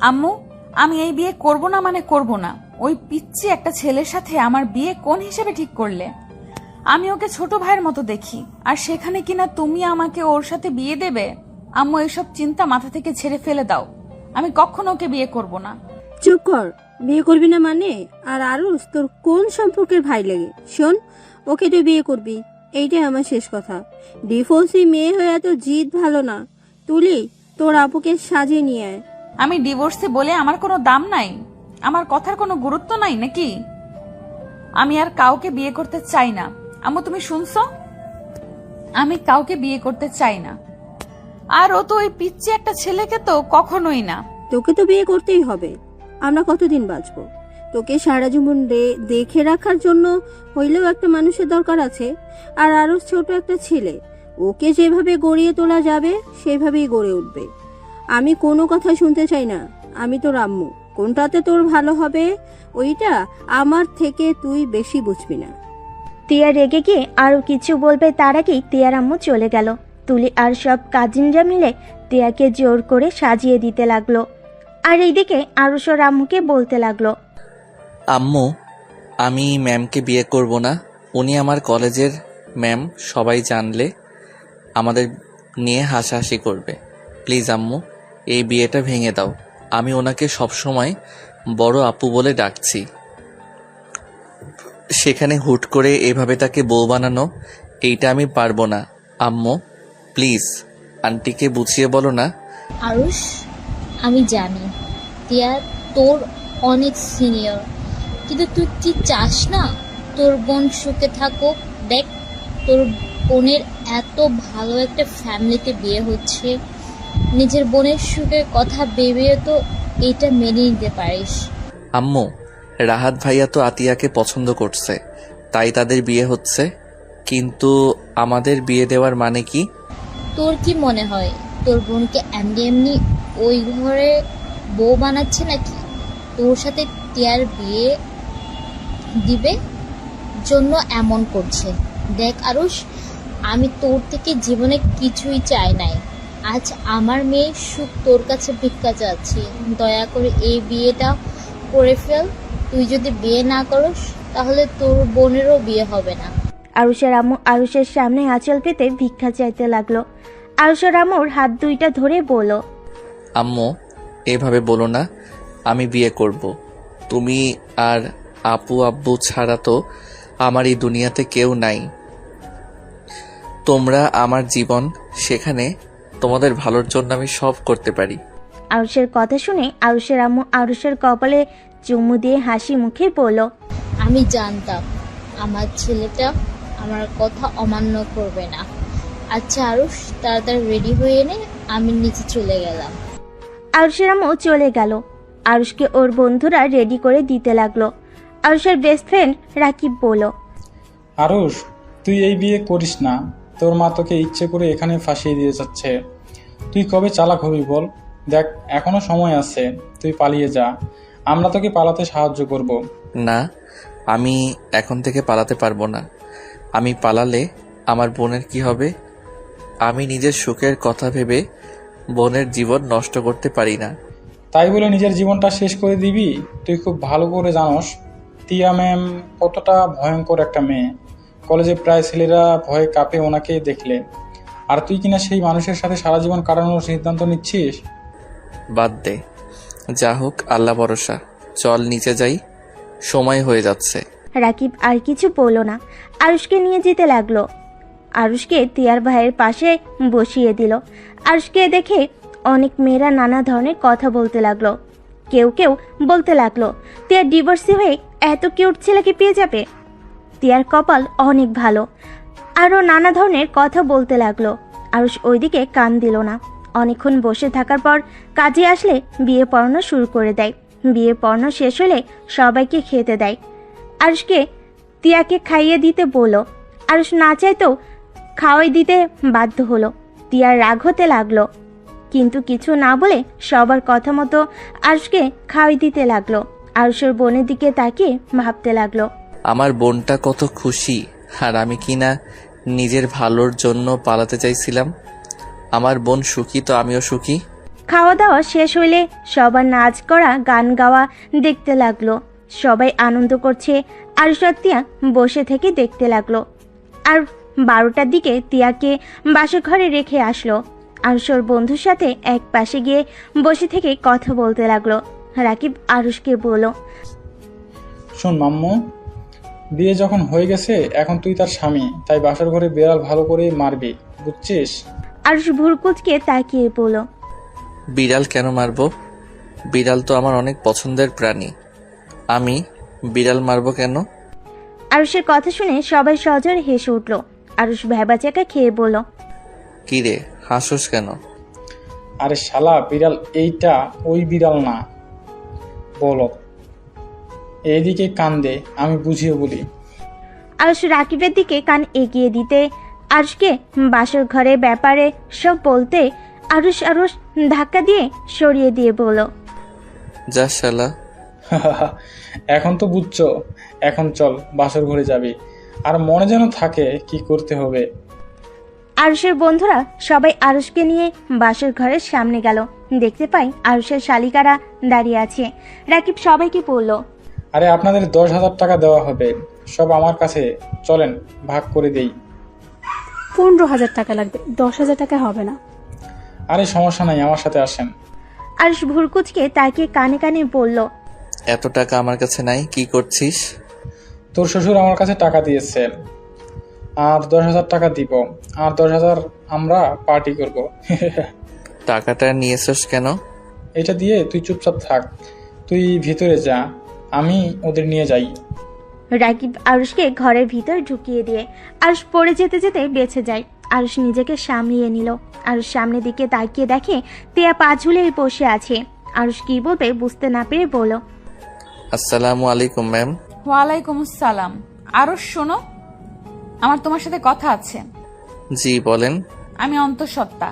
আম্মু, আমি এই বিয়ে করব না মানে করব না। ওই পিচ্চি একটা ছেলের সাথে আমার বিয়ে কোন হিসেবে ঠিক করলে? আমি ওকে ছোট ভাইয়ের মতো দেখি, আর সেখানে কিনা তুমি আমাকে ওর সাথে বিয়ে দেবে? আম্মু, এসব চিন্তা মাথা থেকে ছেড়ে ফেলে দাও। আমি কখনো ওকে বিয়ে করব না। চুপ কর, বিয়ে করবি না মানে? আর আরুষ তোর কোন সম্পর্কের ভাই লাগে? শোন, ওকে তুই বিয়ে করবি, এইটাই আমার শেষ কথা। ডিভোর্সি মেয়ে হয়ে এত জিদ ভালো না। তুলি, তোর আপুকে সাজিয়ে নিয়ে আয়। আমি ডিভোর্সে বলে আমার কোনো দাম নাই? আমার কথার কোনো গুরুত্ব নাই নাকি? আমি আর কাউকে বিয়ে করতে চাই না। আম্মু, তুমি শুনছো? আমি কাউকে বিয়ে করতে চাই না। আর ও তো ওই পিচ্চি একটা ছেলেকে তো কখনোই না। তোকে তো বিয়ে করতেই হবে। আমরা কতদিন বাঁচবো? তোকে সারা জীবন দেখে রাখার জন্য হইলেও একটা মানুষের দরকার আছে। আর আরো ছোট একটা ছেলে, ওকে যেভাবে গড়িয়ে তোলা যাবে সেভাবেই গড়ে উঠবে। আমি কোনো কথা শুনতে চাই না। আমি তোর আম্মু, কোনটাতে তোর ভালো হবে ওইটা আমার থেকে তুই বেশি বুঝবি না। তিয়া রেগে গিয়ে আরো কিছু বলবে তার আগেই তিয়ার আম্মু চলে গেল। তুলি আর সব কাজিনরা মিলে তিয়াকে জোর করে সাজিয়ে দিতে লাগলো। আর এইদিকে আরুষর আম্মুকে বলতে লাগলো, আম্মু, আমি ম্যামকে বিয়ে করব না। উনি আমার কলেজের ম্যাম, সবাই জানলে আমাদের নিয়ে হাসাহাসি করবে। প্লিজ আম্মু, এই বিয়েটা ভেঙে দাও। আমি ওনাকে সবসময় বড় আপু বলে ডাকছি, সেখানে হুট করে এভাবে তাকে বউ বানানো, এইটা আমি পারবো না। আম্মু প্লিজ, আন্টিকে বুঝিয়ে বলো না। আরুষ, আমি জানি তিয়া তোর অনেক সিনিয়র, কিন্তু তুই কি চাস না তোর বোন সুখে থাকুক? দেখ, তোর বোনের এত ভালো একটা ফ্যামিলিতে বিয়ে হচ্ছে, নিজের বোনের সুখের কথা ভেবেও তো এটা মেনে নিতে পারিস। আম্মু, রাহাত ভাইয়া তো আতিয়াকে পছন্দ করছে, তাই তাদের বিয়ে হচ্ছে। কিন্তু আমাদের বিয়ে দেওয়ার মানে কি? তোর কি মনে হয় তোর বোনকে এমনি এমনি ওই ঘরে বউ বানাচ্ছে নাকি? তোর সাথে তিয়ার বিয়ে দিবে জন্য এমন করছে। দেখ আরুষ, আমি তোর থেকে জীবনে কিছুই চাই নাই। আজ আমার মেয়ের সুখ তোর কাছে ভিক্ষা চাচ্ছি। দয়া করে এই বিয়েটা করে ফেল। তুই যদি বিয়ে না করিস তাহলে তোর বোনেরও বিয়ে হবে না। আরুষের আম্মু আরুষের সামনে আঁচল পেতে ভিক্ষা চাইতে লাগলো। আরুষের আম্মুর হাত দুইটা ধরে বলল, আম্মু, এভাবে বলো না। আমি বিয়ে করব। তুমি আর আপু আব্বু ছাড়া তো আমার এই দুনিয়াতে কেউ নাই। তোমরা আমার জীবন, সেখানে তোমাদের ভালোর জন্য আমি সব করতে পারি। আরুষের কথা শুনে আরুষের আম্মু আরুষের কপালে চুমু দিয়ে হাসি মুখে বলল, আমি জানতাম আমার ছেলেটা আমার কথা অমান্য করবে না। আচ্ছা আরুষ, তাড়াতাড়ি রেডি হয়ে নে, আমি নিচে চলে গেলাম। আরুষের আম্মু চলে গেল। আরুষকে ওর বন্ধুরা রেডি করে দিতে লাগলো। আরুষের বেস্ট ফ্রেন্ড রাকিব বলল, আরুষ, তুই এই বিয়ে করিস না। তোর মা তোকে ইচ্ছে করে এখানে ফাঁসিয়ে দিয়ে যাচ্ছে। তুই কবে চালাক হবি বল? দেখ, এখনো সময় আছে, তুই পালিয়ে যা। আমরা তোকে পালাতে সাহায্য করব। না, আমি এখন থেকে পালাতে পারবো না। আমি পালালে আমার বোনের কি হবে? আমি নিজের সুখের কথা ভেবে বোনের জীবন নষ্ট করতে পারি না। তাই বলে নিজের জীবনটা শেষ করে দিবি? তুই খুব ভালো করে জানোস তিয়া ম্যাম কতটা ভয়ঙ্কর একটা মেয়ে। কলেজে প্রায় ছেলেরা ভয়ে কাঁপে ওনাকে দেখলে, আর তুই কিনা সেই মানুষের সাথে সারা জীবন কাটানোর সিদ্ধান্ত নিচ্ছিস। বাদ দে, যা হোক আল্লাহ ভরসা। চল নিচে যাই, সময় হয়ে যাচ্ছে। রাকিব আর কিছু বলল না, আরুষকে নিয়ে যেতে লাগলো। আরুষকে তিয়ার ভাইয়ের পাশে বসিয়ে দিল। আরুষকে দেখে অনেক মেয়েরা নানা ধরনের কথা বলতে লাগলো। কেউ কেউ বলতে লাগলো, তিয়ার ডিভোর্সি হয়ে এত কিউট ছেলেকে পেয়ে যাবে, তিয়ার কপাল অনেক ভালো। আরও নানা ধরনের কথা বলতে লাগলো। আরুষ ওইদিকে কান দিল না। অনেকক্ষণ বসে থাকার পর কাজে আসলে বিয়ে পড়ানো শুরু করে দেয়। বিয়ে পড়ানো শেষ হলে সবাইকে খেতে দেয়। আরুষকে তিয়াকে খাইয়ে দিতে বলল। আরুষ না চাইতেও খাওয়াই দিতে বাধ্য হলো। তিয়ার রাগ হতে লাগলো, কিন্তু কিছু না বলে সবার কথা মতো আরুষকে খাওয়াই দিতে লাগলো। আরুষের বোনের দিকে তাকিয়ে ভাবতে লাগলো, আমার বোনটা কত খুশি, আর আমি কিনা নিজের ভালোর জন্য পালাতে চাইছিলাম। আমার বোন সুখী তো আমিও সুখী। খাওয়া দাওয়া শেষ হইলে সবার নাচ করা, গান গাওয়া দেখতে লাগলো। সবাই আনন্দ করছে, আরুষ আর তিয়া বসে থেকে দেখতে লাগলো। আর 12টার দিকে তিয়াকে বাসর ঘরে রেখে আসলো। আরুষ ওর বন্ধুর সাথে এক পাশে গিয়ে বসে থেকে কথা বলতে লাগলো। রাকিব আরুষকে বলল, শোন মাম্মু, বিয়ে যখন হয়ে গেছে এখন তুই তার স্বামী, তাই বাসার ঘরে বিড়াল ভালো করে মারবি, বুঝছিস? আরুষ ভুরকুচকে তাকিয়ে বলল, বিড়াল কেন মারবো? বিড়াল তো আমার অনেক পছন্দের প্রাণী। আমি বিড়াল মারবো কেন? আরুষের কথা শুনে সবাই সজোরে হেসে উঠল। আরুষ ভ্যাবাচাকা খেয়ে বলল, কি রে, হাসোস কেন? আরে শালা, বিড়াল এইটা ওই বিড়াল না, বলো। এইদিকে কান দে, আমি বুঝিয়ে বলি। আরুষ রাকিবের দিকে কান এগিয়ে দিতে আরুষকে বাসর ঘরের ব্যাপারে সব বলতে আরুষ ধাক্কা দিয়ে সরিয়ে দিয়ে বলল, যা শালা। এখন তো বুঝছো, এখন চল বাসর ঘরে যাবি, আর মনে যেন থাকে কি করতে হবে। আরুষের বন্ধুরা সবাই আরুষকে নিয়ে বাসর ঘরের সামনে গেল। দেখতে পাই আরুষের শালিকারা দাঁড়িয়ে আছে। রাকিব সবাইকে বলল, আরে আপনাদের 10,000 টাকা দেওয়া হবে, সব আমার কাছে, চলেন ভাগ করে দেই। 15,000 টাকা লাগবে, 10,000 টাকা হবে না। আরে সমস্যা নাই, আমার সাথে আসেন। আরুষ ভুরকুচকে তাকিয়ে কানে কানে বলল, এত টাকা আমার কাছে নাই, কি করছিস? তোর শ্বশুর আমার কাছে টাকা দিয়েছে, আর 10,000 টাকা দিব, আর 10,000 আমরা পার্টি করব। টাকাটা নিয়েছস কেন? এটা দিয়ে তুই চুপচাপ থাক, তুই ভিতরে যা, আমি ওদের নিয়ে যাই। রাকিব আরুষকে ঘরের ভিতর ঢুকিয়ে দিয়ে আরুষ পড়ে যেতে যেতে বেঁচে যায়। আরুষ নিজেকে সামলিয়ে নিল। আরুষ সামনের দিকে তাকিয়ে দেখে তিয়া পা ঝুলে বসে আছে। আরুষ কি বলবে বুঝতে না পেরে বলল, আসসালামু আলাইকুম ম্যাম। ওয়ালাইকুম আসসালাম। আরুষ শোনো, আমার তোমার সাথে কথা আছে। জি বলেন। আমি অন্তঃসত্ত্বা।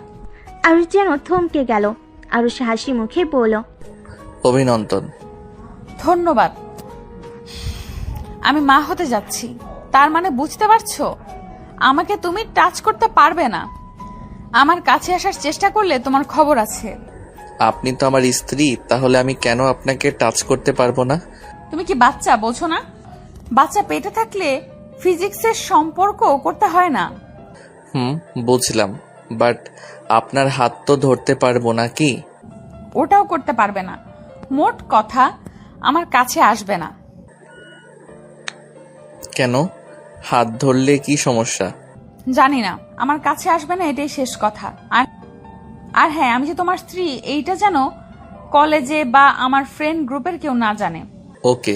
আরুষ যেন থমকে গেল। আরুষ হাসি মুখে বলল, অভিনন্দন। ধন্যবাদ। আমি মা হতে যাচ্ছি, তার মানে বুঝতে পারছো, আমাকে তুমি টাচ করতে পারবে না। আমার কাছে আসার চেষ্টা করলে তোমার খবর আছে। আপনি তো আমার স্ত্রী, তাহলে আমি কেন আপনাকে টাচ করতে পারবো না? তুমি কি বাচ্চা বোঝো না? বাচ্চা পেটে থাকলে ফিজিক্সের সম্পর্ক করতে হয় না। বুঝলাম, বাট আপনার হাত তো ধরতে পারবো না কি? ওটাও করতে পারবে না। মোট কথা, আমার কাছে আসবে না। কেন? হাত ধরলে কি সমস্যা? জানি না, আমার কাছে আসবে না, এটাই শেষ কথা। আর হ্যাঁ, আমি যে তোমার স্ত্রী এইটা যেন কলেজে বা আমার ফ্রেন্ড গ্রুপের কেউ না জানে। ওকে।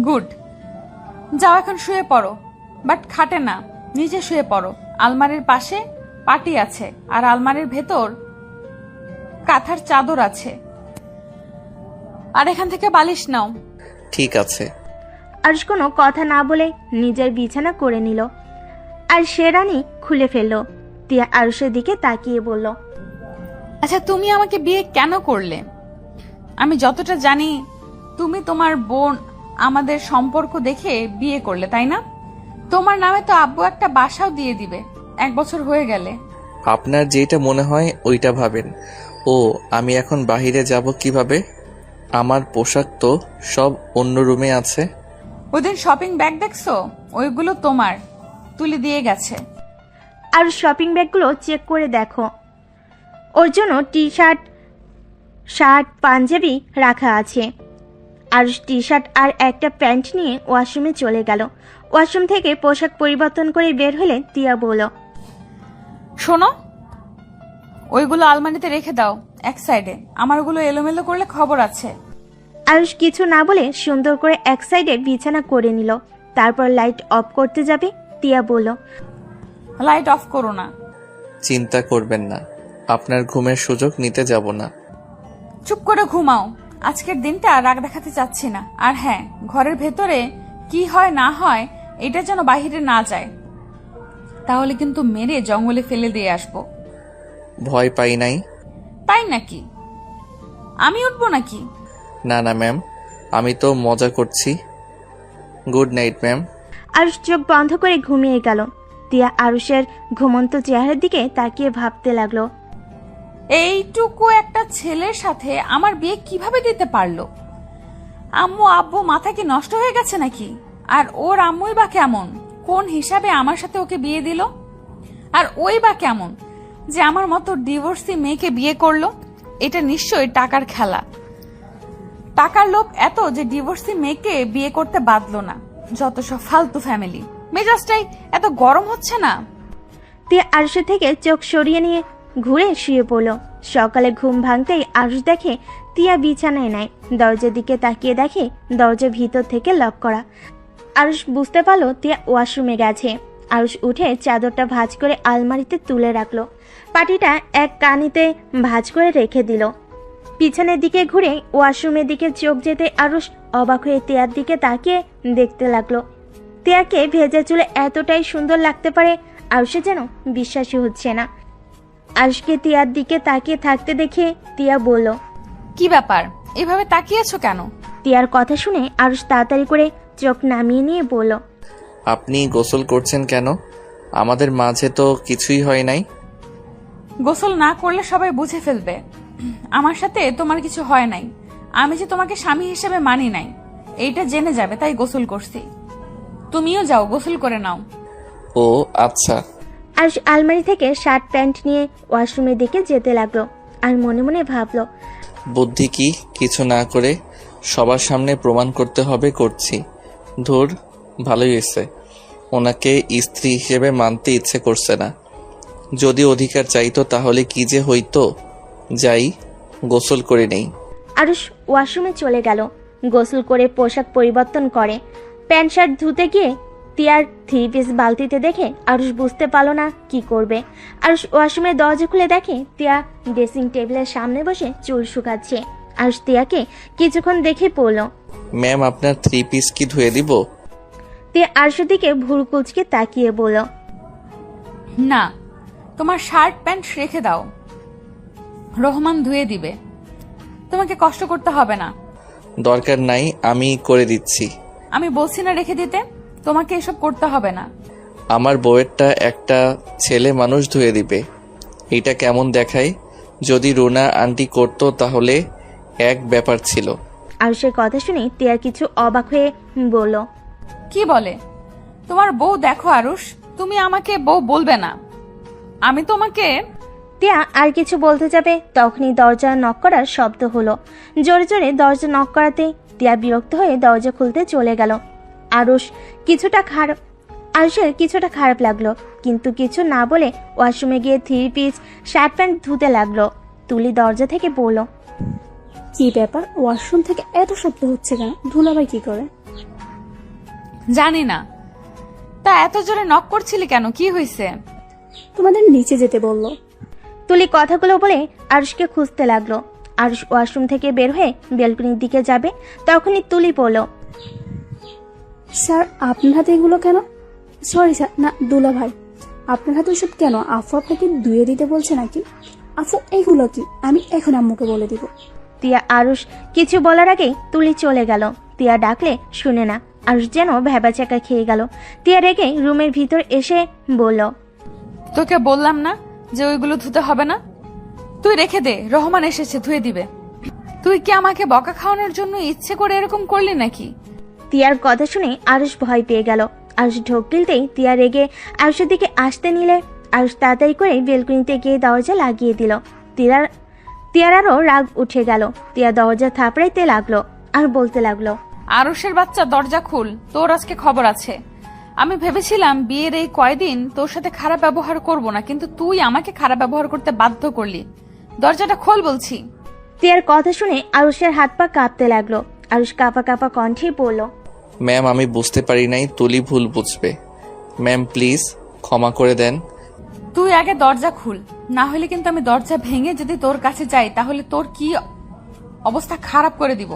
গুড। যাও এখন শুয়ে পড়ো, বাট খাটে না, নিচে শুয়ে পড়ো। আলমারির পাশে পাটি আছে, আর আলমারির ভেতর কাঁথার চাদর আছে। আর এখান থেকে বালিশ নাও। ঠিক আছে। আরুষ কোনো কথা না বলে নিজের বিছানা করে নিল আর শেরানি খুলে ফেলল। তিয়া আরুষের দিকে তাকিয়ে বলল, আচ্ছা, তুমি আমাকে বিয়ে কেন করলে? আমি যতটা জানি তুমি তোমার বোন আমাদের সম্পর্ক দেখে বিয়ে করলে, তাই না? তোমার নামে তো আব্বু একটা বাসাও দিয়ে দিবে 1 বছর হয়ে গেলে। আপনার যেটা মনে হয় ওইটা ভাবেন। ও, আমি এখন বাহিরে যাব কিভাবে? আমার পোশাক তো সব অন্য রুমে আছে। ওদিন শপিং ব্যাগ দেখছো? ওইগুলো তোমার, তুলে দিয়ে গেছে। আর শপিং ব্যাগগুলো চেক করে দেখো, ওর জন্য টি শার্ট পাঞ্জাবি রাখা আছে। আর টি শার্ট আর একটা প্যান্ট নিয়ে ওয়াশরুমে চলে গেল। ওয়াশরুম থেকে পোশাক পরিবর্তন করে বের হলে তিয়া বলল, শোনো, ওইগুলো আলমারিতে রেখে দাও এক সাইডে। আমারগুলো এলোমেলো করলে খবর আছে। আরুষ কিছু না বলে সুন্দর করে এক সাইডে বিছানা করে নিল। তারপর লাইট অফ করতে যাবে। তিয়া বলল, লাইট অফ করো না। চিন্তা করবেন না, আপনার ঘুমের সুযোগ নিতে যাব না। চুপ করে ঘুমাও। আজকের দিনটা রাগ দেখাতে চাচ্ছি না। আর হ্যাঁ, ঘরের ভেতরে কি হয় না হয় এটা যেন বাহিরে না যায়, তাহলে কিন্তু মেরে জঙ্গলে ফেলে দিয়ে আসবো। ভয় পাই নাই। তাই নাকি? আমি উঠবো নাকি? না না ম্যাম, আমি তো মজা করছি। Good night ma'am. আরুষ চোখ বন্ধ করে ঘুমিয়ে গেল। তিয়া আরুষের ঘুমন্ত চেহারার দিকে তাকিয়ে ভাবতে লাগলো। এইটুকু একটা ছেলের সাথে আমার বিয়ে কিভাবে দিতে পারলো? আম্মু আব্বু মাথা কি নষ্ট হয়ে গেছে নাকি? আর ওর আম্মুই বা কেমন, কোন হিসাবে আমার সাথে ওকে বিয়ে দিল? আর ওই বা কেমন যে আমার মতো ডিভোর্সি মেয়েকে বিয়ে করলো? এটা নিশ্চয়ই টাকার খেলা। টাকার লোভ এত যে ডিভোর্সি মেয়েকে বিয়ে করতে বাধ্য না। যত সব ফালতু ফ্যামিলি। মেজাজটাই এত গরম হচ্ছে না। তিয়া আরুষের থেকে চোখ সরিয়ে নিয়ে ঘুরে শুয়ে পড়ল। সকালে ঘুম ভাঙতেই আরুষ দেখে তিয়া বিছানায় নাই। দরজার দিকে তাকিয়ে দেখে দরজা ভিতর থেকে লক করা। আরুষ বুঝতে পারলো তিয়া ওয়াশরুমে গেছে। আরুষ উঠে চাদরটা ভাঁজ করে আলমারিতে তুলে রাখলো। পাটিটা এক কানিতে ভাঁজ করে রেখে দিল। পিছনের দিকে ঘুরে ওয়াশরুমের দিকে চোখ যেতে আরুষ অবাক হয়ে তিয়ার দিকে তাকিয়ে দেখতে লাগলো। তিয়াকে ভেজা চুলে এতটাই সুন্দর লাগতে পারে আরুষের যেন বিশ্বাসই হচ্ছে না। আরুষকে তিয়ার দিকে তাকিয়ে থাকতে দেখে তিয়া বলল, কি ব্যাপার, এভাবে তাকিয়েছো কেন? তিয়ার কথা শুনে আরুষ তাড়াতাড়ি করে চোখ নামিয়ে নিয়ে বলল, আপনি গোসল করছেন কেন? আমাদের মাঝে তো কিছুই হয় নাই। গোসল না করলে সবাই বুঝে ফেলবে আমার সাথে তোমার কিছু হয় নাই। আমি যে তোমাকে স্বামী হিসেবে মানি নাই এইটা জেনে যাবে, তাই গোসল করছি। তুমিও যাও, গোসল করে নাও। ও আচ্ছা। আরুষ আলমারি থেকে শার্ট প্যান্ট নিয়ে ওয়াশরুমের দিকে যেতে লাগলো। আর মনে মনে ভাবলো, বুদ্ধি কি কিছু না করে সবার সামনে প্রমাণ করতে হবে করছি। ধুর, ভালোই হয়েছে। ওনাকে স্ত্রী হিসেবে মানতে ইচ্ছে করছে না। যদি অধিকার চাইতো তাহলে কি যে হইতো। যাই, গোসল করে নেই। আরুষ ওয়াশরুমে চলে গেল। গোসল করে পোশাক পরিবর্তন করে প্যান্ট শার্ট ধুতে গিয়ে তিয়ার 3 পিস বালতিতে দেখে আরুষ বুঝতে পারলো না কি করবে। আরুষ ওয়াশরুমের দরজা খুলে দেখে তিয়া ড্রেসিং টেবিলের সামনে বসে চুল শুকাচ্ছে। আরুষ তিয়াকে কিছুক্ষণ দেখে পড়ল। ম্যাম, আপনার 3 পিস কি ধুয়ে দিব? তিয়া আরুষের দিকে ভুরু কুচকে তাকিয়ে বলল, না, তোমার শার্ট প্যান্ট রেখে দাও, রহমান ধুয়ে দিবে, তোমাকে কষ্ট করতে হবে না। দরকার নাই, আমি করে দিচ্ছি। আমি বলছি না রেখে দিতে, তোমাকে এসব করতে হবে না। আমার বউয়েরটা একটা ছেলে মানুষ ধুয়ে দিবে। এটা কেমন দেখায়? যদি রুনা আন্টি করতো তাহলে এক ব্যাপার ছিল। আরুষের কথা শুনে তিয়া কিছু অবাক হয়ে বলল, কি বলে? তোমার বউ দেখো আরুষ, তুমি আমাকে বউ বলবে না। আমি তোমাকে। তিয়া আর কিছু বলতে যাবে তখনই দরজা নক করার শব্দ হলো। জোরে জোরে দরজা নক করাতে তিয়া বিরক্ত হয়ে দরজা খুলতে চলে গেল। আরুষের কিছুটা খারাপ লাগলো, কিন্তু কিছু না বলে ওয়াশরুমে গিয়ে 3 পিস শার্ট প্যান্ট ধুতে লাগলো। তুলি দরজা থেকে বলল, কি ব্যাপার, ওয়াশরুম থেকে এত শব্দ হচ্ছে কেন? ধুলাবাই কি করে? জানি না। তা এত জোরে নক করছিলি কেন? কি হয়েছে? তোমাদের নিচে যেতে বললো। তুলি কথাগুলো বলে আরুষকে খুঁজতে লাগলো। আরুষ ওয়াশরুম থেকে বের হয়ে বেলকনির দিকে যাবে তখনই তুলি বলল, স্যার আপনার হাতে এগুলো কেন? সরি স্যার, না দুলা ভাই, আপনার হাতে ওষুধ কেন? আফু আপনাকে ধুয়ে দিতে বলছে নাকি? আফু এগুলো কি? আমি এখন আম্মুকে বলে দিব। তিয়া আরুষ কিছু বলার আগেই তুলি চলে গেল। তিয়া ডাকলে শুনে না। আরুষ যেন ভ্যাবাচাকা খেয়ে গেল। তিয়া রেগে রুমের ভিতর এসে বলল, তোকে বললাম না যে ওইগুলো ধুতে হবে না? তুই রেখে দে, রহমান এসেছে ধুয়ে দিবে। তুই কি আমাকে বকা খাওয়ানোর জন্য ইচ্ছে করে এরকম করলি নাকি? তিয়ার কথা শুনে আরুষ ভয় পেয়ে গেল। আরুষ ঢোক গিলতেই তিয়া রেগে আরুষের দিকে আসতে নিলে আরুষ তাড়াতাড়ি করে বেলকনিতে গিয়ে দরজা লাগিয়ে দিল। তিয়ার আরও রাগ উঠে গেল। তিয়া দরজা থাপড়াইতে লাগলো আর বলতে লাগলো, আরুষের বাচ্চা, দরজা খুল, তোর আজকে খবর আছে। আমি ভেবেছিলাম বিয়ের এই কয়দিন তোর সাথে খারাপ ব্যবহার করব না, কিন্তু তুই আমাকে খারাপ ব্যবহার করতে বাধ্য করলি। দরজাটা খোল বলছি। তিয়ার কথা শুনে আরুষের হাত পা কাঁপতে লাগলো। আরুষ কাঁপা কাঁপা কণ্ঠে বলল, ম্যাম, আমি বুঝতে পারি নাই, তুলি ভুল বুঝবে। ম্যাম প্লিজ ক্ষমা করে দেন। তুই আগে দরজা খুল, না হলে কিন্তু আমি দরজা ভেঙে যদি তোর কাছে যাই তাহলে তোর কি অবস্থা খারাপ করে দিব।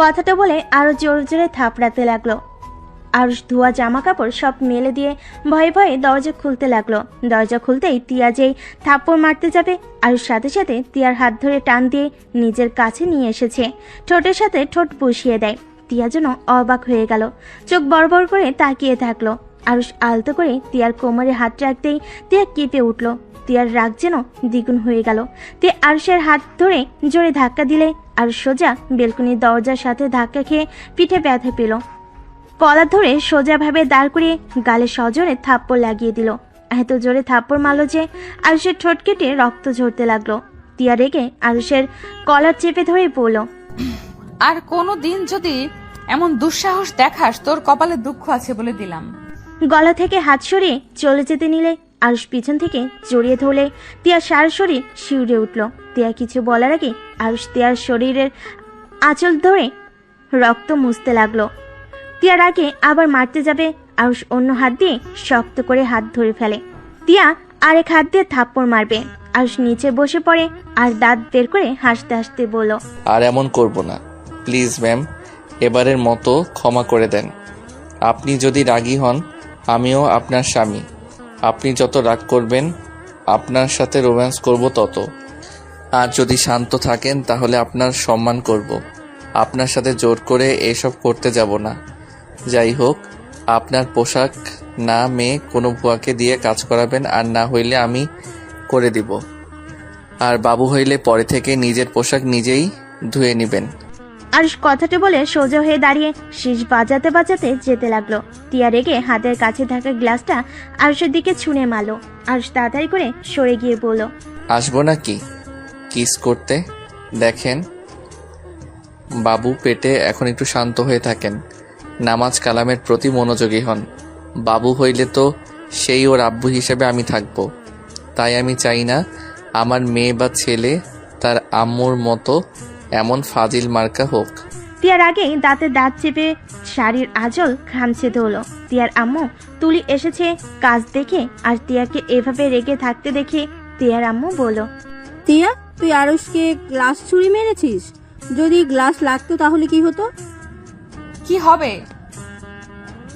কথাটা বলে আরো জোরে জোরে থাপড়াতে লাগলো। আরুষ ধোয়া জামা কাপড় সব মেলে দিয়ে ভয়ে ভয়ে দরজা খুলতে লাগলো। দরজা খুলতেই তিয়া যেই থাপ্পড় মারতে যাবে আরুষ সাথে সাথে তিয়ার হাত ধরে টান দিয়ে নিজের কাছে নিয়ে এসেছে। ঠোঁটের সাথে ঠোঁট বসিয়ে দেয়। তিয়া যেন অবাক হয়ে গেল, চোখ বড় বড় করে তাকিয়ে থাকলো। আরুষ আলতো করে তিয়ার কোমরে হাত রাখতেই তিয়া কেঁপে উঠল। তিয়ার রাগ যেন দ্বিগুণ হয়ে গেল। তিয়া আরুষের হাত ধরে জোরে ধাক্কা দিলে আর সোজা বেলকনির দরজার সাথে ধাক্কা খেয়ে পিঠে ব্যথা পেল। কলার ধরে সোজাভাবে দাঁড় করিয়ে গালে সজোরে থাপ্পড় লাগিয়ে দিল। এত জোরে থাপ্পড় মারল যে আরুষের ঠোঁট কেটে রক্ত ঝরতে লাগলো। তিয়া রেগে আরুষের কলার চেপে ধরে বলল, আর কোনো দিন যদি এমন দুঃসাহস দেখাস তোর কপালে দুঃখ আছে বলে দিলাম। গলা থেকে হাত সরিয়ে চলে যেতে নিলে আরুষ পিছন থেকে জড়িয়ে ধরলে তিয়া সারা শরীর শিউরে উঠল। তিয়া কিছু বলার আগে আরুষ তিয়ার শরীরের আঁচল ধরে রক্ত মুছতে লাগলো। তিয়ার আগে আবার মারতে যাবে, আরুষ অন্য হাত দিয়ে শক্ত করে হাত ধরে ফেলে। তিয়া আরেক হাত দিয়ে থাপ্পড় মারবে। আরুষ নিচে বসে পড়ে আর দাঁত বের করে হাসতে হাসতে বলল, আর এমন করব না, প্লিজ ম্যাম, এবারের মতো ক্ষমা করে দেন। আপনি যদি রাগী হন, আমিও আপনার স্বামী। আপনি যত রাগ করবেন আপনার সাথে রোম্যান্স করব তত। আর যদি শান্ত থাকেন তাহলে আপনার সম্মান করব। আপনার সাথে জোর করে এসব করতে যাব না। যাই হোক, আপনার পোশাক না মেয়ে কোনো ভুয়াকে দিয়ে কাজ করাবেন, আর না হইলে আমি করে দিব। আর বাবু হইলে পরে থেকে নিজের পোশাক নিজেই ধুয়ে নেবেন। আরুষ কথাটা বলে সোজা হয়ে দাঁড়িয়ে শীষ বাজাতে বাজাতে যেতে লাগলো। টিয়া রেগে হাতের কাছে থাকা গ্লাসটা আরুষের দিকে ছুঁড়ে মারলো। আরুষ তাড়াতাড়ি করে সরে গিয়ে বলল, আসবো নাকি কিস করতে? দেখেন বাবু পেটে, এখন একটু শান্ত হয়ে থাকেন, নামাজ কালামের প্রতি মনোযোগী হন। বাবু হইলে তো সেই ওর আব্বু হিসেবে আমি থাকবো। তাই আমি চাই না আমার মেয়ে বা ছেলে তার আম্মুর মতো এমন ফাজিল মার্কা হোক। টিয়ার আগে দাঁতে দাঁত চেপে শাড়ির আঁচল খামছে ধরলো। টিয়ার আম্মু তুলি এসেছে কাজ দেখে, আর টিয়াকে এভাবে রেগে থাকতে দেখে টিয়ার আম্মু বলল, তিয়া, তুই আরুষকে গ্লাস ছুরি মেরেছিস? যদি গ্লাস লাগতো তাহলে কি হতো? কি হবে?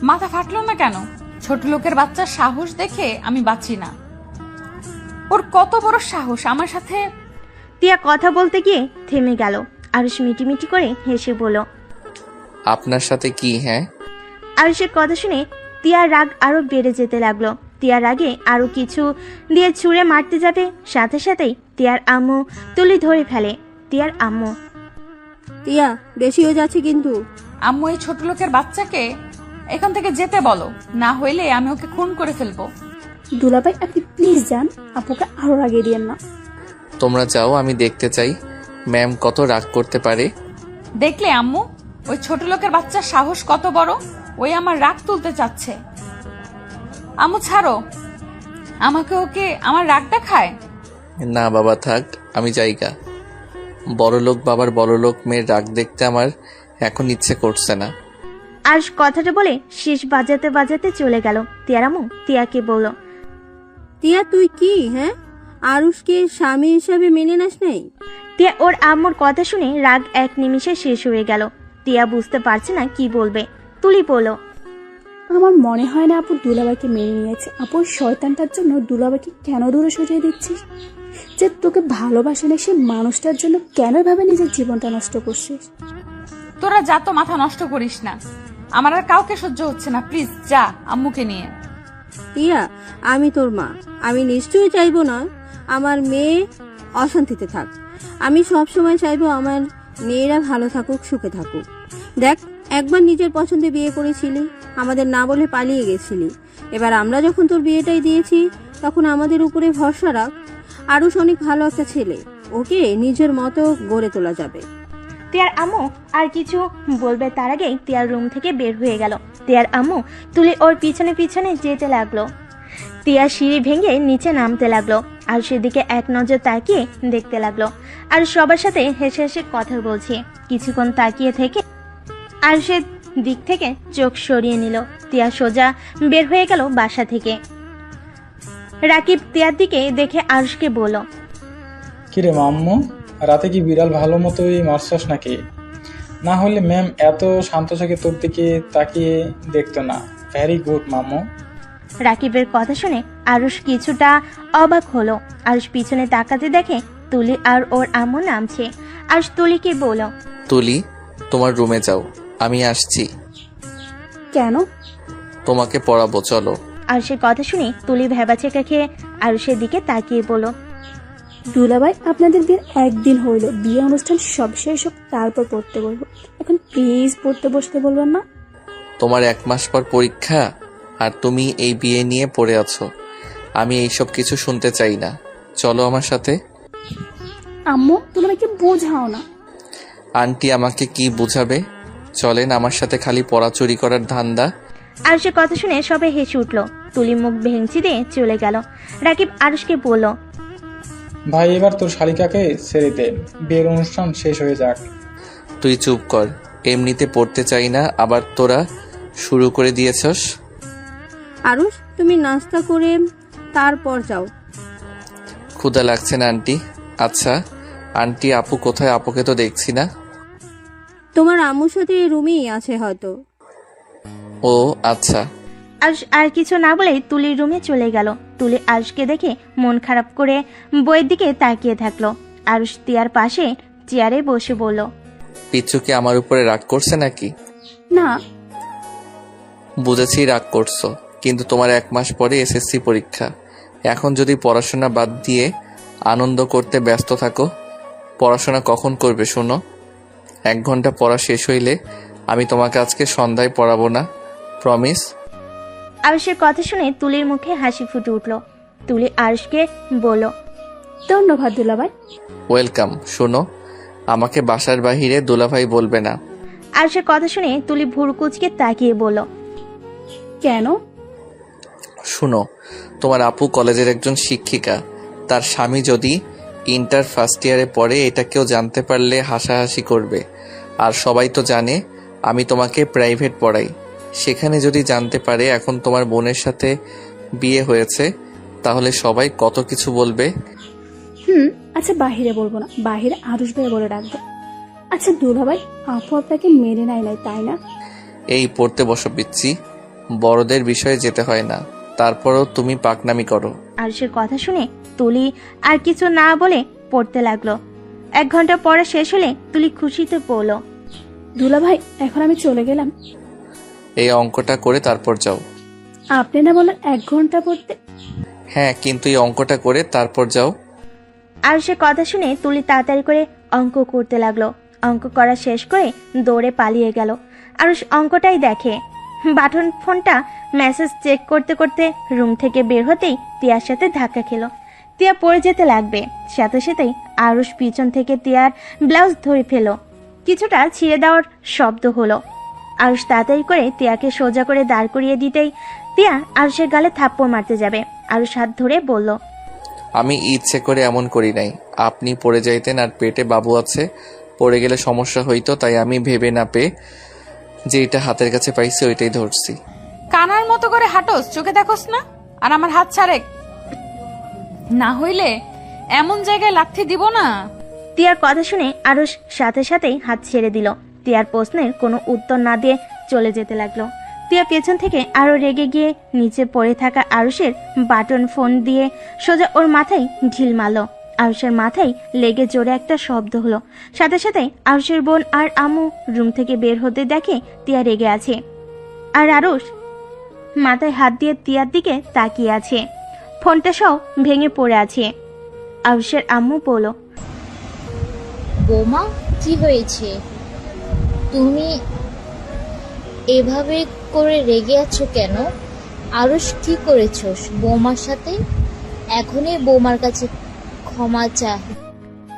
মাথা ফাটলো না কেন? ছোট লোকের বাচ্চার সাহস দেখে আমি বাঁচি না। ওর কত বড় সাহস আমার সাথে। টিয়া কথা বলতে গিয়ে থেমে গেল। আরুষ মিটিমিটি করে হেসে বলল, আপনার সাথে কি? হ্যাঁ। আরুষের কথা শুনে টিয়ার রাগ আরো বেড়ে যেতে লাগলো। টিয়ার আগে আরো কিছু দিয়ে ছুঁড়ে মারতে যাবে, সাথে সাথেই টিয়ার আম্মু তুলি ধরে ফেলে। টিয়ার আম্মু, তিয়া, বেশি হয়ে যাচ্ছে কিন্তু। আম্মু, এই ছোট লোকের বাচ্চাকে এখান থেকে যেতে বলো, না হইলে আমি ওকে খুন করে ফেলবো। দুলাভাই, আপনি প্লিজ যান, আপুকে আরো রাগিয়ে দিয়েন না। তোমরা যাও, আমি দেখতে চাই ম্যাম কত রাগ করতে পারে। দেখলে আম্মু, ওই ছোট লোকের বাচ্চার সাহস কত বড়। ওই আমার রাগ তুলতে চাচ্ছে। আম্মু ছাড়ো আমাকে, ওকে আমার রাগ দেখায়। না বাবা থাক, আমি যাইগা। বড়লোক বাবার বড়লোক মেয়ের রাগ দেখতে আমার এখন ইচ্ছে করছে না। আরুষ কথাটা বলে শেষ বাজাতে বাজাতে চলে গেল। টিয়ার আম্মু টিয়াকে বলল, তিয়া, তুই কি আরুষকে স্বামী হিসাবে মেনে নাস নাই? টিয়া ওর আম্মুর কথা শুনে রাগ এক নিমিষে শেষ হয়ে গেল। টিয়া বুঝতে পারছে না কি বলবে। তুলি বলল, আমার মনে হয় না আপু দুলাভাইকে মেনে নিয়েছে। আপুর শয়তানটার জন্য দুলাভাইকে কেন দূরে সরিয়ে দিচ্ছিস? যে তোকে ভালোবাসে না সে মানুষটার জন্য কেন এভাবে নিজের জীবনটা নষ্ট করছিস? তোরা যা তো, মাথা নষ্ট করিস না। আমার আর কাউকে সহ্য হচ্ছে না, প্লিজ যা আম্মুকে নিয়ে। তিয়া, আমি তোর মা, আমি নিশ্চয়ই চাইবো না আমার মেয়ে অশান্তিতে থাক। আমি সব সময় চাইবো আমার মেয়েরা ভালো থাকুক, সুখে থাকুক। দেখ, একবার নিজের পছন্দে বিয়ে করেছিলি, আমাদের না বলে পালিয়ে গেছিলি। এবার আমরা যখন তোর বিয়েটাই দিয়েছি তখন আমাদের উপরে ভরসা রাখ। আরুষ অনেক ভালো একটা ছেলে, ওকে নিজের মতো গড়ে তোলা যাবে। টিয়ার আম্মু আর কিছু বলবে তার আগেই টিয়ার রুম থেকে বের হয়ে গেল। টিয়ার আম্মু তুলি ওর পিছনে পিছনে যেতে লাগলো। টিয়া সিঁড়ি ভেঙে নিচে নামতে লাগলো, আর সেদিকে এক নজর তাকিয়ে দেখতে লাগলো। আর সবার সাথে হেসে হেসে কথা বলছে। কিছুক্ষণ তাকিয়ে থেকে আর সে দিক থেকে চোখ সরিয়ে নিল। টিয়া সোজা বের হয়ে গেল বাসা থেকে। রাকিব টিয়ার দিকে দেখে আরুষকে বলল, কিরে মাম্মু, রাতে কি বিড়াল ভালো মতোই মারছস নাকি? না হলে ম্যাম এত শান্ত চোখে তোর দিকে তাকিয়ে দেখতো না। ভেরি গুড মাম্মু। রাকিবের কথা শুনে আরুষ কিছুটা অবাক হলো। আরুষ পিছনে তাকাতে দেখে তুলি আর ওর আম্মু নামছে। আরুষ তুলিকে বলল, তুলি, তোমার রুমে যাও, আমি আসছি। কেন? তোমাকে পড়াবো, চলো। আরুষের কথা শুনে তুলি ভেবাচেকা খেয়ে আরুষের দিকে তাকিয়ে বলল, দুলাভাই আপনাদের বিয়ের একদিন হইল, বিয়ে অনুষ্ঠান সব শেষ হোক তারপর পড়তে বলবো। এখন প্লিজ পড়তে বসতে বলবেন না। তোমার 1 মাস পর পরীক্ষা আর তুমি এই বিয়ে নিয়ে পড়ে আছো। আমি এইসব কিছু শুনতে চাই না। চলো আমার সাথে। আম্মু দুলাভাইকে বোঝাও না। আন্টি আমাকে কি বুঝাবে? চলেন আমার সাথে, খালি পড়া চুরি করার ধান্দা। আরুষের কথা শুনে সবাই হেসে উঠল। তুলি মুখ ভেঙচি দিয়ে চলে গেল। রাকিব আরুষকে বলল, ভাই এবার তোর শালিকাকে ছেড়ে দে, বিয়ের অনুষ্ঠান শেষ হয়ে যাক। তুই চুপ কর, এমনিতে পড়তে চাই না, আবার তোরা শুরু করে দিয়েছস। আরুষ, তুমি নাস্তা করে তারপর যাও। ক্ষুধা লাগছে না আন্টি? আচ্ছা আন্টি, আপু কোথায়? আপুকে তো দেখছি না। তোমার আম্মুর সাথে এই রুমেই আছে হয়তো। ও আচ্ছা। আরুষ আর কিছু না বলে তুলির রুমে চলে গেল। তুলি আরুষকে দেখে মন খারাপ করে বইয়ের দিকে তাকিয়ে থাকলো। আরুষ তিয়ার পাশে চেয়ারে বসে বলল, পিচ্ছু কি আমার উপরে রাগ করছে নাকি? না, বুঝেছি রাগ করছো, কিন্তু তোমার 1 মাস পরে এসএসসি পরীক্ষা। এখন যদি পড়াশোনা বাদ দিয়ে আনন্দ করতে ব্যস্ত থাকো, পড়াশোনা কখন করবে শোনো? 1 ঘন্টা পড়া শেষ হইলে আমি তোমাকে আজকে সন্ধ্যায় পড়াবো না, প্রমিস। আরুষের কথা শুনে তুলির মুখে হাসি ফুটে উঠল। তুলি আরুষকে বলল, ধন্যবাদ দুলাভাই। ওয়েলকাম। শোনো, আমাকে বাসার বাহিরে দুলাভাই বলবে না। আরুষের কথা শুনে তুলি ভুরু কুঁচকে তাকিয়ে বলল, কেন? শুনো, তোমার আপু কলেজের একজন শিক্ষিকা। তার স্বামী যদি ইন্টার ফার্স্ট ইয়ারে পড়ে, এটা কেউ জানতে পারলে হাসাহাসি করবে। আর সবাই তো জানে আমি তোমাকে প্রাইভেট পড়াই। সেখানে যদি জানতে পারে এখন তোমার বোনের সাথে বিয়ে হয়েছে, তাহলে সবাই কত কিছু বলবে। আচ্ছা বাহিরে বলবো না, বাহিরে আরুষ ভাই বলে রাখবো। আচ্ছা দুলাভাই, আপু আপনাকে মেনে নাই তাই না? এই পড়তে বসো পিচ্ছি, বড়দের বিষয়ে যেতে হয় না। তারপরও তুমি পাকনামি করো। আরুষের কথা শুনে তুলি আর কিছু না বলে পড়তে লাগলো। 1 ঘন্টা পড়া শেষ হলে তুলি খুশিতে পড়ল, দুলাভাই এখন আমি চলে গেলাম। এই অঙ্কটা করে তারপর যাও। আপনি না বলেন 1 ঘন্টা পড়তে? হ্যাঁ, কিন্তু এই অঙ্কটা করে তারপর যাও। আরুষের কথা শুনে তুলি তাড়াতাড়ি করে অঙ্ক করতে লাগলো। অঙ্ক করা শেষ করে দৌড়ে পালিয়ে গেল। আরুষ অঙ্কটাই দেখে। বাটন ফোনটা মেসেজ চেক করতে করতে রুম থেকে বের হতেই তিয়ার সাথে ধাক্কা খেলো। তিয়া পড়ে যেতে লাগবে, সাথে সাথেই আরুষ পিছন থেকে তিয়ার ব্লাউজ ধরে ফেলো। কিছুটা ছিঁড়ে দেওয়ার শব্দ হলো। আরুষ তাড়াতাড়ি করে তিয়াকে সোজা করে দাঁড় করিয়ে দিতেই তিয়া আরুষের গালে থাপ্পড় মারতে যাবে। আরুষ হাত ধরে বলল, আমি ইচ্ছে করে এমন করি নাই। আপনি পড়ে যাইতেন আর পেটে বাবু আছে, পড়ে গেলে সমস্যা হইতো, তাই আমি ভেবে না পেয়ে যেটা হাতের কাছে পাইছি ওইটাই ধরছি। কানার মতো করে হাঁটোস, চোখে দেখোস না? আর আমার হাত ছাড়ে না হইলে এমন জায়গায় লাথি দিব না। তিয়ার কথা শুনে আরুষ সাথে সাথেই হাত ছেড়ে দিল। তিয়ার প্রশ্নের কোনো উত্তর না দিয়ে চলে যেতে লাগলো। তিয়া পেছন থেকে আরো রেগে গিয়ে নিচে পড়ে থাকা আরুষের বাটন ফোন দিয়ে সোজা ওর মাথায় ঢিল মারল। আরুষের মাথায় লেগে জোরে একটা শব্দ হলো। সাথে সাথে আরুষের বোন আর আম্মু রুম থেকে বের হতে দেখে তিয়া রেগে আছে। আর আরুষ মাথায় হাত দিয়ে তিয়ার দিকে তাকিয়ে আছে। ফোনটা সব ভেঙে পড়ে আছে। আরুষের আম্মু বলল, বৌমা কি হয়েছে? তুমি এভাবে করে রেগে আছো কেন? আরুষ কি করেছো বৌমার সাথে? এখনই বৌমার কাছে ক্ষমা চা।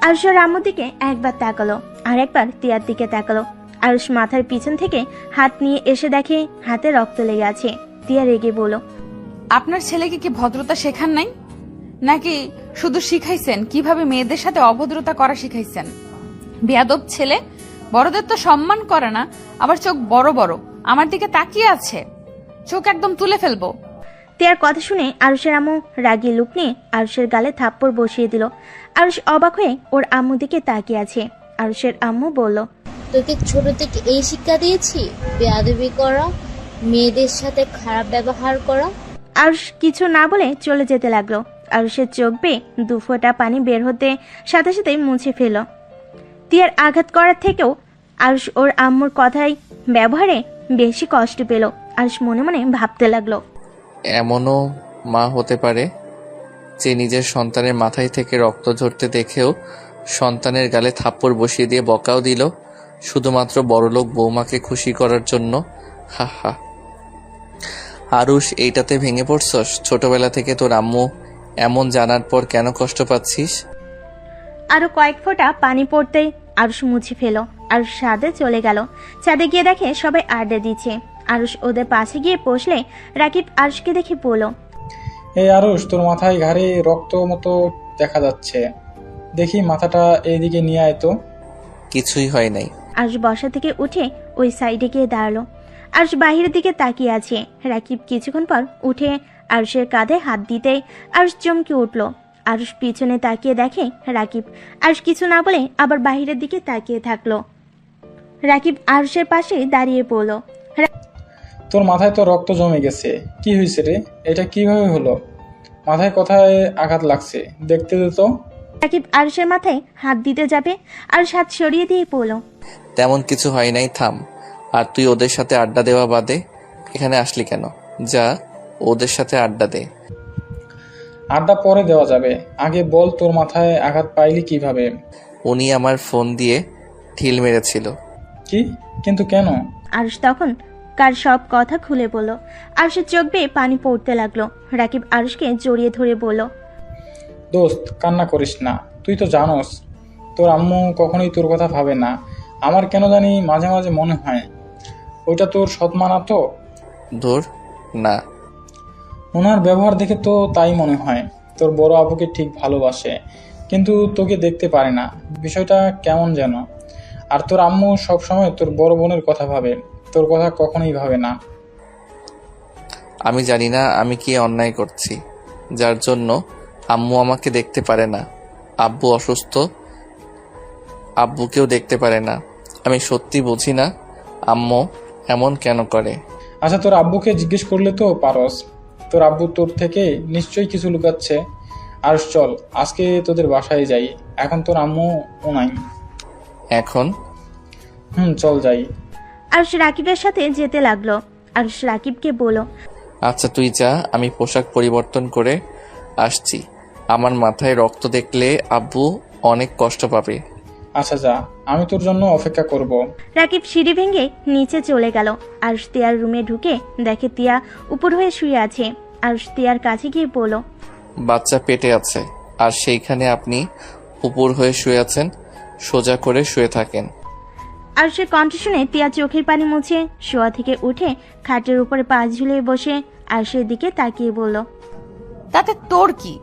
আরুষের আম্মুর দিকে একবার তাকালো আর একবার তিয়ার দিকে তাকালো। আরুষ মাথার পিছন থেকে হাত নিয়ে এসে দেখে হাতে রক্ত লেগে আছে। তিয়া রেগে বলল, আপনার ছেলেকে কি ভদ্রতা শেখান নাই, নাকি শুধু শিখাইছেন কিভাবে মেয়েদের সাথে অভদ্রতা করা শিখাইছেন? বেয়াদব ছেলে, বড়দের তো সম্মান করে না, আবার চোখ বড় বড় আমার দিকে তাকিয়ে আছে, চোখ একদম তুলে ফেলবো। তিয়ার কথা শুনে আরুষের আম্মু রাগি লুক নিয়ে আরুষের গালে থাপ্পড় বসিয়ে দিল। আরুষ অবাক হয়ে ওর আম্মু দিকে তাকিয়ে আছে। আরুষের আম্মু বলল, তোকে ছোট থেকে এই শিক্ষা দিয়েছি, বেয়াদবি করা, মেয়েদের সাথে খারাপ ব্যবহার করা। আরুষ কিছু না বলে চলে যেতে লাগলো। আরুষের চোখ বেয়ে 2 ফোঁটা পানি বের হতে সাথে সাথে মুছে ফেল। তিয়ার আঘাত করার থেকেও আরুষ ওর আম্মুর কথাই ব্যবহারে বেশি কষ্ট পেল। আরুষ মনে মনে ভাবতে লাগলো, এমনও মা হতে পারে যে নিজের সন্তানের মাথায় থেকে রক্ত ঝরতে দেখেও সন্তানের গালে থাপ্পড় বসিয়ে দিয়ে বকাও দিল শুধুমাত্র বড়লোক বৌমাকে খুশি করার জন্য। হা হা। আরুষ, এইটাতে ভেঙে পড়ছস? ছোটবেলা থেকে তোর আম্মু এমন জানার পর কেন কষ্ট পাচ্ছিস? আরো কয়েক ফোঁটা পানি পড়তেই আরুষ মুছে ফেলো। আরুষ ছাদে চলে গেল। ছাদে গিয়ে দেখে সবাই আড্ডা দিচ্ছে। আরুষ ওদের পাশে গিয়ে বসলে রাকিব আরুষকে দেখে বলল, এই আরুষ, তোর মাথায় ঘাড়ে রক্ত মতো দেখা যাচ্ছে, দেখি মাথাটা এইদিকে নিয়ে আয় তো। কিছুই হয় নাই। আরুষ বসা থেকে উঠে ওই সাইডে গিয়ে দাঁড়ালো। আরুষ বাহিরের দিকে তাকিয়ে আছে। রাকিব কিছুক্ষণ পর উঠে আরুষের কাঁধে হাত দিতেই আরুষ চমকে উঠল। আরুষ পিছনে তাকিয়ে দেখে রাকিব। আরুষ কিছু না বলে আবার বাহিরের দিকে তাকিয়ে থাকলো। রাকিব আরুষের পাশে দাঁড়িয়ে পড়ল। তোর মাথায় তো রক্ত জমে গেছে, কি হয়েছে রে? এটা কিভাবে হলো? মাথায় কোথায় আঘাত লাগছে, দেখতে দে তো। রাকিব আরুষের মাথায় হাত দিতে যাবে, আরুষ হাত সরিয়ে দিয়ে পড়ল। তেমন কিছু হয় নাই, থাম। আর তুই ওদের সাথে আড্ডা দেওয়া বাদে এখানে আসলি কেন? যা ওদের সাথে আড্ডা দে। আড্ডা পরে দেওয়া যাবে, আগে বল তোর মাথায় আঘাত পাইলি কিভাবে? উনি আমার ফোন দিয়ে ঢিল মেরেছিল। কি? কিন্তু কেন? আরুষ তখন কার সব কথা খুলে বলল। আরুষের চোখ বেয়ে পানি পড়তে লাগলো। রাকিব আরুষকে জড়িয়ে ধরে বলল, দোস্ত, কান্না করিস না। তুই তো জানোস তোর আম্মু কখনোই তোর কথা ভাবে না। আমার কেন জানি মাঝে মাঝে মনে হয় ওইটা তোর সৎমা না তো। ধুর, না। ওনার ব্যবহার দেখে তো তাই মনে হয়। তোর বড় আপুকে ঠিক ভালোবাসে, কিন্তু তোকে দেখতে পারে না। বিষয়টা কেমন যেন। আর তোর আম্মু সবসময় তোর বড় বোনের কথা ভাবে, তোর কথা কখনোই ভাবে না। আমি জানি না আমি কি অন্যায় করছি, যার জন্য আম্মু আমাকে দেখতে পারে না। আব্বু অসুস্থ, আব্বুকেও দেখতে পারে না। আমি সত্যি বুঝি না আম্মু এমন কেন করে। আচ্ছা, তোর আব্বুকে জিজ্ঞেস করলে তো পারস। তোর আব্বু তোর থেকে নিশ্চয়ই কিছু লুকাচ্ছে। আর চল, আজকে তোদের বাসায় যাই। এখন তোর আম্মু নাই। এখন? চল যাই। আরুষ রাকিবের সাথে যেতে লাগলো। আরুষ রাকিবকে বলল, আচ্ছা তুই যা, আমি পোশাক পরিবর্তন করে আসছি। আমার মাথায় রক্ত দেখলে আব্বু অনেক কষ্ট পাবে। আচ্ছা যা, আমি তোর জন্য অপেক্ষা করব। রাকিব সিঁড়ি ভেঙে নিচে চলে গেল। আরুষ তিয়ার রুমে ঢুকে দেখে তিয়া উপর হয়ে শুয়ে আছে। আরুষ তিয়ার কাছে গিয়ে বলল, বাচ্চা পেটে আছে, আর সেইখানে আপনি উপর হয়ে শুয়ে আছেন। সোজা করে শুয়ে থাকেন। আরুষের কণ্ঠ শুনে তিয়া চোখের পানি মুছে শোয়া থেকে উঠে খাটের উপরে পা ঝুলিয়ে বসে আরুষের দিকে তাকিয়ে বলল, তাতে তোর কি?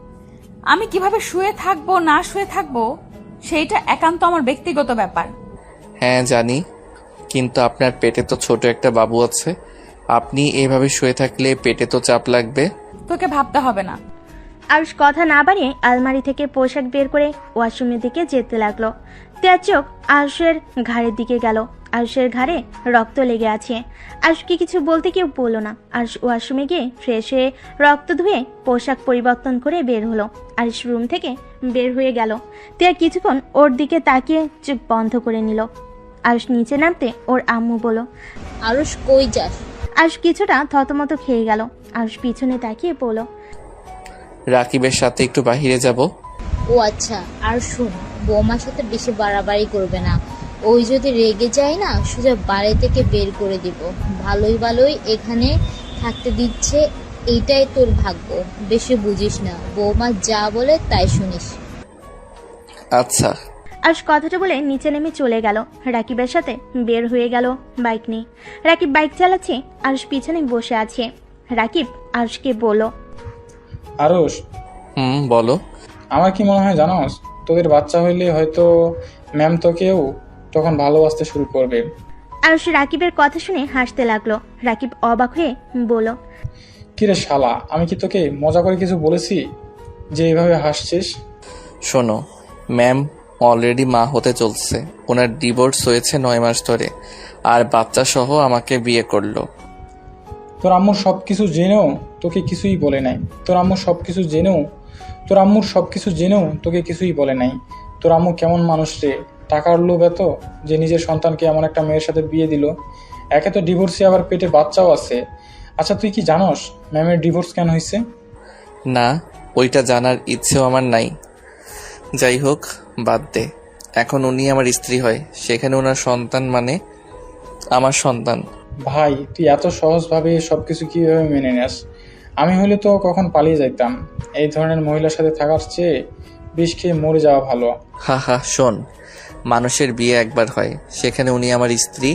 আমি কিভাবে শুয়ে থাকবো না শুয়ে থাকবো সেইটা একান্ত আমার ব্যক্তিগত ব্যাপার। হ্যাঁ জানি, কিন্তু আপনার পেটে তো ছোট একটা বাবু আছে। আপনি এইভাবে শুয়ে থাকলে পেটে তো চাপ লাগবে। তোকে ভাবতে হবে না। আরুষ কথা না বাড়িয়ে আলমারি থেকে পোশাক বের করে ওয়াশরুমের দিকে যেতে লাগলো। তিয়ার চোখ আরুষের ঘাড়ের দিকে গেল। আরুষের ঘাড়ে রক্ত লেগে আছে। আরুষকে কিছু বলতে কেউ বলল না। আরুষ ওয়াশরুমে গিয়ে ফ্রেশ হয়ে রক্ত ধুয়ে পোশাক পরিবর্তন করে বের হলো। আরুষ রুম থেকে বের হয়ে গেল। তিয়া কিছুক্ষণ ওর দিকে তাকিয়ে চোখ বন্ধ করে নিল। আরুষ নিচে নামতে ওর আম্মু বলল, আরুষ কই যাস? আরুষ কিছুটা থতমত খেয়ে গেল। আরুষ পিছনে তাকিয়ে বলল, রাকিবের সাথে একটু বাহিরে যাব। ও আচ্ছা। আর শোন, বৌমার সাথে বেশি বাড়াবাড়ি করবে না। ওই যদি রেগে যায় না, সোজা বাড়ি থেকে বের করে দিব। ভালোই ভালোই এখানে থাকতে দিচ্ছে, এইটাই তোর ভাগ্য। বেশি বুঝিস না, বৌমা যা বলে তাই শুনিস। আচ্ছা। আরুষ কথাটা বলে নিচে নেমে চলে গেল। রাকিবের সাথে বের হয়ে গেল বাইক নিয়ে। রাকিব বাইক চালাচ্ছে, আরুষ পিছনে বসে আছে। রাকিব আরুষকে বলল, আরুষ, বলো। আমার কি মনে হয় জানোস, তোদের বাচ্চা হইলে হয়তো ম্যাম তোকেও তখন ভালোবাসতে শুরু করবে। আরুষ রাকিবের কথা শুনে হাসতে লাগলো। রাকিব অবাক হয়ে বলল, কিরে শালা, আমি কি তোকে মজা করে কিছু বলেছি যে এইভাবে হাসছিস? শোনো, ম্যাম অলরেডি মা হতে চলছে। ওনার ডিভোর্স হয়েছে 9 মাস ধরে, আর বাচ্চা সহ আমাকে বিয়ে করলো। তোর আম্মুর সবকিছু জেনেও তোকে কিছুই বলে নাই। তোর আম্মুর সবকিছু জেনেও তোকে কিছুই বলে নাই। তোর আম্মু কেমন মানুষ রে? টাকার লোভ এত যে নিজের সন্তানকে এমন একটা মেয়ের সাথে বিয়ে দিল। একে তো ডিভোর্সে আবার পেটে বাচ্চাও আছে। আচ্ছা তুই কি জানোস ম্যামের ডিভোর্স কেন হয়েছে? না, ওইটা জানার ইচ্ছেও আমার নাই। যাই হোক, বাদ দে। এখন উনি আমার স্ত্রী হয়, সেখানে ওনার সন্তান মানে আমার সন্তান। ভাই তুই এত সহজভাবে সবকিছু কিভাবে মেনে নেস? আমি হলে তো কখন পালিয়ে যাইতাম। এই ধরনের মহিলার সাথে থাকার চেয়ে বিষ খেয়ে মরে যাওয়া ভালো। হা হা, শোন, মানুষের বিয়ে একবার হয়, সেখানে উনি আমার স্ত্রী।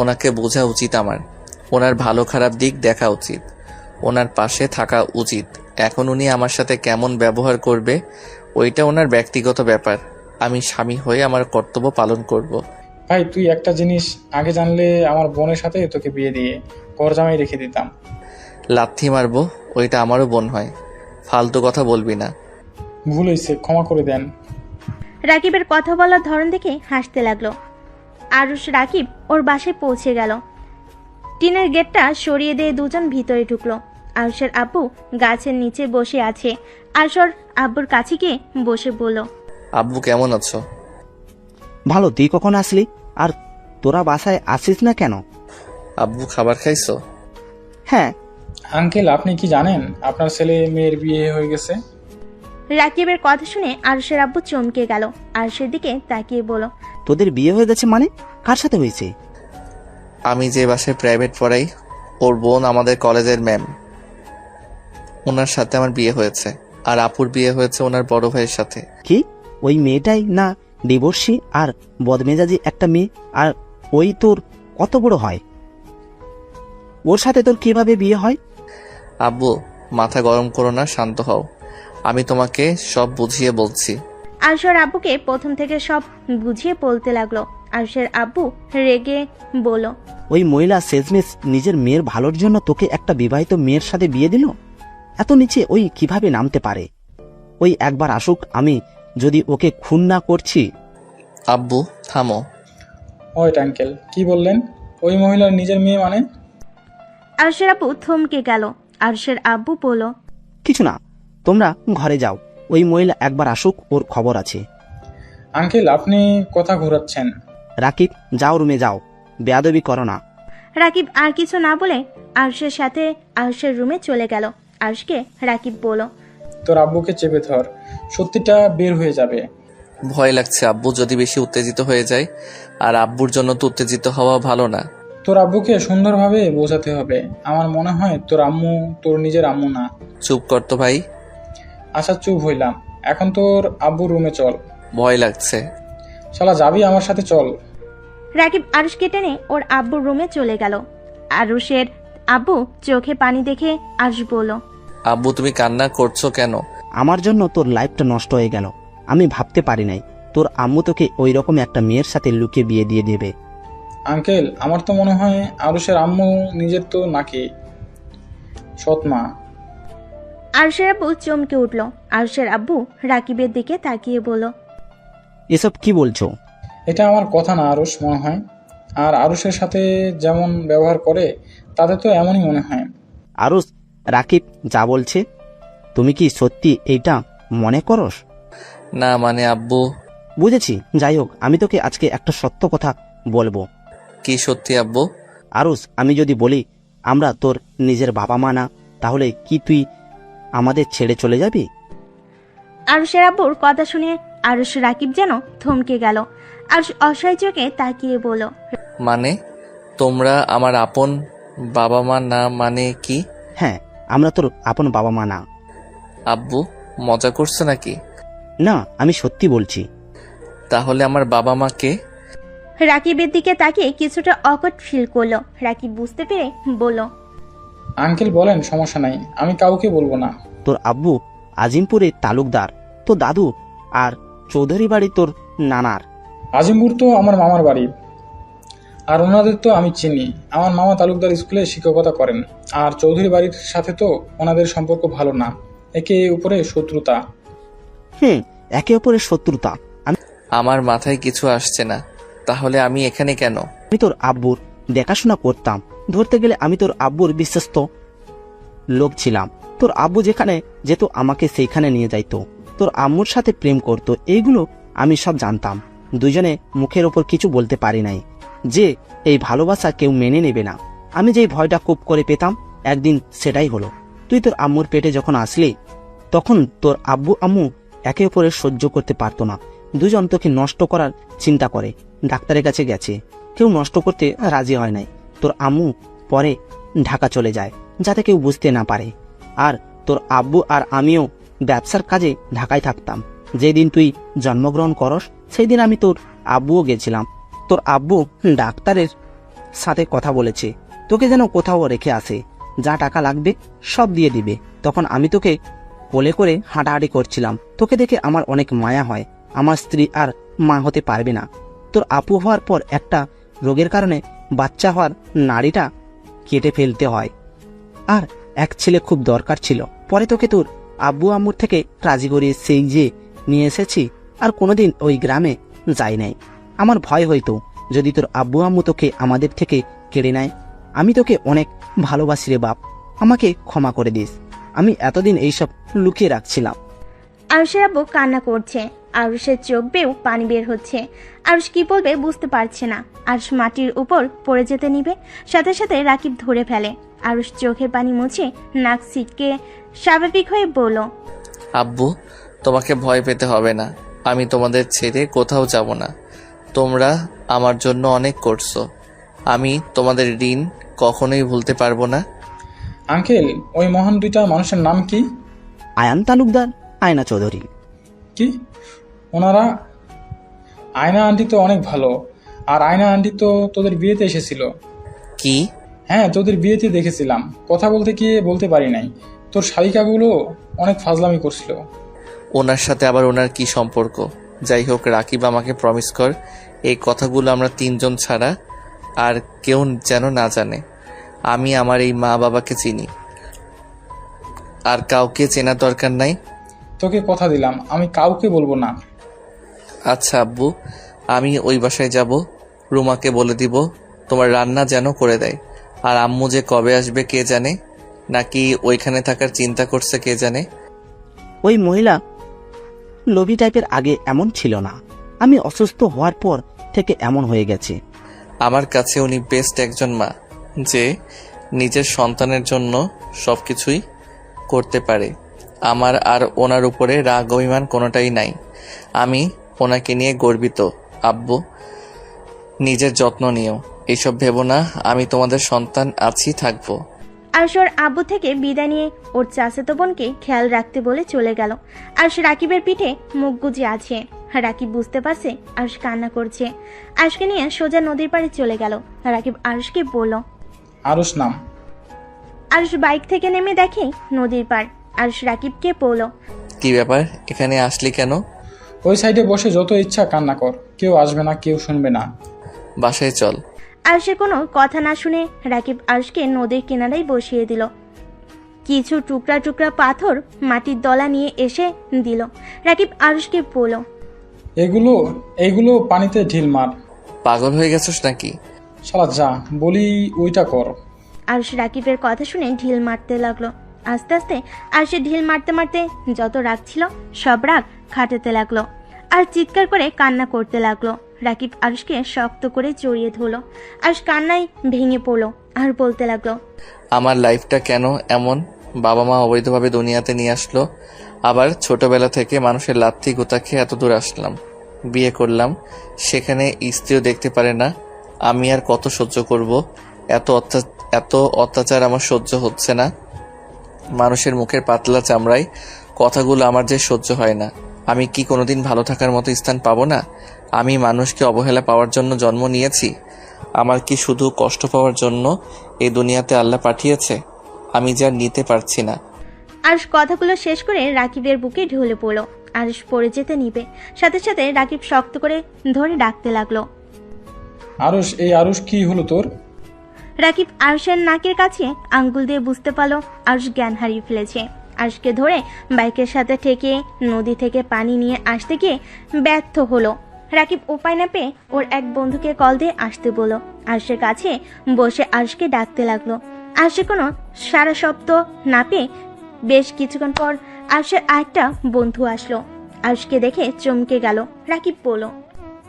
ওনাকে বোঝা উচিত আমার, ওনার ভালো খারাপ দিক দেখা উচিত, ওনার পাশে থাকা উচিত। এখন উনি আমার সাথে কেমন ব্যবহার করবে ওইটা ওনার ব্যক্তিগত ব্যাপার। আমি স্বামী হয়ে আমার কর্তব্য পালন করব। ভাই তুই একটা জিনিস আগে জানলে আমার বোনের সাথে তোকে বিয়ে দিয়ে ঘর জামাই রেখে দিতাম। লাথি মারবো, ওইটা আমারও বোন হয়। ফালতু কথা বলবি না। ভুল হয়েছে, ক্ষমা করে দেন। রাকিবের কথা বলার ধরন দেখে হাসতে লাগলো। আরুষ রাকিব ওর বাসায় পৌঁছে গেল। টিনের গেটটা সরিয়ে দিয়ে দুজন ভিতরে ঢুকলো। আরুষের আব্বু গাছের নিচে বসে আছে। আরুষ ওর আব্বুর কাছে গিয়ে বসে বলল, আব্বু কেমন আছো? ভালো, তুই কখন আসলি? আর তোরা বাসায় আসিস না কেন? আব্বু খাবার খাইছো? হ্যাঁ। আঙ্কেল আপনি কি জানেন আপনার ছেলে মেয়ের বিয়ে হয়ে গেছে? রাকিবের কথা শুনে আরুষের আব্বু চমকে গেল। আরুষের দিকে তাকিয়ে বলল, তোদের বিয়ে হয়ে গেছে মানে? কার সাথে হয়েছে? আমি যে বাসায় প্রাইভেট পড়াই, ওর বোন আমাদের কলেজের ম্যাম, ওনার সাথে আমার বিয়ে হয়েছে। আর আপুর বিয়ে হয়েছে ওনার বড় ভাইয়ের সাথে। কি ওই মেয়েটাই না ডিভোর্সি আর বদমেজাজি একটা মেয়ে? আর ওই তোর কত বড় হয়? ওর সাথে তোর কিভাবে বিয়ে হয়? আব্বু মাথা গরম করো না, শান্ত হও। আমি তোমাকে সব বুঝিয়ে বলছি। আরুষের আব্বুকে প্রথম থেকে সব বুঝিয়ে বলতে লাগলো। আরুষের আব্বু রেগে বলল, ওই মহিলা শেষমেশ নিজের মেয়ের ভালোর জন্য তোকে একটা বিবাহিত মেয়ের সাথে বিয়ে দিল? এত নিচে ওই কিভাবে নামতে পারে? ওই একবার আসুক, আমি যদি ওকে খুন না করছি। আব্বু থামো। ওয়েট আঙ্কেল, কি বললেন? ওই মহিলার নিজের মেয়ে মানে? আরুষের আব্বু থমকে গেল। আরুষের আব্বু বলল, কিছু না, তোমরা ঘরে যাও, ওই মহিলা একবার আসুক, ওর খবর আছে। আঙ্কেল আপনি কথা ঘোরাচ্ছেন। রাকিব যাও, রুমে যাও, বেয়াদবি করো না। রাকিব আর কিছু না বলে আরুষের সাথে আরুষের রুমে চলে গেল। আরুষকে রাকিব বলল, তোর আব্বুকে চেপে ধর, সত্যিটা বের হয়ে যাবে। ভয় লাগছে আব্বু, যদি বেশি উত্তেজিত হয়ে যায়। আর আব্বুর জন্য তো উত্তেজিত হওয়া ভালো না। তোর আব্বুকে সুন্দরভাবে বোঝাতে হবে। আমার মনে হয় তোর আম্মু তোর নিজের আম্মু না। চুপ কর তো ভাই। আচ্ছা চুপ হইলাম, এখন তোর আব্বুর রুমে চল। ভয় লাগছে। শালা যাবি আমার সাথে? চল। রাকিব আরুষকে টেনে ওর আব্বুর রুমে চলে গেল। আরুষের আব্বু চোখে পানি দেখে আরুষ বলল, আব্বু তুমি কান্না করছো কেন? আমার জন্য তোর লাইফটা নষ্ট হয়ে গেল। আমি ভাবতে পারি নাই তোর আম্মু তোকে ওই রকম একটা মেয়ের সাথে লুকিয়ে বিয়ে দিয়ে দেবে। আঙ্কেল আমার তো মনে হয় আরুষের আম্মু নিজের তো নাকি সৎ মা। আরুষের আব্বু চমকে উঠল। আরুষের আব্বু রাকিবের দিকে তাকিয়ে বলল, এসব কি বলছো? এটা আমার কথা না আরুষ, মনে হয়। আর আরুষের সাথে যেমন ব্যবহার করে তাতে তো এমনই মনে হয়। আরুষ, রাকিব যা বলছে তুমি কি সত্যি এইটা মনে করস? না মানে আব্বু। বুঝেছি, যাই হোক, আমি তোকে আজকে একটা সত্য কথা বলবো। কি সত্যি আব্বু? আরুষ, আমি যদি বলি আমরা তোর নিজের বাবা মা না, তাহলে কি তুই আমাদের ছেড়ে চলে যাবি? আরুষের আব্বুর কথা শুনে আরুষ রাকিব যেন থমকে গেল। আরুষ অসহায় চোখে তাকিয়ে বলল, মানে তোমরা আমার আপন বাবা মা না? মানে কি? হ্যাঁ, আমরা তোর আপন বাবা মা না। আব্বু মজা করছো নাকি? না, আমি সত্যি বলছি। তাহলে আমার বাবা মা কে? রাকিবের দিকে তাকিয়ে কিছুটা অকট ফিল করলো। রাকিব বুঝতে পেরে বলল, আঙ্কেল বলেন, সমস্যা নাই, আমি কাউকে বলবো না। তোর আব্বু আজিমপুরের তালুকদার, তোর দাদু, আর চৌধুরী বাড়ি তোর নানার। আজিমপুর তো আমার মামার বাড়ি, আর ওনাদের তো আমি চিনি। আমার মামা তালুকদার স্কুলে শিক্ষকতা করেন। আর চৌধুরী বাড়ির সাথে তো ওনাদের সম্পর্ক ভালো না, একে উপরে শত্রুতা। একে অপরের শত্রুতা? আমার মাথায় কিছু আসছে না। তাহলে আমি এখানে কেন? আমি তোর আব্বুর দেখাশোনা করতাম, ধরতে গেলে আমি তোর আব্বুর বিশ্বস্ত লোক ছিলাম। তোর আব্বু যেখানে যেত আমাকে সেইখানে নিয়ে যাইতো, তোর আম্মুর সাথে প্রেম করত, এইগুলো আমি সব জানতাম। দুজনে মুখের ওপর কিছু বলতে পারি নাই যে এই ভালোবাসা কেউ মেনে নেবে না। আমি যেই ভয়টা খুব করে পেতাম, একদিন সেটাই হলো। তুই তোর আম্মুর পেটে যখন আসলি তখন তোর আব্বু আম্মু একে অপরের সহ্য করতে পারতো না। দুজন তোকে নষ্ট করার চিন্তা করে ডাক্তারের কাছে গেছে, কেউ নষ্ট করতে রাজি হয় নাই। তোর আম্মু পরে ঢাকা চলে যায় যাতে কেউ বুঝতে না পারে। আর তোর আব্বু আর আমিও ব্যবসার কাজে ঢাকায় থাকতাম। যেদিন তুই জন্মগ্রহণ করস সেই দিন আমি তোর আব্বুও গেছিলাম। তোর আব্বু ডাক্তারের সাথে কথা বলেছে তোকে যেন কোথাও রেখে আসে, যা টাকা লাগবে সব দিয়ে দিবে। তখন আমি তোকে কোলে করে হাঁটাহাঁটি করছিলাম। তোকে দেখে আমার অনেক মায়া হয়। আমার স্ত্রী আর মা হতে পারবে না। তোর আপু হওয়ার পর একটা রোগের কারণে বাচ্চা হওয়ার নাড়িটা কেটে ফেলতে হয়, আর এক ছেলে খুব দরকার ছিল। পরে তোকে তোর আব্বু আম্মুর থেকে রাজি করিয়ে সেই যে নিয়ে এসেছি, আর কোনোদিন ওই গ্রামে যাই নাই। আমার ভয় হইতো যদি তোর আব্বু আম্মু তোকে আমাদের থেকে কেড়ে নেয়। আমি তোকে অনেক ভালোবাসি রে বাপ, আমাকে ক্ষমা করে দিস। আমি এতদিন এইসব লুকিয়ে রাখছিলাম। আরুষের আব্বু কান্না করছে, আরুষের চোখ বেয়েও পানি বের হচ্ছে। আরুষ কি বলবে বুঝতে পারছে না। আরুষ মাটির উপর পড়ে যেতে নিবে, সাথে সাথে রাকিব ধরে ফেলে। আরুষ চোখের পানি মুছে নাক সিটকে স্বাভাবিক হয়ে বলল, আব্বু, তোমাকে ভয় পেতে হবে না, আমি তোমাদের ছেড়ে কোথাও যাব না। তোমরা আমার জন্য অনেক করছো, আমি তোমাদের ঋণ কখনোই ভুলতে পারবো না। আঙ্কেল, ওই মহান দুইটা মানুষের নাম কি? আয়ান তালুকদার, আয়না চৌধুরী। কি ওনারা? আয়না আন্টি তো অনেক ভালো, আর আয়না আন্টি তো তোদের বিয়েতে এসেছিল। কি? হ্যাঁ, তোদের বিয়েতে দেখেছিলাম। কথা বলতে গিয়ে বলতে পারি নাই, তোর শালিকাগুলো অনেক ফাজলামি করছিল। ওনার সাথে আবার ওনার কি সম্পর্ক? যাই হোক, রাকিব আমাকে প্রমিস কর এই কথাগুলো আমরা তিনজন ছাড়া আর কেউ যেন না জানে। আমি আমার এই মা বাবাকে চিনি, আর কাউকে চেনার দরকার নাই। তোকে কথা দিলাম, আমি কাউকে বলবো না। আচ্ছা আব্বু, আমি ওই বাসায় যাব, রুমাকে বলে দিব তোমার রান্না যেন করে দেয়। আর আম্মু যে কবে আসবে কে জানে, নাকি ওইখানে থাকার চিন্তা করছে কে জানে। ওই মহিলা লোভী টাইপের, আগে এমন ছিল না। আমি অসুস্থ হওয়ার পর থেকে এমন হয়ে গেছে। আমার কাছে উনি বেস্ট একজন মা, যে নিজের সন্তানের জন্য সবকিছুই করতে পারে। আমার আর ওনার উপরে রাগ অভিমান কোনোটাই নাই। আমি ওনাকে নিয়ে গর্বিত। আব্বু, নিজের যত্ন নিও, এইসব ভেবো না, আমি তোমাদের সন্তান আছি, থাকবো। আরুষ ওর আব্বু থেকে বিদায় নিয়ে ওর চাচাতো বোনকে খেয়াল রাখতে বলে চলে গেল। আরুষ রাকিবের পিঠে মুখ গুজে আছে। রাকিব বুঝতে পারছে আরুষ কান্না করছে। আরুষকে নিয়ে সোজা নদীর পাড়ে চলে গেল। রাকিব আরুষকে বলল, আরুষ নাম। আরুষ বাইক থেকে নেমে দেখে নদীর পাড়। আরুষ রাকিবকে বলল, কি ব্যাপার, এখানে আসলি কেন? ওই সাইডে বসে যত ইচ্ছা কান্না কর, কেউ আসবে না, কেউ শুনবে না। বাসায় চল। আরুষের কোনো কথা না শুনে রাকিব আরুষকে নদীর কিনারায় বসিয়ে দিল। কিছু টুকরা টুকরা পাথর মাটির দলা নিয়ে এসে দিল। রাকিব আরুষকে বলল, এইগুলো পানিতে ঢিল মার। পাগল হয়ে গেছিস নাকি? শালা যা বলি ওইটা কর। আরুষ রাকিবের কথা শুনে ঢিল মারতে লাগলো। আস্তে আস্তে আরুষের ঢিল মারতে মারতে যত রাগ ছিল সব রাগ খাটাতে লাগলো, আর চিৎকার করে কান্না করতে লাগলো। রাকিব আরুষকে শক্ত করে জড়িয়ে ধরলো। আরুষ কান্নায় ভেঙে পড়লো আর বলতে লাগলো, আমার লাইফটা কেন এমন? বাবা মা অবৈধভাবে দুনিয়াতে নিয়ে আসলো, আবার ছোটবেলা থেকে মানুষের লাথি গোতা খেয়ে এত দূর আসলাম, বিয়ে করলাম, সেখানে স্ত্রীও দেখতে পারে না। আমি আর কত সহ্য করব? এত অত্যাচার আমার সহ্য হচ্ছে না। মানুষের মুখের পাতলা চামড়ায় কথাগুলো আমার যে সহ্য হয় না। আমি কি কোনোদিন ভালো থাকার মতো স্থান পাবো না? আমি মানুষকে অবহেলা পাওয়ার জন্য জন্ম নিয়েছি? আমার কি শুধু কষ্ট পাওয়ার জন্য এই দুনিয়াতে আল্লাহ পাঠিয়েছে? আমি যা নিতে পারছি না। আরুষ কথাগুলো শেষ করে রাকিবের বুকে ঢলে পড়লো। আরুষ পড়ে যেতে নিবে, সাথে সাথে রাকিব শক্ত করে ধরে ডাকতে লাগলো, আরুষ, এই আরুষ কি হলো তোর? রাকিব আরুষের নাকের কাছে আঙ্গুল দিয়ে বুঝতে পারলো আরুষ জ্ঞান হারিয়ে ফেলেছে। আরুষকে ধরে বাইকের সাথে ঠেকিয়ে নদী থেকে পানি নিয়ে আসতে গিয়ে ব্যর্থ হলো। রাকিব উপায় না পেয়ে ওর এক বন্ধুকে কল দিয়ে আসতে বলল। আরুষের কাছে বসে আরুষকে ডাকতে লাগলো। আরুষের কোনো সারা শব্দ না পেয়ে বেশ কিছুক্ষণ পর আরুষের আরেকটা বন্ধু আসলো। আরুষকে দেখে চমকে গেল। রাকিব বলল,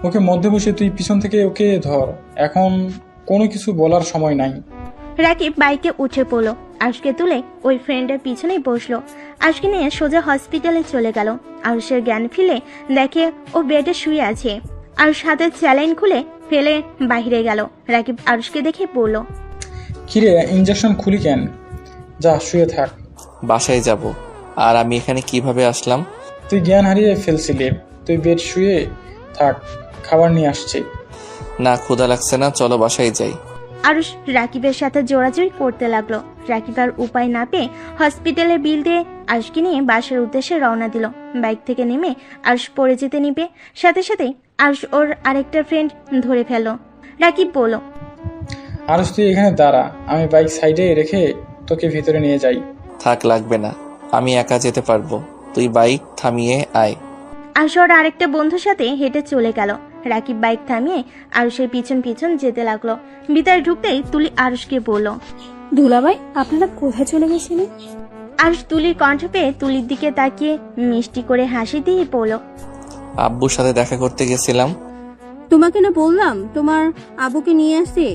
ওকে মধ্যে বসে তুই পিছন থেকে ওকে ধর, এখন কোনো কিছু বলার সময় নাই। রাকিব বাইকে উঠে পড়লো। আরুষকে তুলে ওই ফ্রেন্ডের পিছনেই বসলো। আরুষকে নিয়ে সোজা হসপিটালে চলে গেল। আরুষের জ্ঞান ফিরে দেখে ও বেডে শুয়ে আছে। আরুষ হাতে স্যালাইন খুলে ফেলে বাইরে গেল। রাকিব আরুষকে দেখে বলল, কিরে, ইঞ্জেকশন খুলি কেন? যা শুয়ে থাক। বাসায় যাব। আর আমি এখানে কিভাবে আসলাম? তুই জ্ঞান হারিয়ে ফেলছিলি, তুই বেড শুয়ে থাক, খাবার নিয়ে আসছি। না, ক্ষুধা লাগছে না, চলো বাসায় যাই। আরুষ রাকিবের সাথে জোরাজুরি করতে লাগলো। রাকিব আর উপায় না পেয়ে হসপিটালে বিল দিয়ে আরুষকে নিয়ে বাসার উদ্দেশ্যে রওনা দিল। বাইক থেকে নেমে আরুষ পড়ে যেতে নিবে, সাথে সাথে আরুষ ওর আরেকটা ফ্রেন্ড ধরে ফেলল। রাকিব বলল, আরুষ তুই এখানে দাঁড়া, আমি বাইক সাইডে রেখে তোকে ভিতরে নিয়ে যাই। থাক, লাগবে না, আমি একা যেতে পারবো। তুই বাইক থামিয়ে আয়। আরুষ ওর আরেকটা বন্ধুর সাথে হেঁটে চলে গেল। রাকিব বাইক থামিয়ে আরুষের পিছন পিছন যেতে লাগলো। ভিতরে ঢুকতেই তুলি আরুষকে বলল, দুলাভাই আপনারা কোথায় চলে গেছিলেন? আরুষ তুলির কণ্ঠ পেয়ে তুলির দিকে তাকিয়ে মিষ্টি করে হাসি দিয়ে বলল, আব্বুর সাথে দেখা করতে গেছিলাম। তোমাকে না বললাম তোমার আবুকে নিয়ে আসতে?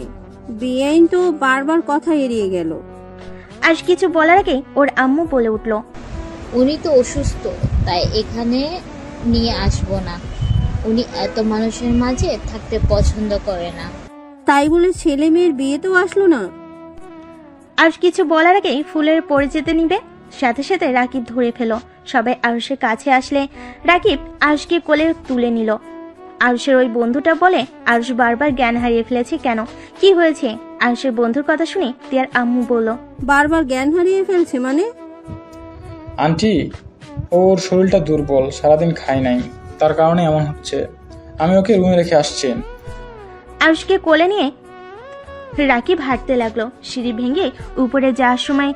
বেআইন তো বারবার কথা এড়িয়ে গেল। আরুষ কিছু বলার আগে ওর আম্মু বলে উঠল, উনি তো অসুস্থ, তাই এখানে নিয়ে আসবো না। উনি এত মানুষের মাঝে থাকতে পছন্দ করে না। তাই বলে ছেলে মেয়ের বিয়েতেও আসলো না? আরুষ কিছু বলার আগেই ফুলের পড়ে যেতে নিবে, সাথে সাথে রাকিব ধরে ফেল। সবাই আরুষের কাছে আসলে রাকিব আরুষকে কোলে তুলে নিল। আরুষের ওই বন্ধুটা বলে, আরুষ বারবার জ্ঞান হারিয়ে ফেলেছে কেন, কি হয়েছে? আরুষের বন্ধুর কথা শুনে তিয়ার আম্মু বলল, বারবার জ্ঞান হারিয়ে ফেলছে মানে? আন্টি, ওর শরীরটা দুর্বল, সারাদিন খাই নাই, তার কারণে এমন হচ্ছে। আমি ওকে রুমে রেখে আসছি। আরুষকে কোলে নিয়ে রাকিব হাঁটতে লাগলো। সিঁড়ি ভেঙে উপরে যাওয়ার সময়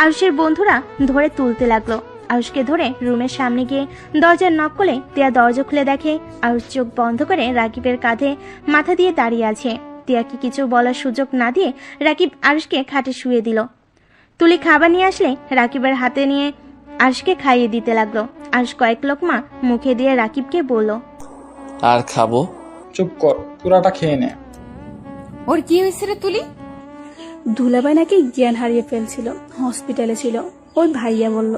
আরুষের বন্ধুরা ধরে তুলতে লাগলো। আরুষকে ধরে রুমের সামনে গিয়ে দরজার নক করলে তিয়া দরজা খুলে দেখে আরুষ চোখ বন্ধ করে রাকিবের কাঁধে মাথা দিয়ে দাঁড়িয়ে আছে। তিয়াকে কিছু বলার সুযোগ না দিয়ে রাকিব আরুষকে খাটে শুয়ে দিল। তুলি খাবার নিয়ে আসলে রাকিবের হাতে নিয়ে আরুষকে খাইয়ে দিতে লাগলো। আরুষ কয়েক লোকমা মুখে দিয়ে রাকিবকে বলল, আর খাবো? চুপ কর, পুরাটা খেয়ে নে। ওর কি হয়েছে রে তুলি? দুলাভাই নাকি জ্ঞান হারিয়ে ফেলছিল, হসপিটালে ছিল। ওই ভাইয়া বলল,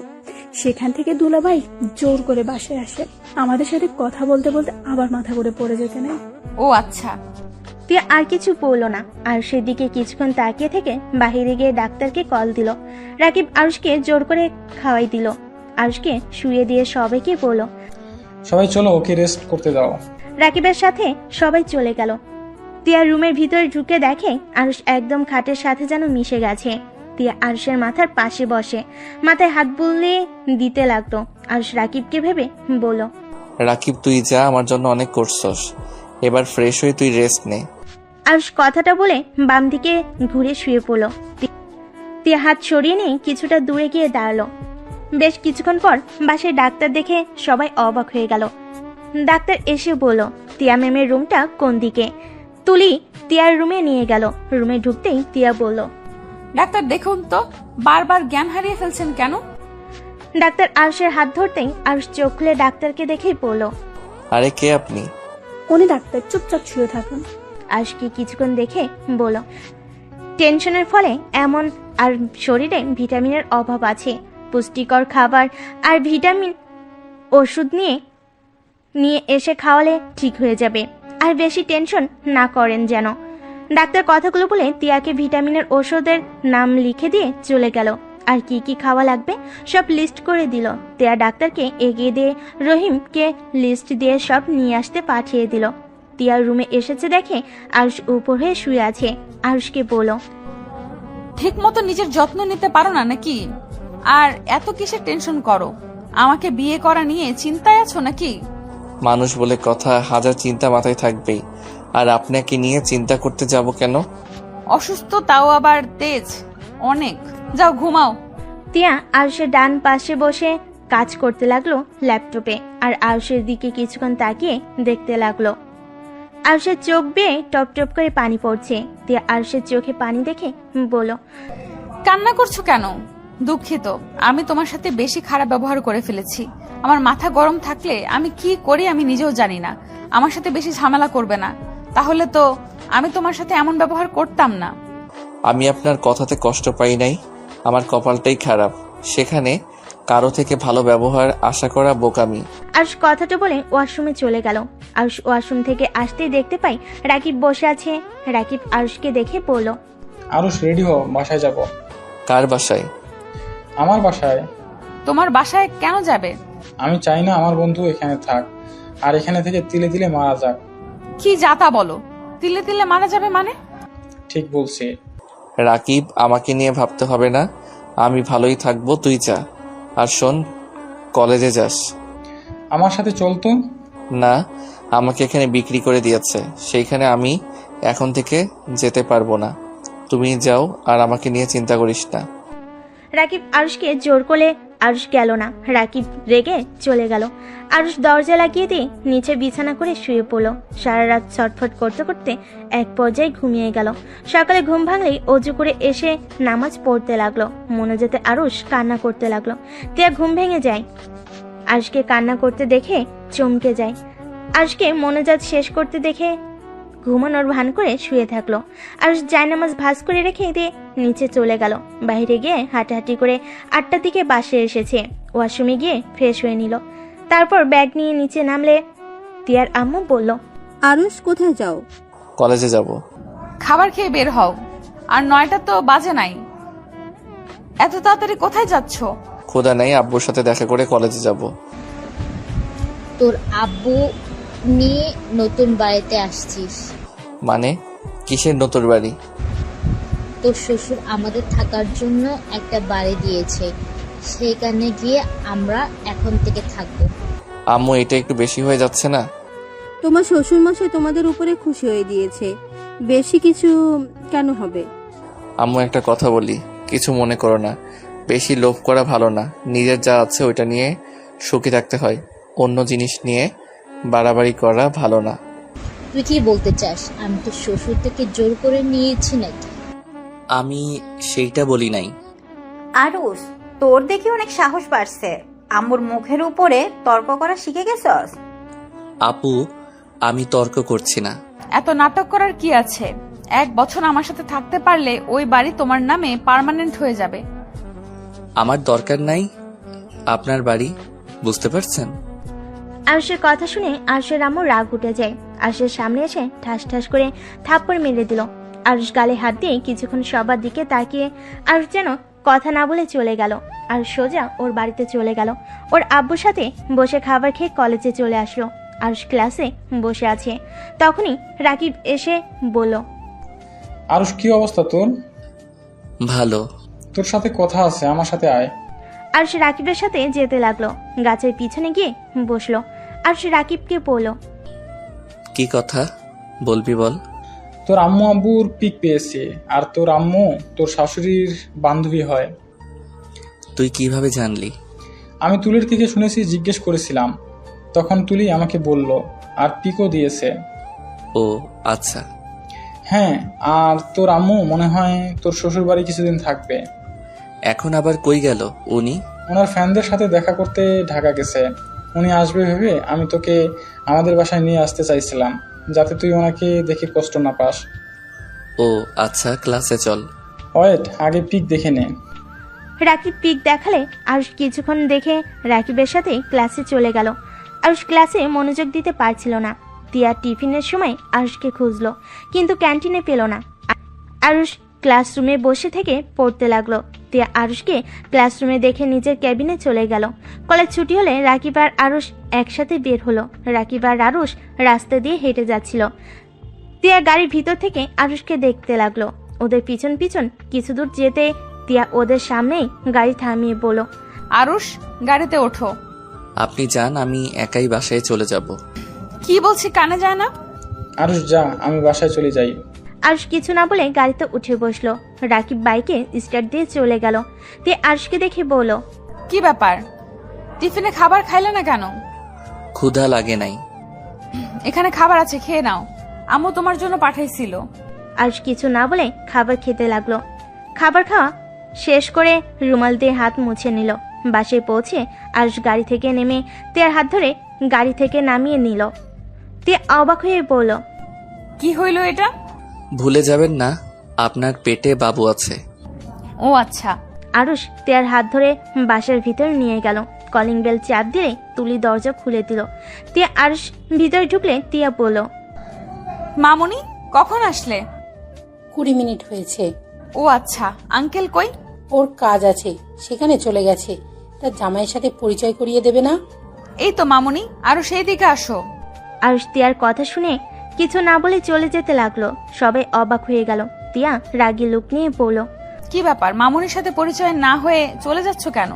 সেখান থেকে দুলাভাই জোর করে বাসায় আসে। আমাদের সাথে কথা বলতে বলতে আবার মাথা করে পড়ে যেতে নেই। ও আচ্ছা। তিয়া আর কিছু বললো না। আরুষের দিকে কিছুক্ষণ তাকিয়ে থেকে বাহিরে গিয়ে ডাক্তারকে কল দিল। রাকিব আরুষকে জোর করে খাওয়াই দিল। আরুষকে শুয়ে দিয়ে সবাইকে বলল, সবাই চলো, ওকে রেস্ট করতে দাও। রাকিবের সাথে সবাই চলে গেল। তিয়া রুমের ভিতরে ঢুকে দেখে আরুষ একদম খাটের সাথে যেন মিশে গেছে। তিয়া আরুষের মাথার পাশে বসে মাথায় হাত বুলিয়ে দিতে লাগলো। আরুষ রাকিবকে ভেবে বলল, রাকিব, তুই যা, আমার জন্য অনেক করছস, এবার ফ্রেশ হয়ে তুই রেস্ট নে। আরুষ কথাটা বলে বাম দিকে ঘুরে শুয়ে পড়ল। তিয়া হাত সরিয়ে নিয়ে কিছুটা দূরে গিয়ে দাঁড়ালো। বেশ কিছুক্ষণ পর বাসায় ডাক্তার দেখে সবাই অবাক হয়ে গেল। ডাক্তার এসে বলল, তিয়া ম্যামের রুমটা কোন দিকে। তুলি তিয়ার রুমে নিয়ে গেল। রুমে ঢুকতেই তিয়া বলল, ডাক্তার দেখুন তো, বারবার জ্ঞান হারিয়ে ফেলছেন কেন? ডাক্তার আরুষের হাত ধরতেই আরুষ চোখ খুলে ডাক্তারকে দেখেই বলল, আরে কে আপনি? উনি ডাক্তার, চুপচাপ শুয়ে থাকুন। আরুষকে কিছুক্ষণ দেখে বলল, টেনশনের ফলে এমন, আর শরীরে ভিটামিনের অভাব আছে। পুষ্টিকর খাবার আর ভিটামিন ওষুধ নিয়ে এসে খাওয়ালে ঠিক হয়ে যাবে। আর বেশি টেনশন না করেন যেন। ডাক্তার কথাগুলো বলে তিয়াকে ভিটামিনের ওষুধের নাম লিখে দিয়ে চলে গেল। আর কি কি খাওয়া লাগবে সব লিস্ট করে দিল। তিয়া ডাক্তারকে এগিয়ে দিয়ে রহিমকে লিস্ট দিয়ে সব নিয়ে আসতে পাঠিয়ে দিল। তিয়ার রুমে এসেছে দেখে আরুষ উপর হয়ে শুয়ে আছে। আরুষকে বলল, ঠিক মতো নিজের যত্ন নিতে পারো না নাকি? আর এত কিসের টেনশন করো? আমাকে বিয়ে করা নিয়ে চিন্তায় আছো নাকি? মানুষ বলে কথা, হাজার চিন্তা মাথায় থাকবেই। আর আপনাকে নিয়ে চিন্তা করতে যাব কেন? অসুস্থ, তাও আবার তেজ অনেক। যাও ঘুমাও। তিয়া আরুষের ডান পাশে বসে কাজ করতে লাগলো ল্যাপটপে। আর আরুষের দিকে কিছুক্ষণ তাকিয়ে দেখতে লাগলো। আরুষের চোখ বেয়ে টপ টপ করে পানি পড়ছে। তিয়া আরুষের চোখে পানি দেখে বলল, কান্না করছো কেন? দুঃখিত, আমি তোমার সাথে বেশি খারাপ ব্যবহার করে ফেলেছি। আমার মাথা গরম থাকলে আমি কি করি আমি নিজেও জানি না। আমার সাথে বেশি ঝামেলা করবে না, তাহলে তো আমি তোমার সাথে এমন ব্যবহার করতাম না। আমি আপনার কথাতে কষ্ট পাই নাই। আমার কপালটাই খারাপ। সেখানে কারো থেকে ভালো ব্যবহার আশা করা বোকামি। আরুষ কথাটা বলে ওয়াশরুমে চলে গেল। আরুষ ওয়াশরুম থেকে আসতেই দেখতে পাই রাকিব বসে আছে। রাকিব আরুষকে দেখে বলল, আরুষ রেডি হও, বাসায় যাব। কার বাসায়? আমার বাসায়। তোমার বাসায় কেন যাবে? আমি চাই না আমার বন্ধু এখানে থাক, আর এখানে থেকে তিলে তিলে মারা যাক। কি যাতা বলো, তিলে তিলে মারা যাবে মানে? ঠিক বলছি। রাকিব, আমাকে নিয়ে ভাবতে হবে না, আমি ভালোই থাকবো, তুই যা। আর শোন, কলেজে যাস। আমার সাথে চলতো। না, আমাকে এখানে বিক্রি করে দিয়েছে, সেইখানে আমি এখন থেকে যেতে পারবো না। তুমি যাও, আর আমাকে নিয়ে চিন্তা করিস না। রাকিব আরুষকে জোর করলে আরুষ গেল না। রাকিব রেগে চলে গেল। আরুষ দরজা লাগিয়ে দিয়ে নিচে বিছানা করে শুয়ে পড়ল। সারা রাত ছটফট করতে করতে এক পর্যায়ে ঘুমিয়ে গেল। সকালে ঘুম ভাঙলেই অজু করে এসে নামাজ পড়তে লাগলো। মনোজাতে আরুষ কান্না করতে লাগলো। তিয়া ঘুম ভেঙে যায়। আরুষকে কান্না করতে দেখে চমকে যায়। আরুষকে মনোজাত শেষ করতে দেখে ঘুমানোর ভান করে শুয়ে থাকলো। আরুষ জায়নামাজ ভাঁজ করে রেখে দিয়ে নিচে চলে গেল। বাইরে গিয়ে হাঁটাহাঁটি করে 8টার দিকে বাসে এসেছে। ওয়াশরুমে গিয়ে ফ্রেশ হয়ে নিল। তারপর ব্যাগ নিয়ে নিচে নামলে তিয়ার আম্মু বলল, আরুষ কোথায় যাও? কলেজে যাব। খাবার খেয়ে বের হও, আর 9টা তো বাজে নাই। এত তাড়াতাড়ি কোথায় যাচ্ছ? খোদা নেই, আব্বুর সাথে দেখা করে কলেজে যাব। তোর আব্বু নিয়ে নতুন বাড়িতে আসছিস? মানে কিসের নতুন বাড়ি? তোর শ্বশুর আমাদের থাকার জন্য একটা বাড়ি দিয়েছে, সেখানে গিয়ে আমরা এখন থেকে থাকবো। আম্মু, এটা একটু বেশি হয়ে যাচ্ছে না? তোমার শ্বশুর মশাই তোমাদের উপরে খুশি হয়ে দিয়েছে, বেশি কিছু কেন হবে? আম্মু, একটা কথা বলি, কিছু মনে করো না। বেশি লোভ করা ভালো না। নিজের যা আছে ওইটা নিয়ে সুখী থাকতে হয়, অন্য জিনিস নিয়ে বাড়াবাড়ি করা ভালো না। তুই কি বলতে চাস? আমি তো শ্বশুর থেকে জোর করে নিয়েছি নাকি? আমি সেইটা বলি নাই। আরুষ, তোর দেখি অনেক সাহস বাড়ছে। আম্মুর মুখের উপরে তর্ক করা শিখে গেছস? আপু, আমি তর্ক করছি না। এত নাটক করার কি আছে? 1 বছর আমার সাথে থাকতে পারলে ওই বাড়ি তোমার নামে পার্মানেন্ট হয়ে যাবে। আমার দরকার নাই আপনার বাড়ি, বুঝতে পারছেন? আরুষের কথা শুনে আরুষের আম্মু রাগ উঠে যায়। আরুষের সামনে এসে ঠাস ঠাস করে থাপ্পড় মেরে দিল। আরুষ গালে হাত দিয়ে কিছুক্ষণ সবার দিকে তাকিয়ে আরুষ যেন কথা না বলে চলে গেল। আর সোজা ওর বাড়িতে চলে গেল। ওর আব্বুর সাথে বসে খাবার খেয়ে কলেজে চলে আসলো। আরুষ ক্লাসে বসে আছে। তখনই রাকিব এসে বলল, আরুষ, কি অবস্থা তোর? ভালো। তোর সাথে কথা আছে, আমার সাথে আয়। আরুষ রাকিবের সাথে যেতে লাগলো। গাছের পিছনে গিয়ে বসলো। আরুষ রাকিবকে বলল, কি কথা বলবি বল। তোর আম্মু আব্বুর পিক পেয়েছে, আর তোর আম্মু তোর শাশুড়ির বান্ধবী হয়। তুই কিভাবে জানলি? আমি তুলির থেকে শুনেছি, জিজ্ঞেস করেছিলাম, তখন তুলি আমাকে বলল, আর পিকও দিয়েছে। ও আচ্ছা। হ্যাঁ, আর তোর আম্মু মনে হয় তোর শ্বশুর বাড়ি কিছুদিন থাকবে। এখন আবার কই গেল উনি? ওনার ফ্যানদের সাথে দেখা করতে ঢাকা গেছে। উনি আসবে ভেবে আমি তোকে আমাদের বাসায় নিয়ে আসতে চাইছিলাম, যাতে তুই ওনাকে দেখে কষ্ট না পাস। ও আচ্ছা, ক্লাসে চল। ওয়েট, আগে পিক দেখে নে। রাকিব পিক দেখালে আরুষ কিছুক্ষণ দেখে রাকিবের সাথে ক্লাসে চলে গেল। আরুষ ক্লাসে মনোযোগ দিতে পারছিল না। তিয়া টিফিনের সময় আরুষকে খুঁজলো, কিন্তু ক্যান্টিনে পেল না। আরুষ ক্লাসরুমে বসে থেকে পড়তে লাগলো। তিয়া আরুষকে ক্লাসরুমে দেখে নিজের ক্যাবিনে চলে গেল। কলেজ ছুটি হলে রাকিব আর আরুষ একসাথে বের হলো। রাকিব আর আরুষ রাস্তা দিয়ে হেঁটে যাচ্ছিল। তিয়া গাড়ির ভিতর থেকে আরুষকে দেখতে লাগলো। ওদের পিছন পিছন কিছু দূর যেতে তিয়া ওদের সামনেই গাড়ি থামিয়ে বলল, আরুষ, গাড়িতে ওঠো। আপনি যান, আমি একাই বাসায় চলে যাব। কি বলছি কানে যায় না? আরুষ যা, আমি বাসায় চলে যাই। আরুষ কিছু না বলে গাড়িতে উঠে বসলো। রাকিব বাইকে স্টার্ট দিয়ে চলে গেল। তিয়া আরুষকে দেখে বলল, কি ব্যাপার, টিফিনে খাবার খাইলে না কেন? ক্ষুধা লাগে নাই। এখানে খাবার আছে, খেয়ে নাও, আম্মু তোমার জন্য পাঠাইছিল। আরুষ কিছু না বলে খাবার খেতে লাগলো। খাবার খাওয়া শেষ করে রুমাল দিয়ে হাত মুছে নিল। বাসে পৌঁছে আরুষ গাড়ি থেকে নেমে তিয়ার হাত ধরে গাড়ি থেকে নামিয়ে নিল। তিয়া অবাক হয়ে বলল, কি হইল এটা? ভুলে যাবেন না, আপনার পেটে বাবু আছে। ও আচ্ছা। আরুষ তিয়ার হাত ধরে বাসার ভিতর নিয়ে গেল। কলিং বেল চাপ দিলে তুলি দরজা খুলে দিল। তিয়া আরুষ ভিতরে ঢুকলে তিয়া বলল, মামুনি কখন আসলে? 20 মিনিট হয়েছে। ও আচ্ছা, আঙ্কেল কই? ওর কাজ আছে, সেখানে চলে গেছে। তার জামাইয়ের সাথে পরিচয় করিয়ে দেবে না? এই তো মামুনি, আরো সেই দিকে আসো। আরুষ তিয়ার কথা শুনে কিছু না বলে চলে যেতে লাগলো। সবাই অবাক হয়ে গেল। তিয়া রাগী লুক নিয়ে বলল, কি ব্যাপার, মামুনির সাথে পরিচয় না হয়ে চলে যাচ্ছ কেন?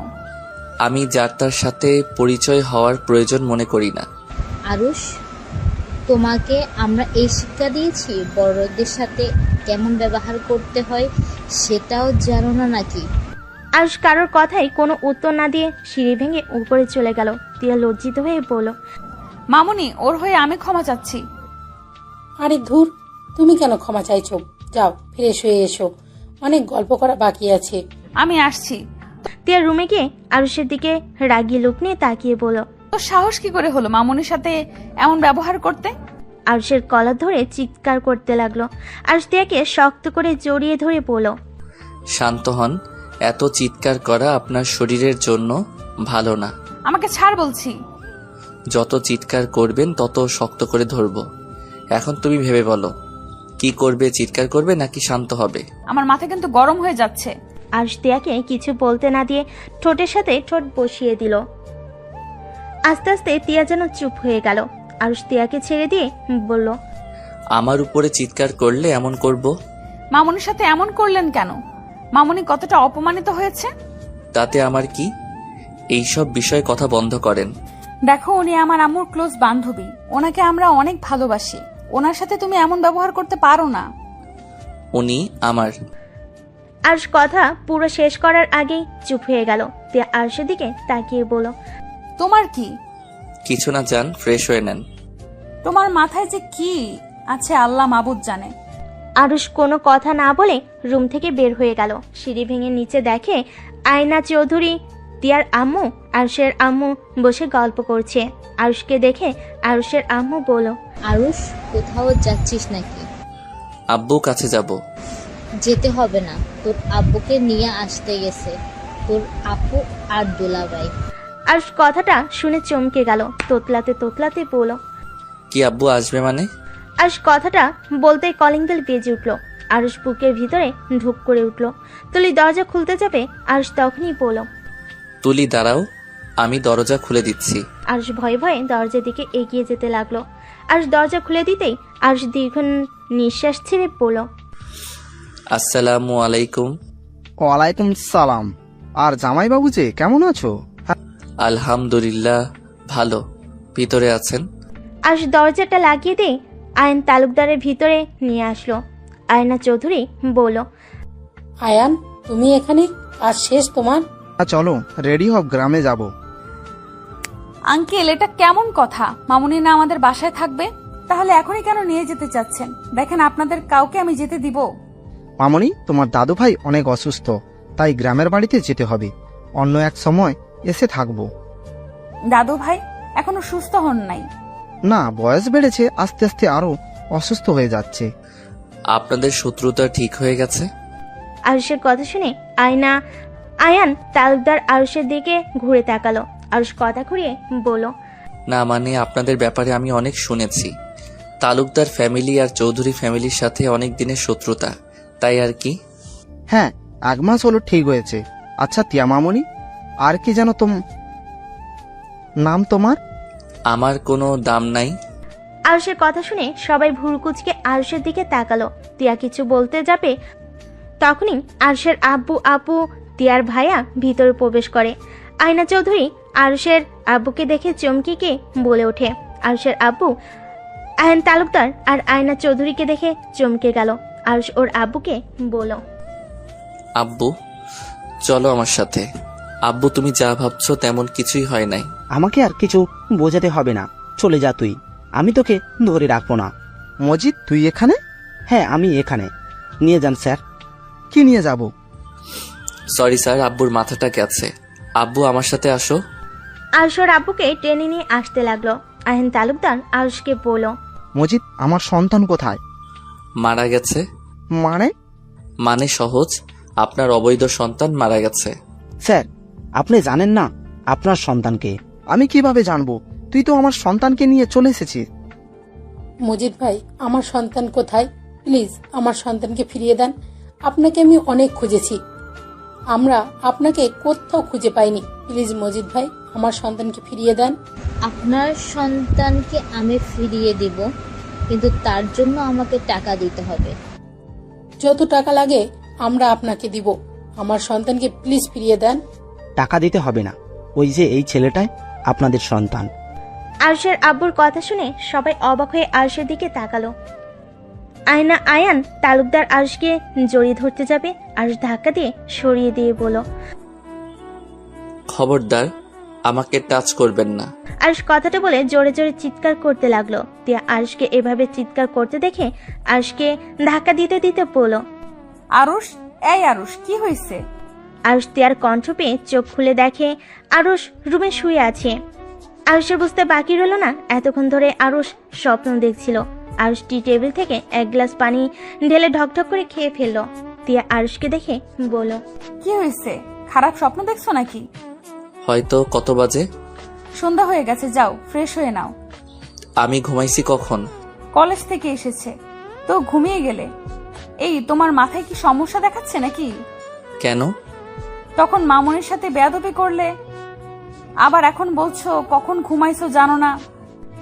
আমি যার তার সাথে পরিচয় হওয়ার প্রয়োজন মনে করি না। আরুষ, তোমাকে আমরা এই শিক্ষা দিয়েছি বড়দের সাথে কেমন ব্যবহার করতে হয় সেটাও জানো না নাকি? আরুষ কারোর কথাই কোনো উত্তর না দিয়ে সিঁড়ি ভেঙে উপরে চলে গেল। তিয়া লজ্জিত হয়ে বলল, মামুনি, ওর হয়ে আমি ক্ষমা চাচ্ছি। আরে ধুর, তুমি কেন ক্ষমা চাইছো? যাও, ফ্রেশ হয়ে এসো, অনেক গল্প করা বাকি আছে। আমি আসছি। তিয়া রুমে গিয়ে আরুষের দিকে রাগী লুক নিয়ে তাকিয়ে বলল, তোর সাহস কি করে হলো মামুনির সাথে এমন ব্যবহার করতে? আরুষের কলার ধরে চিৎকার করতে লাগলো। আরুষ তিয়াকে শক্ত করে জড়িয়ে ধরে বলল, শান্ত হন, এত চিৎকার করা আপনার শরীরের জন্য ভালো না। আমাকে ছাড় বলছি। যত চিৎকার করবেন তত শক্ত করে ধরবো। এখন তুমি ভেবে বলো, কি করবে? চিৎকার করবে নাকি শান্ত হবে? আমার মাথা কিন্তু গরম হয়ে যাচ্ছে। আরুষ তিয়াকে কিছু বলতে না দিয়ে ঠোঁটের সাথে ঠোঁট বসিয়ে দিল। আস্তে আস্তে তিয়া যেন চুপ হয়ে গেল। আরুষ তিয়াকে ছেড়ে দিয়ে বলল, আমার উপরে চিৎকার করলে এমন করব? মামুনির সাথে এমন করলেন কেন? মামুনি কতটা অপমানিত হয়েছে। তাতে আমার কি? এইসব বিষয়ে কথা বন্ধ করেন। দেখো, উনি আমার আম্মুর ক্লোজ বান্ধবী, ওনাকে আমরা অনেক ভালোবাসি। ওনার সাথে তুমি এমন ব্যবহার করতে পারো না। উনি আমার। আরুষ কথা পুরো শেষ করার আগেই চুপ হয়ে গেল। তিয়া আরুষের দিকে তাকিয়ে বলল, তোমার কি? কিছু না, যান ফ্রেশ হয়ে নেন। তোমার মাথায় যে কি আছে আল্লাহ মাবুদ জানে। আরুষ কোনো কথা না বলে রুম থেকে বের হয়ে গেল। সিঁড়ি ভেঙে নিচে দেখে আয়না চৌধুরী, তিয়ার আম্মু, আরুষের আম্মু বসে গল্প করছে। আরুষকে দেখে আরুষের আম্মু বলল, আরুষ, কোথাও যাচ্ছিস নাকি? আব্বু কাছে যাব। যেতে হবে না, তোর আব্বুকে নিয়ে আসতে গেছে তোর আপু আর দুলাভাই। আরুষ কথাটা শুনে চমকে গেল। তোতলাতে তোতলাতে বলল, কি আব্বু আসবে মানে? আরুষ কথাটা বলতেই কলিং বেল বেজে উঠল। আরুষ বুকের ভিতরে ঢুক করে উঠল। তুলি দরজা খুলতে যাবে, আরুষ তখনই বলল, তুলি দাঁড়াও, আমি দরজা খুলে দিচ্ছি। আরুষ ভয়ে ভয়ে দরজার দিকে এগিয়ে যেতে লাগলো। আরুষ দরজা খুলে দিতেই আরুষ দীর্ঘ নিঃশ্বাস ছেড়ে বলল, আসসালামু আলাইকুম। ওয়ালাইকুম সালাম। আর জামাইবাবু যে কেমন আছো? আলহামদুলিল্লাহ ভালো। ভিতরে আছেন? আরুষ দরজাটা লাগিয়ে দিয়ে আয়ন তালুকদারের ভিতরে নিয়ে আসলো। আয়না চৌধুরী বলল, আয়ান, তুমি এখানে? কাজ শেষ তোমার? চলো রেডি হব, গ্রামে যাব। আঙ্কেল, এটা কেমন কথা? মামুনি না আমাদের বাসায় থাকবে? তাহলে এখনই কেন নিয়ে যেতে চাচ্ছেন? দেখেন, আপনাদের কাউকে আমি যেতে দিব? মামনি, তোমার দাদু ভাই অনেক অসুস্থ, তাই গ্রামের বাড়িতে যেতে হবে। অন্য এক সময় এসে থাকবো। দাদু ভাই এখনো সুস্থ হন নাই? না, বয়স বেড়েছে, আস্তে আস্তে আরো অসুস্থ হয়ে যাচ্ছে। আপনাদের শত্রুতা ঠিক হয়ে গেছে? আরুষের কথা শুনে আয়ান তালুকদার আরুষের দিকে ঘুরে তাকালো। আরুষ কথা ঘুরিয়ে বলল, না মানে আপনাদের ব্যাপারে আমি অনেক শুনেছি। তালুকদার ফ্যামিলি আর চৌধুরী ফ্যামিলির সাথে অনেক দিনের শত্রুতা, তাই আর কি। হ্যাঁ, 1 মাস হলো ঠিক হয়েছে। আচ্ছা তিয়া মামনি, আর কি জানো নাম তোমার? আমার কোনো দাম নাই। আরুষের কথা শুনে সবাই ভুরুকুচকে আরুষের দিকে তাকালো। তিয়া কিছু বলতে যাবে, তখনই আরুষের আব্বু আপু তিয়ার ভাইয়া ভিতরে প্রবেশ করে। আয়না চৌধুরী আরুষের আব্বুকে দেখে চমকে গিয়ে বলে ওঠে। আরুষের আব্বু আয়ন তালুকদার আর আয়না চৌধুরীকে দেখে চমকে গেল। আরুষ ওর আব্বুকে বলল, আব্বু চলো আমার সাথে। আব্বু তুমি যা ভাবছো তেমন কিছুই হয় নাই। আমাকে আর কিছু বোঝাতে হবে না, চলে যা তুই, আমি তোকে ধরে রাখবো না। মজিদ, তুই এখানে? হ্যাঁ, আমি এখানে। নিয়ে যান স্যার। কি নিয়ে যাব? সরি স্যার, আব্বুর মাথাটা গেছে। আব্বু আমার সাথে আসো। আরুষ ওর আব্বুকে টেনে নিয়ে আসতে লাগলো। আয়ন তালুকদার আরুষকে বলল, মজিদ, আমার সন্তান কোথায়? মারা গেছে। মানে? মানে সহজ, আপনার অবৈধ সন্তান মারা গেছে। স্যার, আপনি জানেন না আপনার সন্তানকে? আমি কিভাবে জানবো? তুই তো আমার সন্তানকে নিয়ে চলে এসেছিস। মজিদ ভাই, আমার সন্তান কোথায়? প্লিজ আমার সন্তানকে ফিরিয়ে দেন। আপনাকে আমি অনেক খুঁজেছি, আমরা আপনাকে কোথাও খুঁজে পাইনি। প্লিজ মজিদ ভাই, আমার সন্তানকে ফিরিয়ে দেন। আপনার সন্তানকে আমি ফিরিয়ে দিব, কিন্তু তার জন্য আমাকে টাকা দিতে হবে। যত টাকা লাগে আমরা আপনাকে দিব। আমার সন্তানকে প্লিজ ফিরিয়ে দেন। টাকা দিতে হবে না, ওই যে এই ছেলেটাই আপনাদের সন্তান। আরুষের আব্বুর কথা শুনে সবাই অবাক হয়ে আরুষের দিকে তাকালো। আয়ান তালুকদার আরুষকে জড়িয়ে ধরতে যাবে, আরুষ ধাক্কা দিয়ে সরিয়ে দিয়ে বলল, খবরদার, আমাকে টাচ করবেন না। আরুষ কথাটা বলে জোরে জোরে চিৎকার করতে লাগলো। তিয়া আরুষকে এভাবে চিৎকার করতে দেখে আরুষকে ধাক্কা দিতে দিতে বলল, আরুষ, এই আরুষ, কি হয়েছে? আরুষ তিয়ার কণ্ঠ পেয়ে চোখ খুলে দেখে আরুষ রুমে শুয়ে আছে। আরুষের বুঝতে বাকি রইল না এতক্ষণ ধরে আরুষ স্বপ্ন দেখছিল। আরুষ টি টেবিল থেকে এক গ্লাস পানি ঢেলে ঢকঢক করে খেয়ে ফেললো। তিয়া আরুষকে দেখে বলল, কি হয়েছে? খারাপ স্বপ্ন দেখছো নাকি? হয়তো। কত বাজে? সন্ধ্যা হয়ে গেছে, যাও ফ্রেশ হয়ে নাও। আমি ঘুমাইছি কখন? কলেজ থেকে এসেছে তো ঘুমিয়ে গেলে। এই, তোমার মাথায় কি সমস্যা দেখাচ্ছে নাকি? কেন? তখন মামুনের সাথে বেয়াদবি করলে, আবার এখন বলছো কখন ঘুমাইছো জানো না।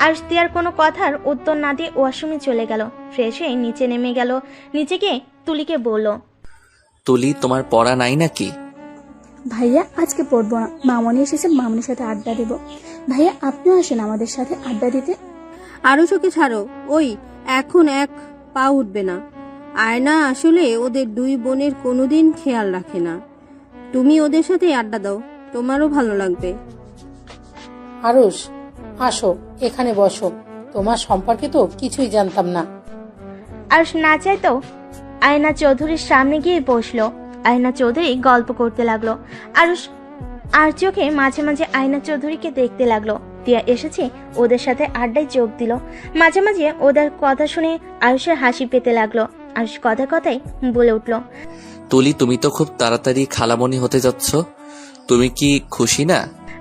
আরুষ তিয়ার কোনো কথার উত্তর না দিয়ে ওয়াশরুমে চলে গেল। ফ্রেশ হয়ে নিচে নেমে গেল। নিচে গিয়ে তুলিকে বলল, তুলি, তোমার পড়া নাই নাকি? ভাইয়া আজকে পড়বো না, মামনি এসেছে, মামনির সাথে আড্ডা দেব। ভাইয়া আপনিও আসেন আমাদের সাথে আড্ডা দিতে। আরো চোখে ছাড়ো, ওই এখন এক পা উঠবে না। আয়না আসলে ওদের দুই বোনের কোনোদিন খেয়াল রাখে না। তুমি ওদের সাথে আড্ডা দাও, তোমারও ভালো লাগবে। আরুষ, আসো এখানে বসো। তোমার সম্পর্কে তো কিছুই জানতাম না। আরুষ না চাইতো আয়না চৌধুরীর সামনে গিয়ে বসলো। আয়না চৌধুরী গল্প করতে লাগলো। আরুষ আর চোখে মাঝে মাঝে আয়না চৌধুরীকে দেখতে লাগলো। তিয়া এসেছে, ওদের সাথে আড্ডায় যোগ দিল। মাঝে মাঝে ওদের কথা শুনে আরুষের হাসি পেতে লাগলো। আরুষ কথায় কথায় বলে উঠল, তুলি, তুমি তো খুব তাড়াতাড়ি খালামণি হতে যাচ্ছ, তুমি কি খুশি না?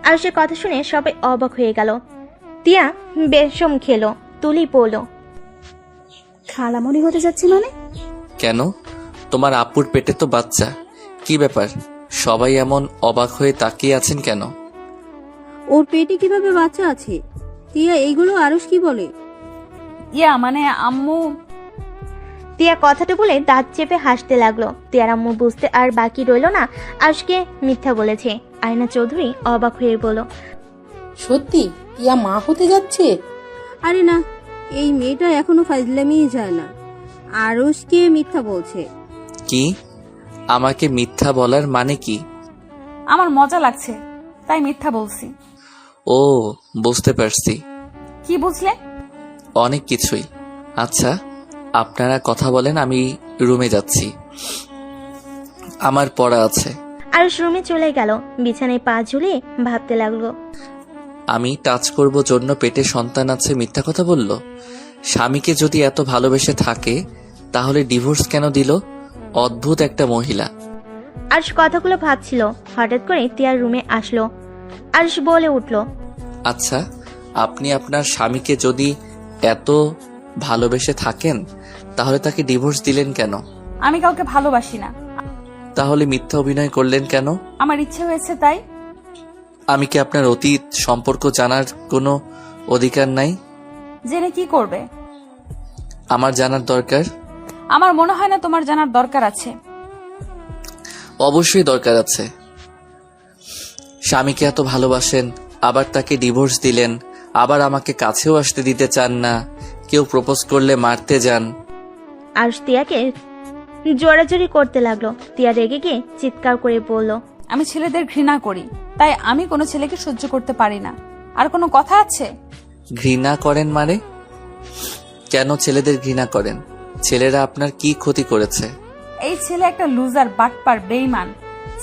আরুষের কথা শুনে সবাই অবাক হয়ে গেল। তিয়া বেশম খেলো। তুলি বলল, খালামণি হতে যাচ্ছি মানে? কেন? তোমার আপুর পেটে তো বাচ্চা, কি ব্যাপার? সবাই এমন অবাক হয়ে তাকিয়ে আছেন কেন? ওর পেটে কিভাবে বাচ্চা আছে? তিয়া এইগুলো আরুষ কি বলে? ইয়া মানে আম্মু। তিয়া কথাটা বলে দাঁত চেপে হাসতে লাগলো। তিয়ার আম্মু বুঝতে আর বাকি রইল না আরুষকে মিথ্যা বলেছে। আয়না চৌধুরী অবাক হয়ে বলল, সত্যি টিয়া মা হতে যাচ্ছে? আরে না, এই মেয়েটা এখনো ফাজলামিই যায় না। আরুষকে মিথ্যা বলছে। কি? আমাকে মিথ্যা বলার মানে কি? আমার মজা লাগছে তাই মিথ্যা বলছি। ও, বুঝতে পারছি। কি বুঝলে? অনেক কিছুই। আচ্ছা, আপনারা কথা বলেন, আমি রুমে যাচ্ছি, আমার পড়া আছে। আরুষ রুমে চলে গেল। বিছানায় পা ঝুলিয়ে ভাবতে লাগলো। আমি টাচ করব জন্য পেটে সন্তান আছে মিথ্যা কথা বলল? স্বামীকে যদি এত ভালোবেসে থাকে তাহলে ডিভোর্স কেন দিল? অদ্ভুত একটা মহিলা। আরুষ কথাগুলো ভাবছিল, হঠাৎ করে তিয়ার রুমে আসলো। আরুষ বলে উঠল, আচ্ছা, আপনি আপনার স্বামীকে যদি এত ভালোবেসে থাকেন তাহলে তাকে ডিভোর্স দিলেন কেন? আমি কাউকে ভালোবাসি না। তাহলে মিথ্যা অভিনয় করলেন কেন? আমার ইচ্ছে হয়েছে তাই। আমি কি আপনার অতীত সম্পর্ক জানার কোনো অধিকার নাই? জেনে কি করবে? আমার জানার দরকার। আমার মনে হয় না তোমার জানার দরকার আছে। অবশ্যই দরকার আছে। স্বামীকে এত ভালোবাসেন, আবার তাকে ডিভোর্স দিলেন, আবার আমাকে কাছেও আসতে দিতে চান না, কেউ প্রপোজ করলে মারতে যান। আরুষ তিয়াকে জোরাজোরি করতে লাগলো। তিয়া রেগে গিয়ে চিৎকার করে বলল, আমি ছেলেদের ঘৃণা করি, তাই আমি কোনো ছেলেকে সহ্য করতে পারি না। আর কোনো কথা আছে? ঘৃণা করেন মানে? কেন ছেলেদের ঘৃণা করেন? ছেলেরা আপনার কি ক্ষতি করেছে? এই ছেলে একটা লুজার, বাটপার, বেইমান,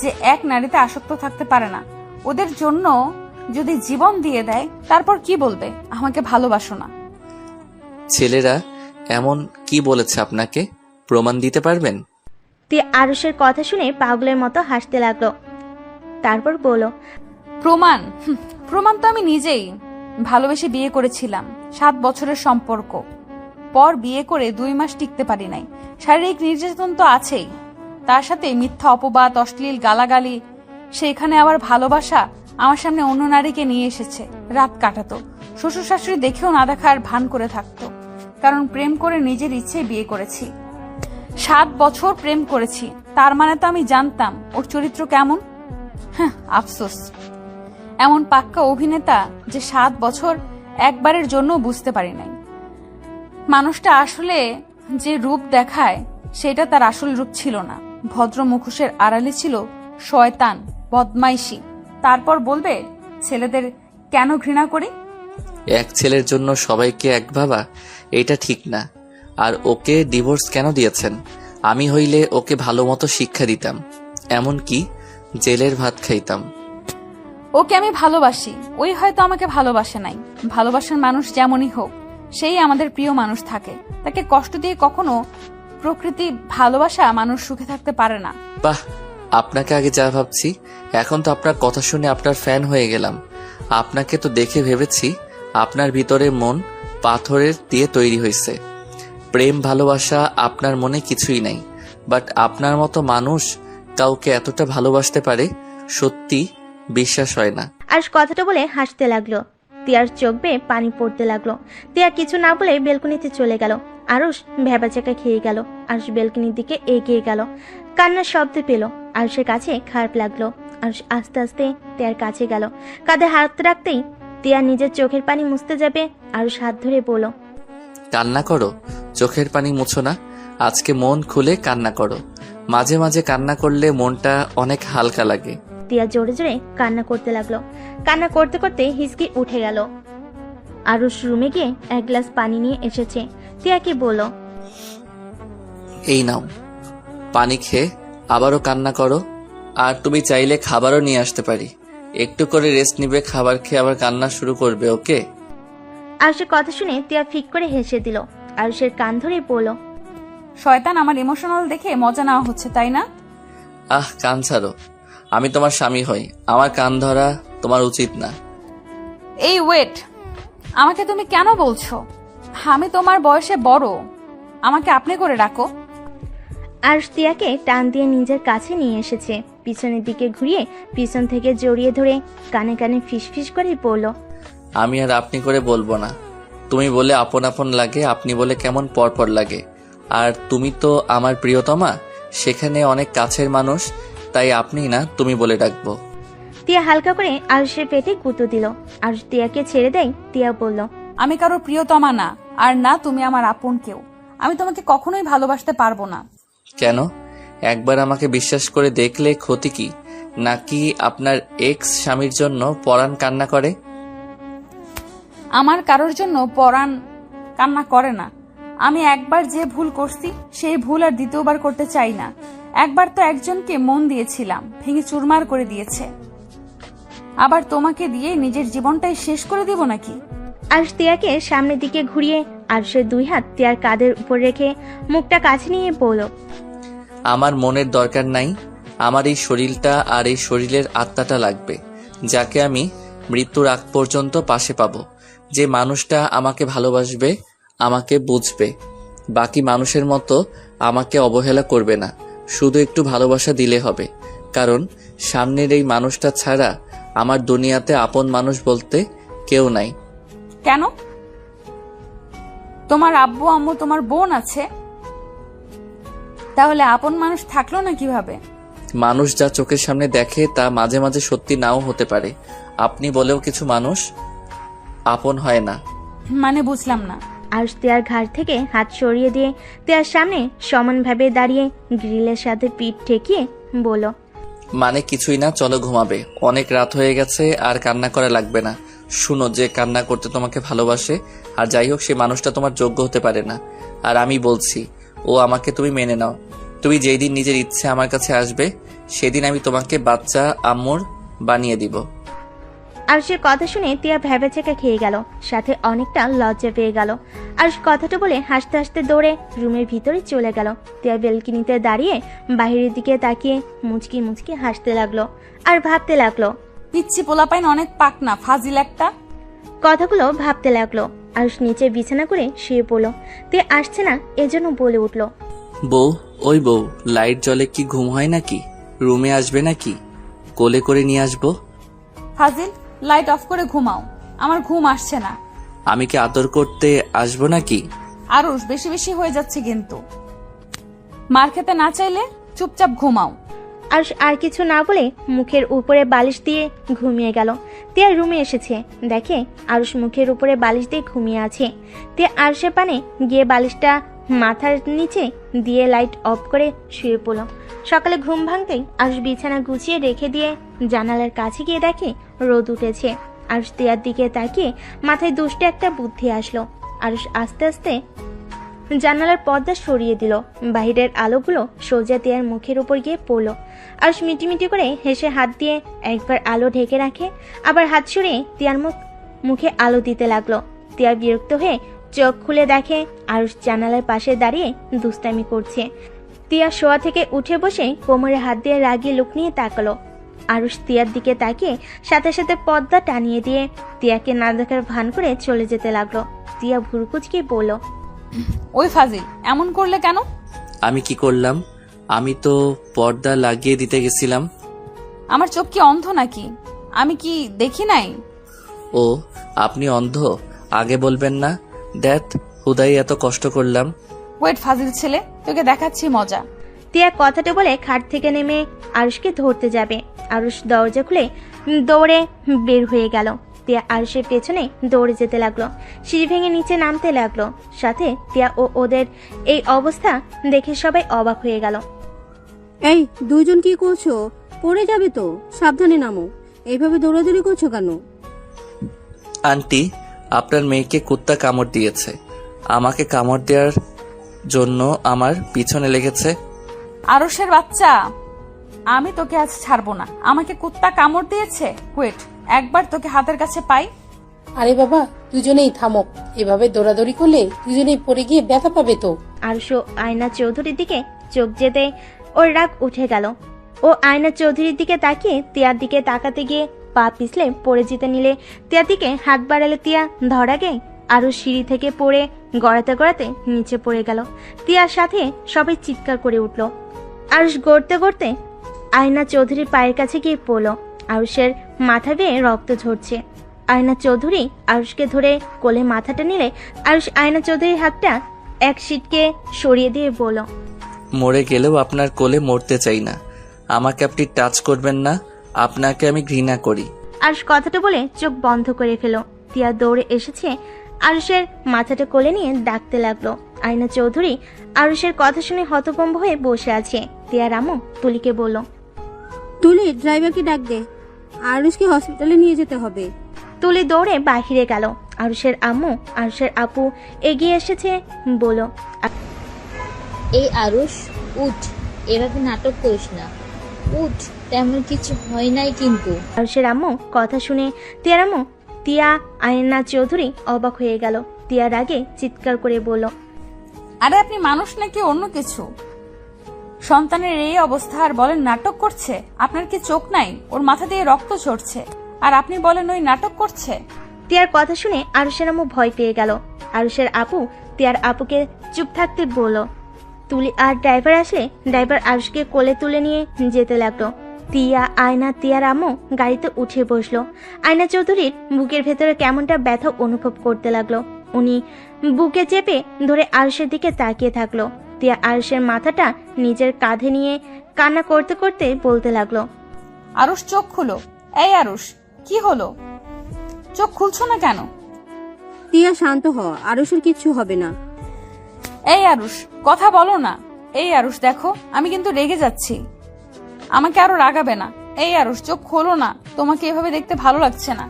যে এক নারীতে আসক্ত থাকতে পারে না। ওদের জন্য যদি জীবন দিয়ে দেয় তারপর কি বলবে আমাকে ভালোবাসো না? ছেলেরা এমন কি বলেছে আপনাকে? প্রমাণ দিতে পারবেন? তিয়া আরুষের কথা শুনে পাগলের মতো হাসতে লাগলো। তারপর বলল, প্রমাণ প্রমাণ তো আমি নিজেই ভালোবেসে বিয়ে করেছিলাম। 7 বছরের সম্পর্ক পর বিয়ে করে 2 মাস টিকতে পারি নাই। শারীরিক নির্যাতন তো আছেই, তার সাথে মিথ্যা অপবাদ, অশ্লীল গালাগালি। সেখানে আবার ভালোবাসা। আমার সামনে অন্য নারীকে নিয়ে এসেছে, রাত কাটাতো। শ্বশুর শাশুড়ি দেখেও না দেখার ভান করে থাকতো, কারণ প্রেম করে নিজের ইচ্ছে বিয়ে করেছি। 7 বছর প্রেম করেছি, তার মানে তো আমি জানতাম ওর চরিত্র কেমন। হ্যাঁ, আফসোস এমন পাক্কা অভিনেতা যে 7 বছর একবারের জন্য বুঝতে পারি নাই মানুষটা আসলে যে রূপ দেখায় সেটা তার আসল রূপ ছিল না। ভদ্র মুখোশের আড়ালে ছিল শয়তান, বদমাইশি। তারপর বলবে ছেলেদের কেন ঘৃণা করি? এক ছেলের জন্য সবাইকে এক ভাবা, এটা ঠিক না। আর ওকে ডিভোর্স কেন দিয়েছেন? আমি হইলে ওকে ভালো মতো শিক্ষা দিতাম, এমনকি জেলের ভাত খাইতাম। ওকে আমি ভালোবাসি, ওই হয়তো আমাকে ভালোবাসে নাই। ভালোবাসার মানুষ যেমনই হোক, সেই আমাদের প্রিয় মানুষ থাকে। তাকে কষ্ট দিয়ে কখনো প্রকৃতি ভালোবাসা মানুষ সুখে থাকতে পারে না। বাহ, আপনাকে আগে যা ভাবছি, এখন তো আপনার কথা শুনে আপনার ফ্যান হয়ে গেলাম। আপনাকে তো দেখে ভেবেছি আপনার ভিতরে মন পাথরের দিয়ে তৈরি হয়েছে। প্রেম ভালোবাসা আপনার মনে কিছুই নাই, বাট আপনার মতো মানুষ কাউকে এতটা ভালোবাসতে পারে, সত্যি বিশ্বাস হয় না। আরুষ কথাটা বলে হাসতে লাগলো। তিয়ার চোখ বেয়ে পানি পড়তে লাগলো। তিয়া কিছু না বলে বেলকনিতে চলে গেল। আরুষ ভেবাচাকা খেয়ে গেল। আরুষ বেলকনির দিকে এগিয়ে গেল। কান্নার শব্দ পেল। আরুষের কাছে খারাপ লাগলো। আরুষ আস্তে আস্তে তিয়ার কাছে গেল। কাঁধে হাত রাখতেই তিয়া নিজের চোখের পানি মুছতে যাবে। আরুষ হাত ধরে বলল, কান্না করো, চোখের পানি মুছো না। আজকে মন খুলে কান্না করো। মাঝে মাঝে কান্না করলে মনটা অনেক হালকা লাগে। তিয়া জোরে জোরে কান্না করতে লাগলো। কান্না করতে করতে হিসকি উঠে গেল। আরুষ রুমে গিয়ে 1 গ্লাস পানি নিয়ে এসেছে। তিয়াকে বলল, এই নাও পানি, খেয়ে আবারও কান্না করো। আর তুমি চাইলে খাবারও নিয়ে আসতে পারি, একটু করে রেস্ট নিবে, খাবার খেয়ে আবার কান্না শুরু করবে, ওকে? আরুষের কথা শুনে তিয়া ফিক করে হেসে দিল। আরুষের কান ধরে বলল, শয়তান, আমার ইমোশনাল দেখে মজা নেওয়া হচ্ছে তাই না? আহ, কান ছাড়ো। আমি তোমার স্বামী হই, আমার কান ধরা তোমার উচিত না। এই ওয়েট, আমাকে তুমি কেন বলছো? আমি তোমার বয়সে বড়, আমাকে আপনি করে ডাকো। আরুষ তিয়াকে টান দিয়ে নিজের কাছে নিয়ে এসেছে। পিছনের দিকে ঘুরিয়ে পিছন থেকে জড়িয়ে ধরে কানে কানে ফিসফিস করে বলল, আমি আর আপনি করে বলবো না। তুমি বলে আপন আপন লাগে, আপনি বলে কেমন পরপর লাগে। আর তুমি তো আমার প্রিয়তমা, সেখানে অনেক কাছের মানুষ, তাই আপনি না তুমি বলে ডাকবো। তিয়া হালকা করে আরুষের পেটে গুঁতো দিল। আরুষ তিয়াকে ছেড়ে দেয়। তিয়া বলল, আমি কারো প্রিয়তমা না, আর না তুমি আমার আপন কেউ। আমি তোমাকে কখনোই ভালোবাসতে পারবো না। কেন? একবার আমাকে বিশ্বাস করে দেখলে ক্ষতি কি? নাকি আপনার এক্স স্বামীর জন্য পরাণ কান্না করে? আমার কারোর জন্য পরাণ কান্না করে না। আমি একবার যে ভুল করছি সেই ভুল আর দ্বিতীয়বার করতে চাই না। একবার তো একজনকে মন দিয়েছিলাম, ভেঙে চুরমার করে দিয়েছে। আবার তোমাকে দিয়ে নিজের জীবনটাই শেষ করে দিব নাকি? আরুষ তিয়াকে সামনের দিকে ঘুরিয়ে আরুষের 2 হাত তিয়ার কাঁধের উপর রেখে মুখটা কাছে নিয়ে বলল, আমার মনের দরকার নাই, আমার এই শরীরটা আর এই শরীরের আত্মাটা লাগবে, যাকে আমি মৃত্যুর আগ পর্যন্ত পাশে পাবো। যে মানুষটা আমাকে ভালোবাসবে, আমাকে বুঝবে, বাকি মানুষের মতো আমাকে অবহেলা করবে না। শুধু একটু ভালোবাসা দিলে হবে, কারণ সামনের এই মানুষটা ছাড়া আমার দুনিয়াতে আপন মানুষ বলতে কেউ নাই। কেন? তোমার আব্বু আম্মু, তোমার বোন আছে, তাহলে আপন মানুষ থাকলো না কিভাবে? মানুষ যা চোখের সামনে দেখে তা মাঝে মাঝে সত্যি নাও হতে পারে। আপনি বলেও কিছু মানুষ আপন হয় না। মানে বুঝলাম না। আরুষ তিয়ার ঘাড় থেকে হাত সরিয়ে দিয়ে তিয়ার সামনে সমানভাবে দাঁড়িয়ে গ্রিলের সাথে পিঠ ঠেকিয়ে বলল, মানে কিছুই না, চলো ঘুমাবে, অনেক রাত হয়ে গেছে, আর কান্না করা লাগবে না। শুনো, যে কান্না করতে তোমাকে ভালোবাসে আর যাই হোক সে মানুষটা তোমার যোগ্য হতে পারে না। আর আমি বলছি, ও আমাকে তুমি মেনে নাও। তুমি যেই দিন নিজের ইচ্ছে আমার কাছে আসবে, সেদিন আমি তোমাকে বাচ্চা আম্মুর বানিয়ে দিব। আরুষের কথা শুনে তিয়া ভেবেচেকা খেয়ে গেল, সাথে অনেকটা লজ্জা পেয়ে গেল। আরুষ কথাটা বলে হাসতে হাসতে দৌড়ে রুমের ভিতরে চলে গেল। তিয়া বেলকনিতে দাঁড়িয়ে বাইরের দিকে তাকিয়ে মুচকি মুচকি হাসতে লাগলো আর ভাবতে লাগলো। পিচ্ছি পোলাপাইন অনেক পাকনা, ফাজিল একটা। কথাগুলো ভাবতে লাগলো। আরুষ নিচে বিছানা করে শুয়ে পড়লো। তিয়া আসছে না এজন্য বলে উঠলো, বউ, ওই বউ, লাইট জ্বলে কি ঘুম হয় নাকি? রুমে আসবে নাকি? কোলে করে নিয়ে আসবো? ফাজিল, লাইট অফ করে ঘুমাও, আমার ঘুম আসছে না। আমি কি আদর করতে আসবো নাকি? আরুষ, বেশি বেশি হয়ে যাচ্ছে কিন্তু। মার খেতে না চাইলে চুপচাপ ঘুমাও। আরুষ আর কিছু না বলে মুখের উপরে বালিশ দিয়ে ঘুমিয়ে গেল। তিয়া রুমে এসেছে, দেখে আরুষ মুখের উপরে বালিশ দিয়ে ঘুমিয়ে আছে। তিয়া আরুষের পানে গিয়ে বালিশটা মাথার নিচে দিয়ে লাইট অফ করে শুয়ে পড়ল। সকালে ঘুম ভাঙতেই আরুষ বিছানা গুছিয়ে রেখে দিয়ে জানালার কাছে গিয়ে দেখে রোদ উঠেছে। আরুষ তিয়ার দিকে তাকিয়ে মাথায় দুষ্ট একটা বুদ্ধি আসলো। আরুষ আস্তে আস্তে জানালার পর্দা সরিয়ে দিল। বাইরের আলোগুলো সোজা তিয়ার মুখের উপর গিয়ে পড়ল। আরুষ মিটিমিটি করে হেসে হাত দিয়ে একবার আলো ঢেকে রাখে, আবার হাত সরিয়ে তিয়ার মুখে আলো দিতে লাগলো। তিয়া বিরক্ত হয়ে চোখ খুলে দেখে আরুষ জানালার পাশে দাঁড়িয়ে দুষ্টামি করছে। তিয়া শোয়া থেকে উঠে বসে কোমরে হাত দিয়ে রাগিয়ে লুক নিয়ে তাকালো। আরুষ তিয়ার দিকে তাকিয়ে সাথে সাথে পর্দা টানিয়ে দিয়ে তিয়াকে না দেখার ভান করে চলে যেতে লাগলো। তিয়া ভুরুকুচকে বলল, ওই ফাজিল, এমন করলে কেন? আমি কি করলাম? আমি তো পর্দা লাগিয়ে দিতে গেছিলাম। আমার চোখ কি অন্ধ নাকি? আমি কি দেখি নাই? ও, আপনি অন্ধ? আগে বলবেন না? দেখ, হুদাই এত কষ্ট করলাম। ওয়েট ফাজিল ছেলে, তোকে দেখাচ্ছি মজা। তিয়া কথাটা বলে খাট থেকে নেমে আরুষকে ধরতে যাবে। আরুষ দরজা খুলে দৌড়ে বের হয়ে গেল। তিয়া আরুষের পেছনে দৌড়ে যেতে লাগলো। সিঁড়ি ভেঙে নিচে নামতে লাগলো। সাথে তিয়া ও ওদের এই অবস্থা দেখে সবাই অবাক হয়ে গেল। এই দুইজন কি করছো? পড়ে যাবে তো, সাবধানে নামো। এইভাবে দৌড়াদৌড়ি করছো কেন? আন্টি, আপনার মেয়েকে কুত্তা কামড় দিয়েছে। আমাকে কামড় দেওয়ার জন্য আমার পিছনে লেগেছে। আরুষের বাচ্চা, আমি তোকে আজ ছাড়বো না। আমাকে কুত্তা কামড় দিয়েছে? ওয়েট, একবার তোকে হাতের কাছে পাই। আরে বাবা, দুজনেই থামো। এভাবে দৌড়াদৌড়ি করলে দুজনেই পড়ে গিয়ে ব্যথা পাবে তো। আরুষ ও আয়না চৌধুরীর দিকে চোখ যেতে ওর রাগ উঠে গেল। ও আয়না চৌধুরীর দিকে তাকিয়ে তিয়ার দিকে তাকাতে গিয়ে পা পিছলে পড়ে যেতে নিলে তিয়ার দিকে হাত বাড়ালে তিয়া ধরাগে আরো সিঁড়ি থেকে পড়ে গড়াতে গড়াতে নিচে পড়ে গেল। তিয়ার সাথে সবাই চিৎকার করে উঠল। আরুষ গড়তে গড়তে আয়না চৌধুরীর পায়ের কাছে গিয়ে পড়ল। আরুষের মাথা বেয়ে রক্ত ঝরছে। আয়না চৌধুরী আরুষকে ধরে কোলে মাথাটা নিলে আরুষ আয়না চৌধুরীর হাতটা এক সিটকে সরিয়ে দিয়ে বলল, মরে গেলেও আপনার কোলে মরতে চাই না। আমাকে আপনি টাচ করবেন না, আপনাকে আমি ঘৃণা করি। আরুষ কথাটা বলে চোখ বন্ধ করে ফেল। তিয়া দৌড়ে এসেছে, আরুষের মাথাটা কোলে নিয়ে ডাকতে লাগলো। আয়না চৌধুরী আরুষের কথা শুনে হতভম্ব হয়ে বসে আছে। তিয়া রামু তুলিকে বলল, তুলি, ড্রাইভারকে ডাক দে, আরুষকে হসপিটালে নিয়ে যেতে হবে। তুলি দৌড়ে বাহিরে গেল। আরুষের আম্মু আরুষের আপু এগিয়ে এসেছে, বলল, এই আরুষ, উঠ, এভাবে নাটক করিস না, উঠ, তেমন কিছু হয় নাই কিন্তু। আরুষের আম্মু কথা শুনে তিয়ার আম্মু তিয়া আয়না চৌধুরী অবাক হয়ে গেল। তিয়ার আগে চিৎকার করে বলল, আরে আপনি মানুষ নাকি অন্য কিছু? সন্তানের এই অবস্থা আর বলেন নাটক করছে? আপনার কি চোখ নাই? ওর মাথা দিয়ে রক্ত ঝরছে আর আপনি বলেন ওই নাটক করছে? তিয়ার কথা শুনে আরুষের আম্মু ভয় পেয়ে গেল। আরুষের আপু তিয়ার আপুকে চুপ থাকতে বলল। তুলি আর ড্রাইভার আসলে ড্রাইভার আরুষকে কোলে তুলে নিয়ে যেতে লাগলো। তিয়া, আয়না, তিয়ার আম্মু গাড়িতে উঠে বসলো। আয়না চৌধুরীর বুকের ভেতরে কেমনটা ব্যথা অনুভব করতে লাগলো। উনি বুকে চেপে ধরে আরুষের দিকে তাকিয়ে থাকলো। তিয়া আরুষের মাথাটা নিজের কাঁধে নিয়ে কান্না করতে করতে বলতে লাগলো, আরুষ চোখ খুলো। এই আরুষ, কি হলো? চোখ খুলছো না কেন? তিয়া শান্ত হ, আরুষের কিচ্ছু হবে না। এই আরুষ, কথা বলো না। এই আরুষ, দেখো আমি কিন্তু রেগে যাচ্ছি, আমাকে আরো রাগাবে না। এই আরুষ, চোখ খোলো না, তোমাকে এভাবে দেখতে ভালো লাগছে না।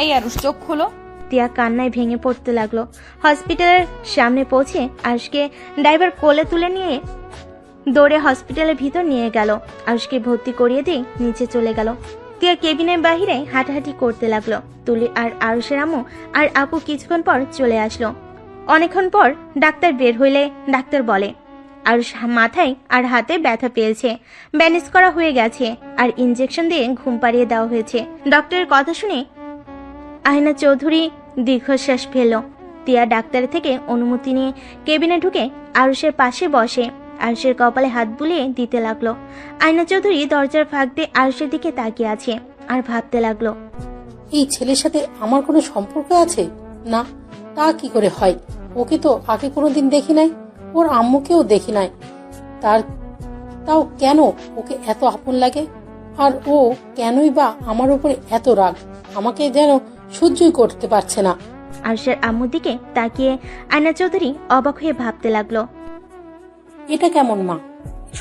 এই আরুষ, চোখ খোলো। তিয়া কান্নায় ভেঙে পড়তে লাগলো। হসপিটালের সামনে পৌঁছে আরুষকে ড্রাইভার কোলে তুলে নিয়ে দৌড়ে হসপিটালের ভিতর নিয়ে গেল। আরুষকে ভর্তি করিয়ে দিয়ে নিচে চলে গেল। তিয়া কেবিনের বাহিরে হাঁটাহাঁটি করতে লাগলো। তুলি আর আরুষের আম্মু আর আপু কিছুক্ষণ পর চলে আসলো। অনেকক্ষণ পর ডাক্তার বের হইলে ডাক্তার বলে আরুষ মাথায় আর হাতে ব্যথা পেয়েছে, ব্যান্ডেজ করা হয়ে গেছে আর ইনজেকশন দিয়ে ঘুম পাড়িয়ে দেওয়া হয়েছে। ডক্টরের কথা শুনে আয়না চৌধুরী দীর্ঘশ্বাস ফেলল। তিয়া ডাক্তারের থেকে অনুমতি নিয়ে কেবিনে ঢুকে আরুষের পাশে বসে আরুষের কপালে হাত বুলিয়ে দিতে লাগলো। আয়না চৌধুরী দরজার ফাঁক দিয়ে আরুষের দিকে তাকিয়ে আছে আর ভাবতে লাগলো, এই ছেলের সাথে আমার কোনো সম্পর্ক আছে? না, তা কি করে হয়? ওকে তো আগে কোনোদিন দেখি নাই, ওর আম্মুকেও দেখি নাই। তাও কেন ওকে এত আপন লাগে? আর ও কেনই বা আমার উপরে এত রাগ? আমাকে যেন সহ্যই করতে পারছে না। আরুষের আম্মুর দিকে তাকিয়ে আয়না চৌধুরী অবাক হয়ে ভাবতে লাগলো, এটা কেমন মা?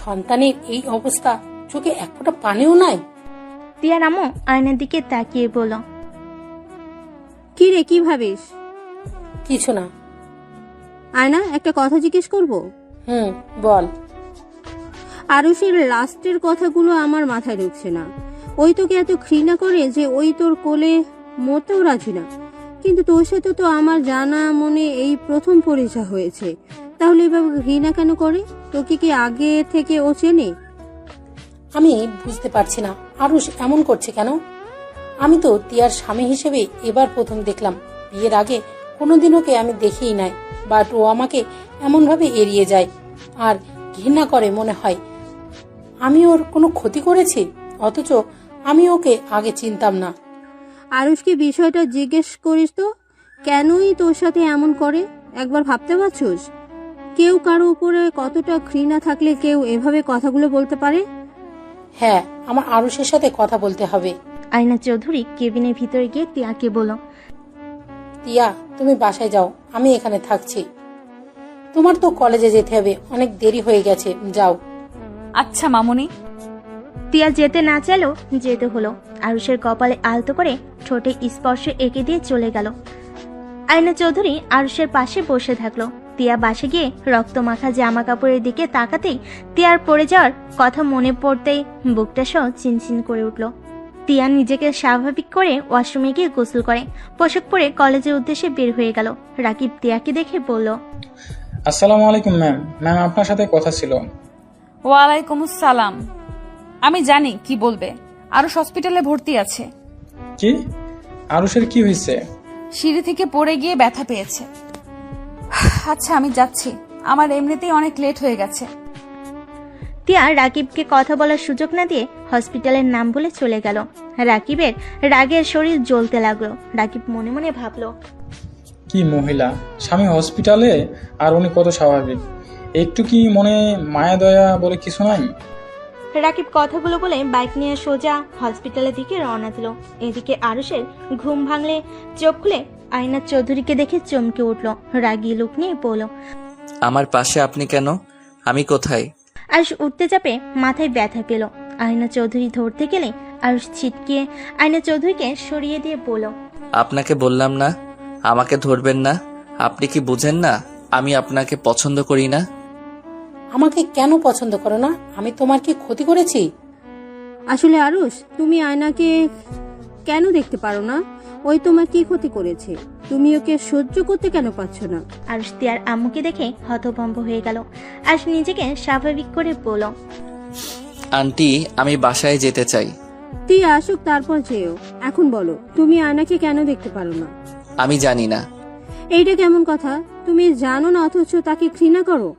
সন্তানের এই অবস্থা, চোখে এক ফোঁটা পানিও নাই। তিয়ার আম্মু আয়নার দিকে তাকিয়ে বলল, কি রে, কি ভাবিস? কিছু না। আয়না, একটা কথা জিজ্ঞেস করব? বল। আরুষের লাস্টের কথাগুলো আমার মাথায় ঢুকছে না। ওই তোকে এত ঘৃণা করে যে ওই তোর কোলে মরতেও রাজি না, কিন্তু তোর সাথে তো আমার জানা মনে এই প্রথম পরিচয় হয়েছে। তাহলে এভাবে ঘৃণা কেন করে? তোকে কি আগে থেকে ও চেনে? আমি বুঝতে পারছি না আরুষ এমন করছে কেন। আমি তো তিয়ার স্বামী হিসেবে এবার প্রথম দেখলাম। বিয়ের আগে কোনোদিন ওকে আমি দেখিই নাই, বাট ও আমাকে এমন ভাবে এড়িয়ে যায় আর ঘৃণা করে। মনে হয় আমি ওর কোনো ক্ষতি করেছি, অথচ আমি ওকে আগে চিনতাম না। আরুষকে বিষয়টা জিজ্ঞেস করিস তো, কেনই তোর সাথে এমন করে? একবার ভাবতে পারছিস কেউ কারো উপরে কতটা ঘৃণা থাকলে কেউ এভাবে কথাগুলো বলতে পারে? হ্যাঁ, আমার আরুষের সাথে কথা বলতে হবে। আয়না চৌধুরী কেবিনের ভিতরে গিয়ে তিয়াকে বলল, তিয়া, তুমি বাসায় যাও, আমি এখানে থাকছি। তোমার তো কলেজে যেতে হবে, অনেক দেরি হয়ে গেছে, যাও। আচ্ছা মামুনি। তিয়া যেতে না চাইলেও যেতে হলো। আরুষের কপালে আলতো করে ঠোঁটে স্পর্শ এঁকে দিয়ে চলে গেল। আয়না চৌধুরী আরুষের পাশে বসে থাকলো। তিয়া বাসে গিয়ে রক্তমাখা জামা কাপড়ের দিকে তাকাতেই তিয়ার পড়ে যাওয়ার কথা মনে পড়তেই বুকটা সহ চিনচিন করে উঠল। তিয়া নিজেকে স্বাভাবিক করে ওয়াশরুমে গিয়ে গোসল করে পোশাক পরে কলেজের উদ্দেশ্যে বের হয়ে গেল। রাকিব তিয়াকে দেখে বলল, আসসালামু আলাইকুম ম্যাম। ম্যাম, আপনার সাথে কথা ছিল। ওয়ালাইকুম আসসালাম। আমি জানি কি বলবে। আরুষ হসপিটালে ভর্তি আছে। কি? আরুষের কি হয়েছে? সিঁড়ি থেকে পড়ে গিয়ে ব্যথা পেয়েছে। আচ্ছা আমি যাচ্ছি, আমার এমনিতেই অনেক লেট হয়ে গেছে। তিয়া রাকিবকে কথা বলার সুযোগ না দিয়ে হসপিটালের নাম বলে চলে গেল। রাকিবের রাগের শরীর জ্বলতে লাগলো। রাকিব মনে মনে ভাবলো, কি মহিলা, স্বামী হসপিটালে আর উনি কত স্বাভাবিক। একটু কি মনে মায়া দয়া বলে কিছু নাই? রাকিব কথাগুলো বলে বাইক নিয়ে সোজা হসপিটালের দিকে রওনা দিল। এদিকে আরুষের ঘুম ভাঙলে চোখ খুলে আয়না চৌধুরীকে দেখে চমকে উঠল। রাগী লুক নিয়ে বলল, আমার পাশে আপনি কেন? আমি কোথায়? আরুষ উঠতে চাপে মাথায় ব্যথা পেল। আয়না চৌধুরী ধরতে গেলে আরুষ ছিটকিয়ে আয়না চৌধুরীকে সরিয়ে দিয়ে বলল, আপনাকে বললাম না আমাকে ধরবেন না। আপনি কি বুঝেন না আমি আপনাকে পছন্দ করি না? আমাকে কেন পছন্দ করো না? আমি তোমার কি ক্ষতি করেছি? আসলে আরুষ, তুমি আয়নাকে কেন দেখতে পারো না? ওই তোমার কি ক্ষতি করেছে? তুমি ওকে সহ্য করতে কেন পারছো না? আরুষ তিয়ার আম্মুকে দেখে হতভম্ব হয়ে গেল। আরুষ নিজেকে স্বাভাবিক করে বলল, আন্টি, আমি বাসায় যেতে চাই। তুই আসুক তারপর যেও। এখন বলো, তুমি আয়নাকে কেন দেখতে পারো না? আমি জানি না। এইটা কেমন কথা? তুমি জানো না অথচ তাকে ঘৃণা করো?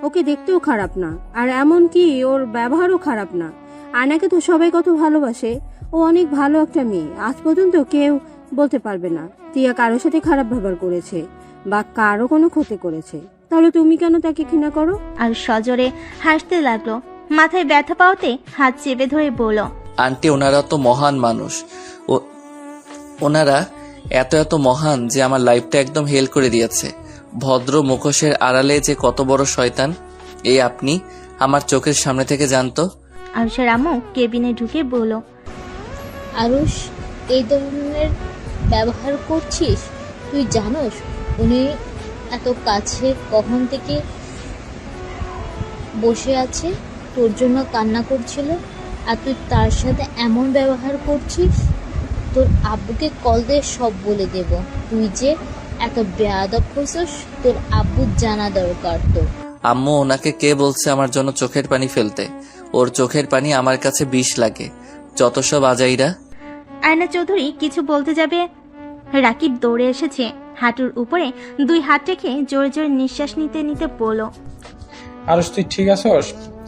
ওকে দেখতেও খারাপ না, আর এমন কি ওর ব্যবহারও খারাপ না। আয়নাকে তো সবাই কত ভালোবাসে। ও অনেক ভালো একটা মেয়ে। আজ পর্যন্ত কেউ বলতে পারবে না তিয়া কারোর সাথে খারাপ ব্যবহার করেছে বা কারো কোনো ক্ষতি করেছে। তাহলে তুমি কেন তাকে ঘৃণা করো? আর সজোরে হাসতে লাগলো। মাথায় ব্যথা পাওয়াতে হাত চেপে ধরে বলল, আন্টি, ওনারা তো মহান মানুষ। ওনারা এত মহান যে আমার লাইফটা একদম হেল করে দিয়েছে। ভদ্র মুখোশের আড়ালে যে কত বড় শয়তান, এই আপনি আমার চোখের সামনে থেকে জানতো। আরুষের আম্মু কেবিনে ঢুকে বলল, আরুষ, এই ধরনের ব্যবহার করছিস? তুই জানোস উনি এত কাছে কখন থেকে বসে আছে, তোর জন্য কান্না করছিল, আর তুই তার সাথে এমন ব্যবহার করছিস? তোর আব্বুকে কল দিয়ে সব বলে দেব তুই যে এত বেয়াদব হইছস, তোর আব্বু জানা দরকার তো। আম্মু, ওনাকে কে বলছে আমার জন্য চোখের পানি ফেলতে? ওর চোখের পানি আমার কাছে বিষ লাগে। যত সব আজাইরা। আয়না চৌধুরী কিছু বলতে যাবে, রাকিব দৌড়ে এসেছে, হাঁটুর উপরে 2 হাত রেখে জোরে জোরে নিঃশ্বাস নিতে নিতে বলল, আরুষ, তুই ঠিক আছস?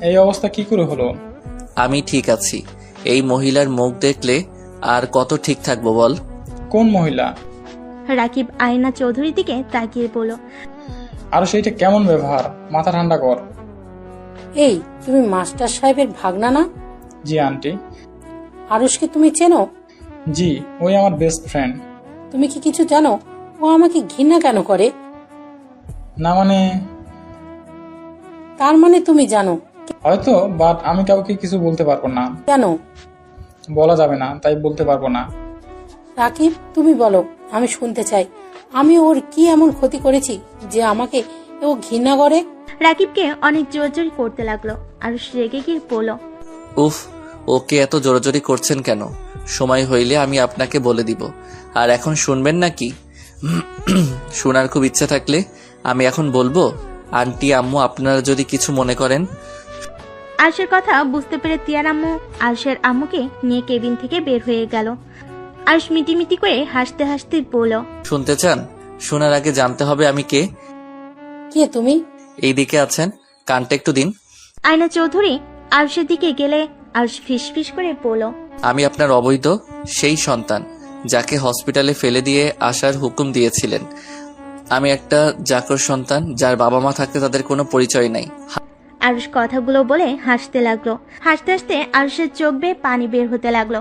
এই অবস্থা কি করে হলো? আমি ঠিক আছি। এই মহিলার মুখ দেখলে আর কত ঠিক থাকবো বল? কোন মহিলা? রাকিব আয়না চৌধুরীর দিকে তাকিয়ে বলল, আরুষ, এইটা কেমন ব্যবহার? মাথা ঠান্ডা কর। এই, তুমি মাস্টার সাহেবের ভাগনা না? জি আন্টি। আরুষকে তুমি চেনো? জি, ওই আমার বেস্ট ফ্রেন্ড। তুমি কি কিছু জানো ও আমাকে ঘৃণা কেন করে? না মানে, তার মানে তুমি জানো? হয়তো, বাট আমি কাউকে কিছু বলতে পারবো না। কেন? বলা যাবে না, তাই বলতে পারবো না। রাকিব, তুমি বলো, আমি শুনতে চাই। আমি ওর কি এমন ক্ষতি করেছি যে আমাকে ও ঘৃণা করে? রাকিবকে অনেক জোরাজোরি করতে লাগলো। আরুষ রেগে গিয়ে বলল, উফ, ওকে এত জোরাজোরি করছেন কেন? সময় হইলে আমি আপনাকে বলে দিব। আর এখন শুনবেন নাকি? শোনার খুব ইচ্ছা থাকলে আমি এখন বলবো। আন্টি, আম্মু, আপনারা যদি কিছু মনে করেন। আরুষের কথা বুঝতে পেরে তিয়ার আম্মু আরুষের আম্মুকে নিয়ে কেবিন থেকে বের হয়ে গেল। আরুষ মিটিমিটি করে হাসতে হাসতে বলল, শুনতে চান? শোনার আগে জানতে হবে আমি কে। কে তুমি? এইদিকে আছেন, কানটা একটু দিন। আয়না চৌধুরী আরুষের দিকে গেলে আরুষ ফিস ফিস করে বলল, আমি আপনার অবৈধ সেই সন্তান যাকে হসপিটালে ফেলে দিয়ে আসার হুকুম দিয়েছিলেন। আমি একটা জাকর সন্তান যার বাবা মা থাকতে তাদের কোনো পরিচয় নাই। আরুষ কথাগুলো বলে হাসতে লাগলো। হাসতে হাসতে আরুষের চোখ বেয়ে পানি বের হতে লাগলো।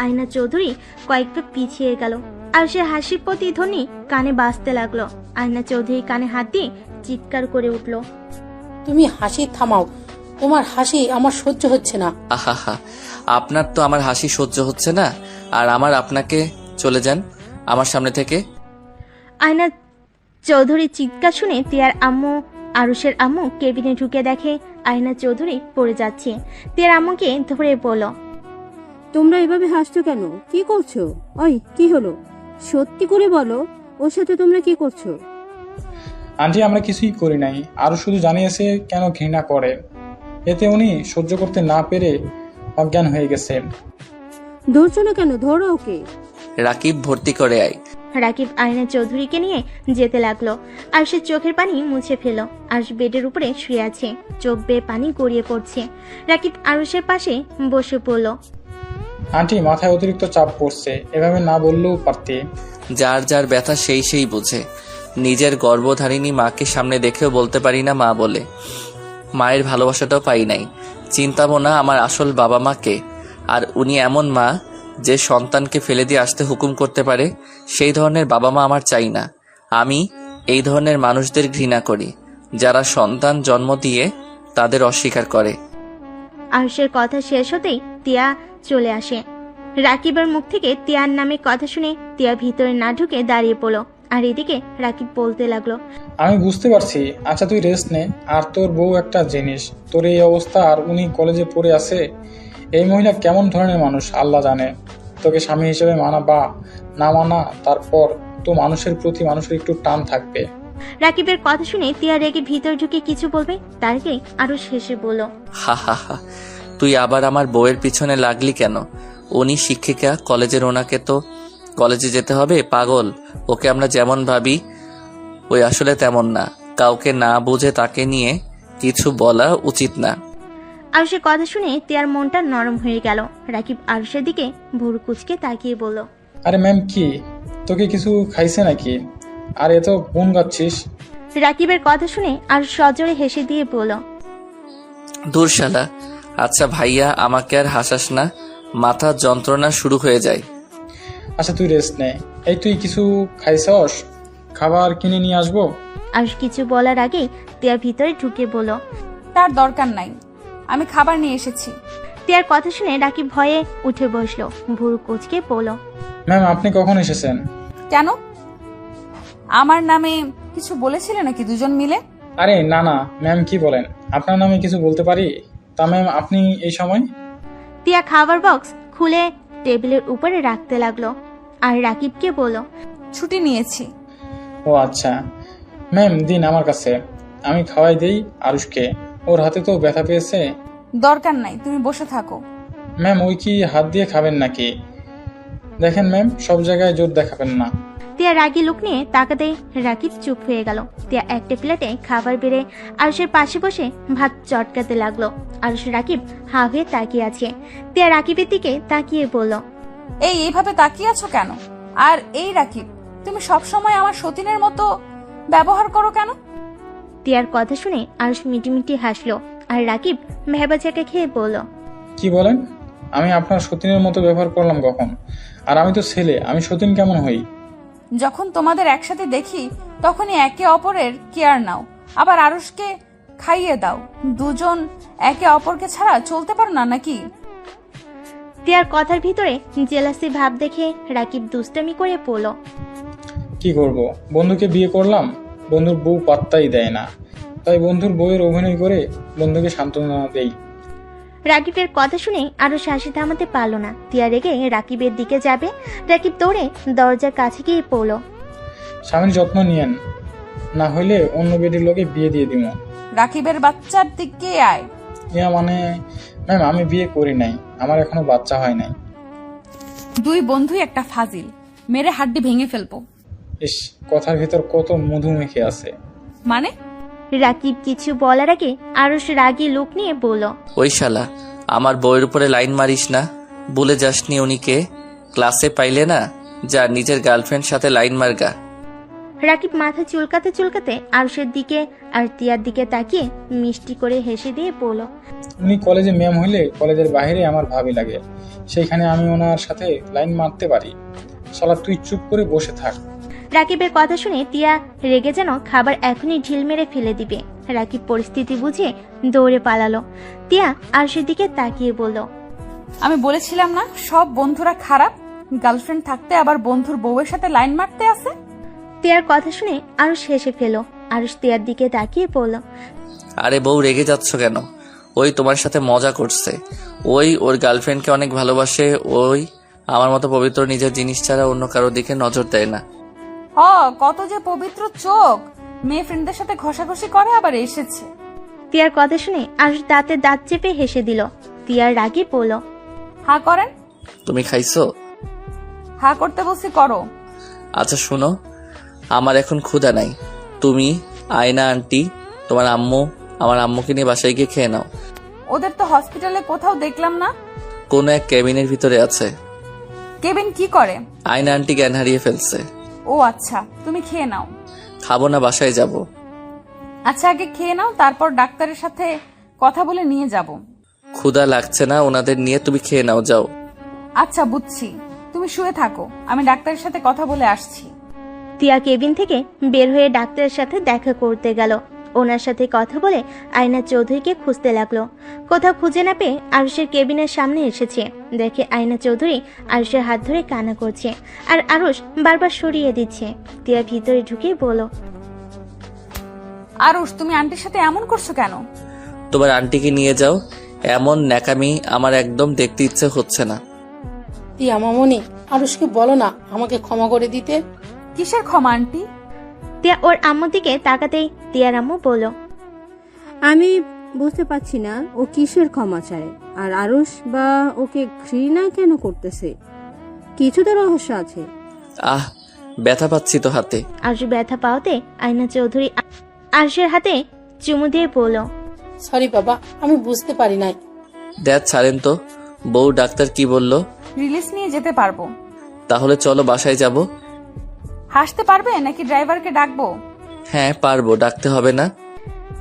আয়না চৌধুরী কয়েক পা পিছিয়ে গেল। আরুষের হাসির প্রতিধ্বনি কানে বাজতে লাগলো। আয়না চৌধুরী কানে হাত দিয়ে চিৎকার করে উঠল, তুমি হাসি থামাও, তোমার হাসি আমার সহ্য হচ্ছে না। আহা, আপনার তো আমার হাসি সহ্য হচ্ছে না, আর আমার আপনাকে। চলে যান আমার সামনে থেকে। আয়না চৌধুরী চিৎকার শুনে তিয়ার আম্মু আরুষের আম্মু কেবিনে ঢুকে দেখে আয়না চৌধুরী পড়ে যাচ্ছে। তিয়ার আম্মুকে ধরে বলল, তোমরা এভাবে হাসছো কেন? কি করছো? ওই, কি হলো? সত্যি করে বলো, ওর সাথে তোমরা কি করছো? আন্টি, আমরা কিছুই করি নাই। আরও শুধু জানিয়েছে কেন ঘৃণা করে। এতে উনি সহ্য করতে না পেরে অজ্ঞান হয়ে গেছে। ধরছো না কেন? ধরো ওকে। রাকিব, ভর্তি করে আয়। রাকিব আয়না চৌধুরীকে নিয়ে যেতে লাগলো। আরুষের চোখের পানি মুছে ফেল। আরুষ বেডের উপরে শুয়ে আছে, চোখ বেয়ে পানি গড়িয়ে পড়ছে। রাকিব আরুষের পাশে বসে পড়ল। আন্টি, মাথায় অতিরিক্ত চাপ পড়ছে, এভাবে না বললেও পারতে। যার যার ব্যথা সেই বুঝে। নিজের গর্ভধারিণী মাকে সামনে দেখেও বলতে পারি না মা বলে। মায়ের ভালোবাসাটাও পাই নাই। চিন্তাবো না আমার আসল বাবা মাকে। আর উনি এমন মা যে সন্তানকে ফেলে দিয়ে আসতে হুকুম করতে পারে। সেই ধরনের বাবা মা আমার চাই না। আমি এই ধরনের মানুষদের ঘৃণা করি, যারা সন্তান জন্ম দিয়ে তাদের অস্বীকার করে। আরুষের কথা শেষ হতেই তিয়া চলে আসে। রাকিবের মুখ থেকে তিয়ার নামে কথা শুনে তিয়া ভিতরে না ঢুকে দাঁড়িয়ে পড়ল। আর এদিকে রাকিব বলতে লাগলো, আমি বুঝতে পারছি। আচ্ছা, তুই রেস্ট নে। আর তোর বউ একটা জিনিস, তোর এই অবস্থা আর উনি কলেজে পড়ে আছে। এই মহিলা কেমন ধরনের মানুষ আল্লাহ জানে। তোকে স্বামী হিসেবে মানা বা না মানা, তারপর তো মানুষের প্রতি মানুষের একটু টান থাকবে। রাকিবের কথা শুনে তিয়া রেগে ভিতরে ঢুকে কিছু বলবে, তার আগে আরো শেষে বলল, হা, তুই আবার আমার বউয়ের পিছনে লাগলি কেন? উনি শিক্ষিকা কলেজের, ওনাকে তো কলেজে যেতে হবে। পাগল, ওকে আমরা যেমন ভাবি ওই আসলে তেমন না। কাউকে না বুঝে তাকে নিয়ে কিছু বলা উচিত না। আরুষের কথা শুনে তিয়ার মনটা নরম হয়ে গেল। রাকিব আরুষের দিকে ভুরু কুচকে তাকিয়ে বলল, আরে ম্যাম, কি তোকে কিছু খাইছে নাকি? আর এত গুণ গাচ্ছিস। রাকিবের কথা শুনে আরুষ সজোরে হেসে দিয়ে বলল, দূর শালা। আচ্ছা ভাইয়া, আমাকে আর হাসাস না, মাথার যন্ত্রণা শুরু হয়ে যায়। আচ্ছা, তুই রেস্ট নে। এই, তুই কিছু খাইছস? খাবার কিনে নিয়ে আসবো? আরুষ কিছু বলার আগেই তিয়ার ভিতরে ঢুকে বলল, তার দরকার নাই, আমি খাবার নিয়ে এসেছি। তিয়ার কথা শুনে রাকিব ভয়ে উঠে বসলো। ভুরু কুচকে বলল, ম্যাম, আপনি কখন এসেছেন? কেন, আমার নামে কিছু বলেছিলে নাকি দুজন মিলে? আরে না না ম্যাম, কি বলেন? আপনার নামে কিছু বলতে পারি? তা ম্যাম, আপনি এই সময়? তিয়া খাবার বক্স খুলে টেবিলের উপরে রাখতে লাগলো আর রাকিবকে বলল, ছুটি নিয়েছি। ও আচ্ছা ম্যাম, দিন আমার কাছে, আমি খাওয়াই দেই আরুষকে, ওর হাতে তো ব্যথা পেয়েছে। দরকার নাই, তুমি বসে থাকো। ম্যাম, ওই কি হাত দিয়ে খাবেন নাকি? দেখেন ম্যাম, সব জায়গায় জোর দেখাবেন না। তিয়া রাগী লোক নিয়ে তাকাতে রাকিব চুপ হয়ে গেল। তিয়া একটা প্লেটে খাবার বেড়ে আরুষের পাশে বসে ভাত চটকাতে লাগলো। আরুষ রাকিব হা হয়ে তাকিয়ে আছে। তিয়া রাকিবের দিকে তাকিয়ে বলল, এইভাবে তাকিয়ে আছো কেন? আর এই রাকিব, তুমি সবসময় আমার সতীনের মতো ব্যবহার করো কেন? তিয়ার কথা শুনে আরুষ মিটিমিটি হাসলো। আর রাকিব ভেবাচাকা খেয়ে বলল, কি বলেন? আমি আপনার সতীনের মতো ব্যবহার করলাম কখন? আর আমি তো ছেলে, আমি সতীন কেমন হই? যখন তোমাদের একসাথে দেখি তখনই একে অপরের কেয়ার নাও, আবার আরুষকে খাইয়ে দাও। দুজন একে অপরকে ছাড়া চলতে পারো না নাকি? তিয়ার কথার ভিতরে জেলাসি ভাব দেখে রাকিব দুষ্টামি করে বলল, কি করব, বন্ধুকে বিয়ে করলাম, বন্ধুর বউ পাত্তাই দেয় না, তাই বন্ধুর বউয়ের অভিনয় করে বন্ধুকে সান্ত্বনা দেই। রাকিবের কথা শুনে আরো হাসি থামাতে পারল না। তিয়া রেগে রাকিবের দিকে যাবে, রাকিব দৌড়ে দরজার কাছে গিয়ে পড়ল। স্বামীর যত্ন নিয়েন, না হইলে অন্য বেডির লোকে বিয়ে দিয়ে দিব। রাকিবের বাচ্চার দিকে আয়। ইয়া মানে ম্যাম, আমি বিয়ে করি নাই, আমার এখনো বাচ্চা হয় নাই। দুই বন্ধুই একটা ফাজিল, মেরে হাড্ডি ভেঙে ফেলবো। ইস, কথার ভিতর কত মধু মেখে আছে। মানে? রাকিব কিছু বলার আগে আরুষ রাগী লোক নিয়ে বলল, ওই শালা, আমার বইয়ের উপরে লাইন মারিস না, ভুলে যাসনি উনিকে ক্লাসে পাইলে না, যা নিজের গার্লফ্রেন্ড সাথে লাইন মারগা। রাকিব মাথা চুলকাতে চুলকাতে আরুষের দিকে আর তিয়ার দিকে তাকিয়ে মিষ্টি করে হেসে দিয়ে বলল, উনি কলেজে ম্যাম হইলে কলেজের বাইরে আমার ভাবি লাগে, সেইখানে আমি ওনার সাথে লাইন মারতে পারি। শালা তুই চুপ করে বসে থাক। রাকিবের কথা শুনে তিয়া রেগে যেন খাবার এখনই ঢিল মেরে ফেলে দিবে। রাকিব পরিস্থিতি বুঝে দৌড়ে পালালো। তিয়া আরুষের দিকে তাকিয়ে বলল, আমি বলেছিলাম না সব বন্ধুরা খারাপ, গার্লফ্রেন্ড থাকতে আবার বন্ধুর বউয়ের সাথে লাইন মারতে আসে। তিয়ার কথা শুনে আরুষ হেসে ফেল। আরুষ তিয়ার দিকে তাকিয়ে বলল, আরে বউ, রেগে যাচ্ছ কেন? ওই তোমার সাথে মজা করছে, ওই ওর গার্লফ্রেন্ডকে অনেক ভালোবাসে, ওই আমার মতো পবিত্র নিজের জিনিস ছাড়া অন্য কারোর দিকে নজর দেয় না। কত যে পবিত্র চোখ, মেয়ে ফ্রেন্ডদের সাথে ঘষাঘষি করে আবার এসেছে। তিয়ার কথা শুনে আরুষ দাঁতে দাঁত চেপে হেসে দিল। তিয়ার রাগী বলল, হা করেন। তুমি খাইছো? হা করতে বলছি করো। আচ্ছা শোনো, আমার এখন ক্ষুধা নাই, তুমি আয়না আন্টি তোমার আম্মু আমার আম্মুকে নিয়ে বাসায় গিয়ে খেয়ে নাও। ওদের তো হসপিটালে কোথাও দেখলাম না। কোন এক কেবিনের ভিতরে আছে। কেবিন কি করে? আয়না আন্টি জ্ঞান হারিয়ে ফেলছে। ও আচ্ছা, তুমি খেয়ে নাও। খাবো না, বাসায় যাব। আচ্ছা আগে খেয়ে নাও, তারপর ডাক্তারের সাথে কথা বলে নিয়ে যাব। ক্ষুধা লাগছে না ওনাদের নিয়ে, তুমি খেয়ে নাও, যাও। আচ্ছা বুঝছি, তুমি শুয়ে থাকো, আমি ডাক্তারের সাথে কথা বলে আসছি। তিয়া কেবিন থেকে বের হয়ে ডাক্তারের সাথে দেখা করতে গেল। ওনার সাথে কথা বলে আয়না চৌধুরীকে খুঁজতে লাগলো। কোথাও খুঁজে না পেয়ে আরুষের কেবিনের সামনে এসেছে। দেখে আয়না চৌধুরী আরুষের হাত ধরে কান্না করছে, আর আরুষ বারবার সরিয়ে দিচ্ছে। তিয়া ভিতরে ঢুকে বলল, আরুষ, তুমি আন্টির সাথে এমন করছো কেন? তোমার আন্টিকে নিয়ে যাও, এমন ন্যাকামি আমার একদম দেখতে ইচ্ছে হচ্ছে না। তিয়া মামনি, আরুষকে বলো না আমাকে ক্ষমা করে দিতে। কিসের ক্ষমা আন্টি? তিয়া ওর আম্মুর দিকে তাকাতেই তিয়ার আম্মু বলল, আমি বুঝতে পারছি না ও কিসের ক্ষমা চায়, আর আরুষ বা ওকে ঘৃণা কেন করতেছে। কিছু তো রহস্য আছে। আহ, ব্যথা পাচ্ছি তো হাতে। আরুষ ব্যথা পাওয়াতে আয়না চৌধুরী আরুষের হাতে চুমু দিয়ে বলল, সরি বাবা, আমি বুঝতে পারি নাই। দেখ ছাড়েন তো, বউ ডাক্তার কি বলল? রিলিজ নিয়ে যেতে পারবো। তাহলে চলো বাসায় যাব। হাসতে পারবে নাকি ড্রাইভারকে ডাকবো? হ্যাঁ পারবো, ডাকতে হবে না।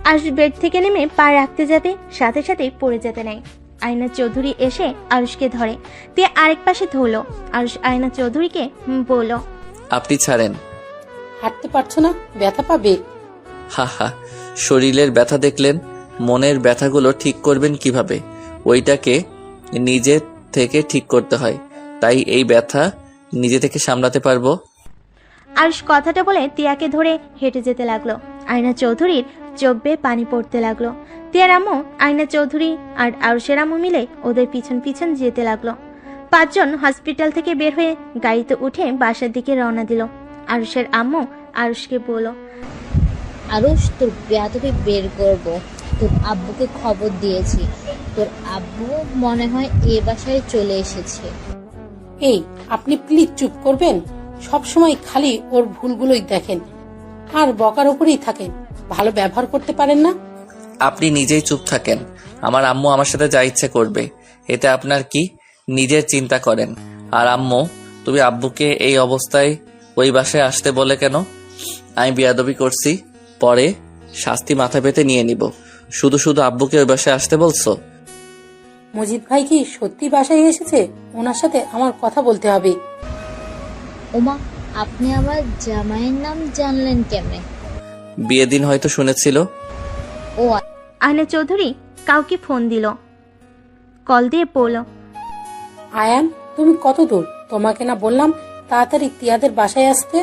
আরুষ বেড থেকে নেমে পা রাখতে যাবে, সাথে সাথেই পড়ে যেতে নেয়। আয়না চৌধুরী এসে আরুষকে ধরে, তিয়া আরেক পাশে ধরল। আরুষ আয়না চৌধুরীকে বলল, আপনি ছাড়েন। হাঁটতে পারছো না, ব্যথা পাবে। হা হা, শরীরের ব্যথা দেখলেন, মনের ব্যথাগুলো ঠিক করবেন কিভাবে? ওইটাকে নিজে থেকে ঠিক করতে হয়, তাই এই ব্যথা নিজে থেকে সামলাতে পারবো। আরুষ কথাটা বলে তিয়াকে ধরে হেঁটে যেতে লাগলো। আয়না চৌধুরীর চোখ বেয়ে পানি পড়তে লাগলো। তিয়ার আম্মু, আয়না চৌধুরী আর আরুষের আম্মু মিলে ওদের পিছন পিছন যেতে লাগলো। 5 জন হসপিটাল থেকে বের হয়ে গাড়িতে উঠে বাসার দিকে রওনা দিল। আরুষের আম্মু আরুষকে বলল, আরুষ, তোর বেয়াদবি বের করব। তোর আব্বুকে খবর দিয়েছি। তোর আব্বু মনে হয় এ বাসায় চলে এসেছে। এই, আপনি প্লিজ চুপ করবেন? সব সময় খালি ওর ভুলগুলোই দেখেন আর বকার উপরেই থাকেন। ভালো ব্যবহার করতে পারেন না? আপনি নিজেই চুপ থাকেন। আমার আম্মু আমার সাথে যা ইচ্ছে করবে, এতে আপনার কি? নিজের চিন্তা করেন। আর আম্মু, তুমি আব্বুকে এই অবস্থায় ওই বাসায় আসতে বলে কেন? আমি বেয়াদবি করছি, পরে শাস্তি মাথা পেতে নিয়ে নিব। শুধু শুধু আব্বুকে ওই বাসায় আসতে বলছো? মজিদ ভাই কি সত্যি বাসায় এসেছে? ওনার সাথে আমার কথা বলতে হবে। ওমা, আপনি আমার জামাইয়ের নাম জানলেন কেমনে? বিয়ে দিন হয়তো শুনেছিল। ও আয়না চৌধুরী কাউকে ফোন দিল, কল দিয়ে বলল, আয়ান, তুমি কত দূর? তোমাকে না বললাম তাড়াতাড়ি তিয়াদের বাসায় আসতে?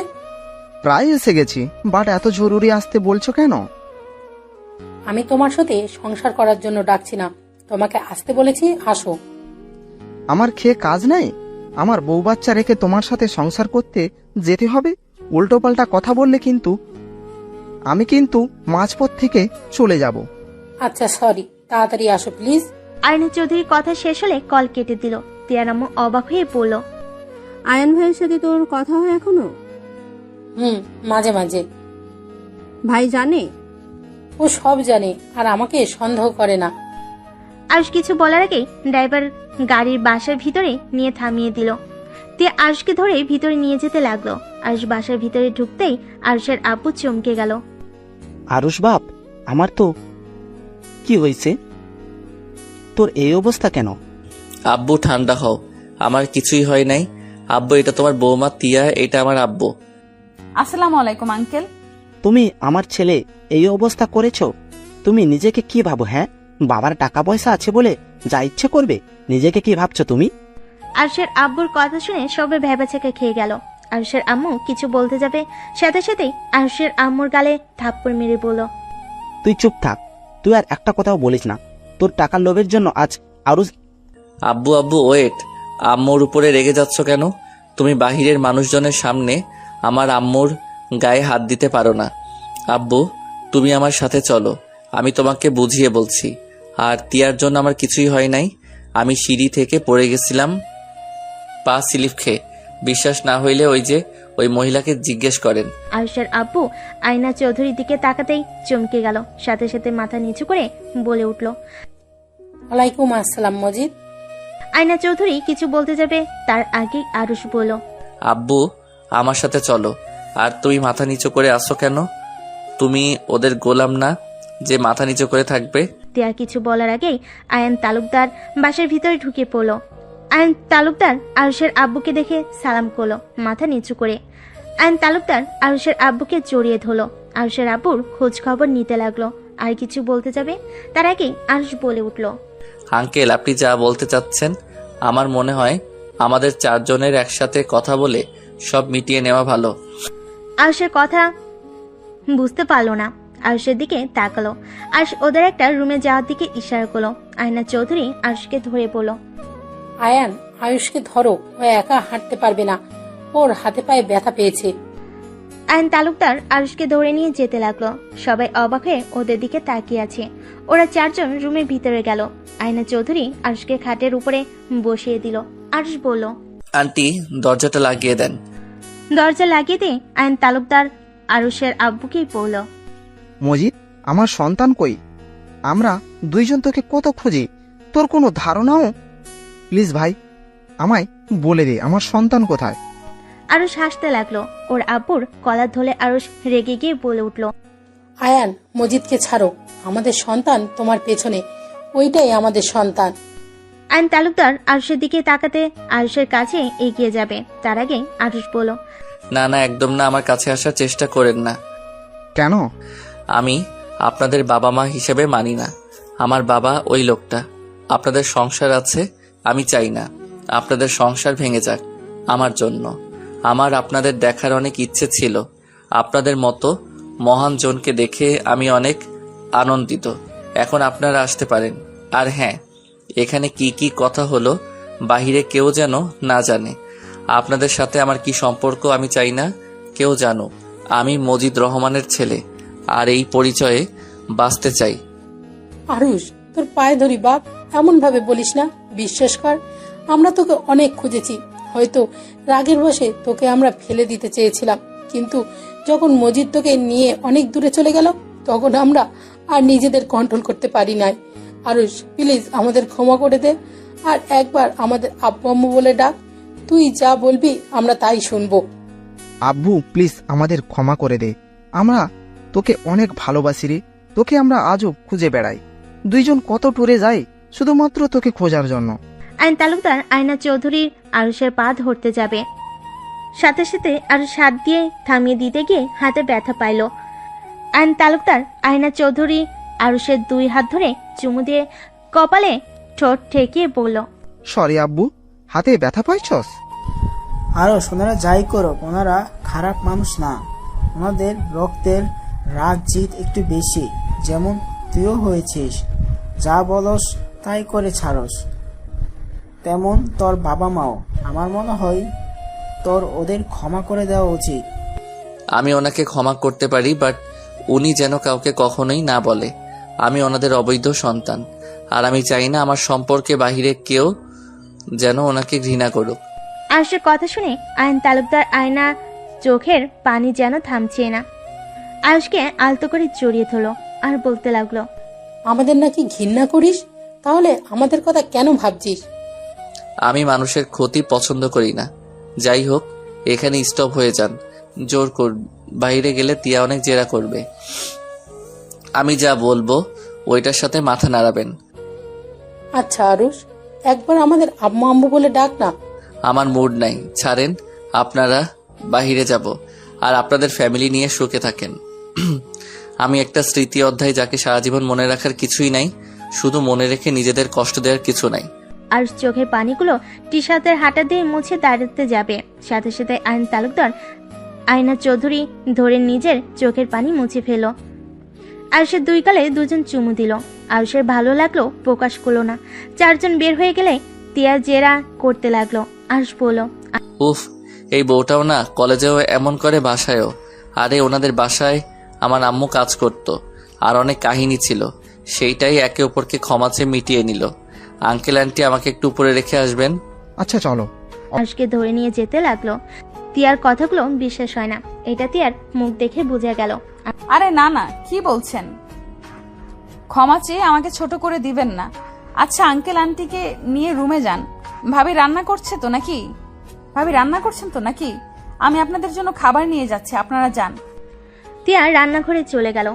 প্রায় এসে গেছি, বাট এত জরুরি আসতে বলছো কেন? আমি তোমার সাথে সংসার করার জন্য ডাকছি না, তোমাকে আসতে বলেছি, আসো। আমার খেয়ে কাজ নাই? আমার বউ বাচ্চা রেখে তোমার সাথে সংসার করতে যেতে হবে? উল্টোপাল্টা কথা বললে কিন্তু আমি মাঝপথ থেকে চলে যাব। আচ্ছা সরি, তাড়াতাড়ি আসো প্লিজ। আয়না চৌধুরীর কথা শেষ হলে কল কেটে দিল। তিয়ার আম্মু অবাক হয়ে বলল, আয়ান ভাইয়ের সাথে তোর কথা হয় এখনো? মাঝে মাঝে। ভাই জানে? ও সব জানে আর আমাকে সন্দেহ করে না। আয়ুষ কিছু বলার আগেই ড্রাইভার গাড়ির বাসার ভিতরে নিয়ে থামিয়ে দিল। তিয়া আয়ুষকে ধরে ভিতরে নিয়ে যেতে লাগলো। আয়ুষ বাসার ভিতরে ঢুকতেই আয়ুষের আব্বু চমকে গেল। আরুষ বাপ, আমার তো কি হয়েছে? তোর এই অবস্থা কেন? আব্বু ঠান্ডা হও, আমার কিছুই হয় নাই। আব্বু, এটা তোমার বৌমা তিয়া, এটা আমার আব্বু। আসসালামু আলাইকুম আঙ্কেল। তুমি আমার ছেলে এই অবস্থা করেছো? তুমি নিজেকে কি ভাবো? হ্যাঁ, বাবার টাকা পয়সা আছে বলে যা ইচ্ছে করবে? নিজেকে কি ভাবছো তুমি? আয়ুষের আব্বুর কথা শুনে সবে ভেবাচেকে খেয়ে গেল। আয়ুষের আম্মু কিছু বলতে যাবে, সাথে সাথেই আয়ুষের আম্মুর গালে থাপ্পড় মেরে বলল, তুই চুপ থাক, তুই আর একটা কথাও বলিস না। তোর টাকার লোভের জন্য আজ আরুষ। আব্বু আব্বু ওয়েট, আম্মুর উপরে রেগে যাচ্ছ কেন? তুমি বাহিরের মানুষজনের সামনে আমার আম্মুর গায়ে হাত দিতে পারো না। আব্বু, তুমি আমার সাথে চলো, আমি তোমাকে বুঝিয়ে বলছি। আর তিয়ার জন্য আমার কিছুই হয় নাই। আমি সিঁড়ি থেকে পড়ে গেছিলাম পা স্লিপ খেয়ে। বিশ্বাস না হইলে ওই মহিলাকে জিজ্ঞেস করেন। আয়ুষের আব্বু আয়না চৌধুরীর দিকে তাকাতেই চমকে গেল, সাথে সাথে মাথা নিচু করে বলে উঠল, ওয়ালাইকুম আসসালাম মজিদ। আয়না চৌধুরী কিছু বলতে যাবে, তার আগেই আরুষ বলল, আব্বু, আমার সাথে চলো। আর তুমি মাথা নিচু করে আসো কেন? তুমি ওদের গোলাম না যে মাথা নিচু করে থাকবে? তিয়া কিছু বলার আগেই আয়ান তালুকদার বাসার ভিতরে ঢুকে পড়ল। আয়ান তালুকদার আরুষের আব্বুকে দেখে সালাম করলো মাথা নিচু করে। আয়ান তালুকদার আরুষের আব্বুকে জড়িয়ে ধরলো। আরুষের আব্বুর খোঁজ খবর নিতে লাগলো। আর কিছু বলতে যাবে, তার আগেই আরুষ বলে উঠল, আঙ্কেল, আপনি যা বলতে চাচ্ছেন, আমার মনে হয় আমাদের চারজনের একসাথে কথা বলে সব মিটিয়ে নেওয়া ভালো। আরুষের কথা বুঝতে পারলো না। আরুষের দিকে তাকালো। আরুষ ওদের একটা রুমে যাওয়ার দিকে ইশারা করলো। আয়না চৌধুরী আরুষকে ধরে বলল, আয়ান, আয়ুষকে ধরো, ও একা হাঁটতে পারবে না, ওর হাতে পায়ে ব্যথা পেয়েছে। আয়ন তালুকদার আরুষকে ধরে নিয়ে যেতে লাগলো। সবাই অবাক হয়ে ওদের দিকে তাকিয়ে আছে। ওরা চারজন রুমের ভিতরে গেল। আয়না চৌধুরী আরুষকে খাটের উপরে বসিয়ে দিল। আরুষ বলল, আন্টি, দরজাটা লাগিয়ে দেন। দরজা লাগিয়ে দিয়ে আয়ন তালুকদার আরুষের আব্বুকেই বলল, মজিদ, আমার সন্তান কই? আমরা দুইজন তোকে কত খুঁজি, তোর কোনো ধারণাও? প্লিজ ভাই, আমায় বলে দে আমার সন্তান কোথায়। আরুষ হাসতে লাগলো। ওর আব্বুর কলার ধরে আরুষ রেগে গিয়ে বলে উঠল, আয়ান, মজিদকে ছাড়ো, আমাদের সন্তান তোমার পেছনে, ওইটাই আমাদের সন্তান। আয়ন তালুকদার আরুষের দিকে তাকাতে আরুষের কাছে এগিয়ে যাবে, তার আগে আরুষ বলল, না না, একদম না, আমার কাছে আসার চেষ্টা করেন না। কেন? আমি আপনাদের বাবা মা হিসেবে মানি না। আমার বাবা ওই লোকটা। আপনাদের সংসার আছে, আমি চাই না আপনাদের সংসার ভেঙে যাক আমার জন্য। আমার আপনাদের দেখার অনেক ইচ্ছে ছিল। আপনাদের মতো মহান জনকে দেখে আমি অনেক আনন্দিত। এখন আপনারা আসতে পারেন। আর হ্যাঁ, এখানে কি কি কথা হলো বাহিরে কেউ যেন না জানে। আপনাদের সাথে আমার কি সম্পর্ক আমি চাই না কেউ জানুক। আমি মজিদ রহমানের ছেলে, আর এই পরিচয়ে বাঁচতে চাই। আরুষ, তোর পায়ে ধরি বাপ, এমন ভাবে বলিস না। বিশ্বাস কর, আমরা তোকে অনেক খুঁজেছি। হয়তো রাগের বশে তোকে আমরা ফেলে দিতে চেয়েছিলাম, কিন্তু যখন মজিদ তোকে নিয়ে অনেক দূরে চলে গেল, তখন আমরা আর নিজেদের কন্ট্রোল করতে পারি নাই। আরুষ, প্লিজ আমাদের ক্ষমা করে দে, আর একবার আমাদের আব্বু আম্মু বলে ডাক। তুই যা বলবি আমরা তাই শুনবো। আব্বু প্লিজ আমাদের ক্ষমা করে দে, আমরা তোকে অনেক ভালোবাসি রে। তোকে আমরা আজও খুঁজে বেড়াই, দুইজন কত ট্যুরে যাই শুধুমাত্র তোকে খোঁজার জন্য। আইন তালুকদার আয়না চৌধুরীর আরুষের পা ধরতে যাবে, সাথে সাথে আরুষ হাত দিয়ে থামিয়ে দিতে গিয়ে হাতে ব্যথা পাইল। আইন তালুকদার আয়না চৌধুরী আরুষের 2 হাত ধরে চুমু দিয়ে কপালে ঠোঁট ঠেকিয়ে বলল, সরি আব্বু, হাতে ব্যথা পাইছস? আরও ওনারা যাই করো, ওনারা খারাপ মানুষ না। ওনাদের রক্তের রাগ জিত একটু বেশি, যেমন তুইও হয়েছিস। যা বলস তাই করে ছাড়স, তেমন তোর বাবা মাও। আমার মনে হয় তোর ওদের ক্ষমা করে দেওয়া উচিত। আমি ওনাকে ক্ষমা করতে পারি, বাট উনি যেন কাউকে কখনোই না বলে আমি ওনাদের অবৈধ সন্তান, আর আমি চাই না আমার সম্পর্কে বাহিরে কেউ যেন ওনাকে ঘৃণা করুক। আরুষের কথা শুনে আইন তালুকদার আয়না চোখের পানি যেন থামছে না। আরুষকে আলতো করে জড়িয়ে ধরলো আর বলতে লাগলো, আমাদের নাকি ঘৃণা করিস? তাহলে আমাদের কথা কেন ভাবছিস? আমি মানুষের ক্ষতি পছন্দ করি না। যাই হোক, এখানে স্টপ হয়ে যান। জোর কর, বাইরে গেলে তিয়া অনেক জেরা করবে। আমি যা বলবো ওইটার সাথে মাথা নাড়াবেন। আচ্ছা আরুষ, একবার আমাদের আম্মু আম্মু বলে ডাক না। আমার মুড নাই, ছাড়েন। আপনারা বাহিরে যাব, আর আপনাদের ফ্যামিলি নিয়ে সুখে থাকেন। আমি একটা স্মৃতি অধ্যায়, যাকে সারা জীবন মনে রাখার কিছুই নাই, শুধু মনে রেখে নিজেদের কষ্ট দেওয়ার কিছু নাই। আরুষ চোখের পানিগুলো টি শার্টের হাঁটা দিয়ে মুছে দাঁড়াতে যাবে, সাথে সাথে আইন তালুকদার আয়না চৌধুরী ধরে নিজের চোখের পানি মুছে ফেল। আরুষের 2 গালে 2জন চুমু দিল। আরুষের ভালো লাগলো, প্রকাশ করলো না। 4জন বের হয়ে গেলে তিয়া জেরা করতে লাগলো। আরুষ বলল, উফ, এই বউটাও না, কলেজেও এমন করে, বাসায়ও। আরে ওনাদের বাসায় আমার আম্মু কাজ করত, আর অনেক কাহিনী ছিল, সেইটাই একে অপরকে ক্ষমা চেয়ে মিটিয়ে নিল। আঙ্কেল আন্টি আমাকে একটু উপরে রেখে আসবেন? আচ্ছা চলো। আরুষকে ধরে নিয়ে যেতে লাগলো। তিয়ার কথাগুলো বিশ্বাস হয় না, এটা তিয়ার মুখ দেখে বোঝা গেল। আরে না না, কি বলছেন? ক্ষমা চেয়ে আমাকে ছোট করে দিবেন না। আচ্ছা আঙ্কেল আন্টিকে নিয়ে রুমে যান। ভাবি রান্না করছে তো নাকি? ভাবি রান্না করছেন তো নাকি? আমি আপনাদের জন্য খাবার নিয়ে যাচ্ছি, আপনারা যান। তিয়া রান্নাঘরে চলে গেল,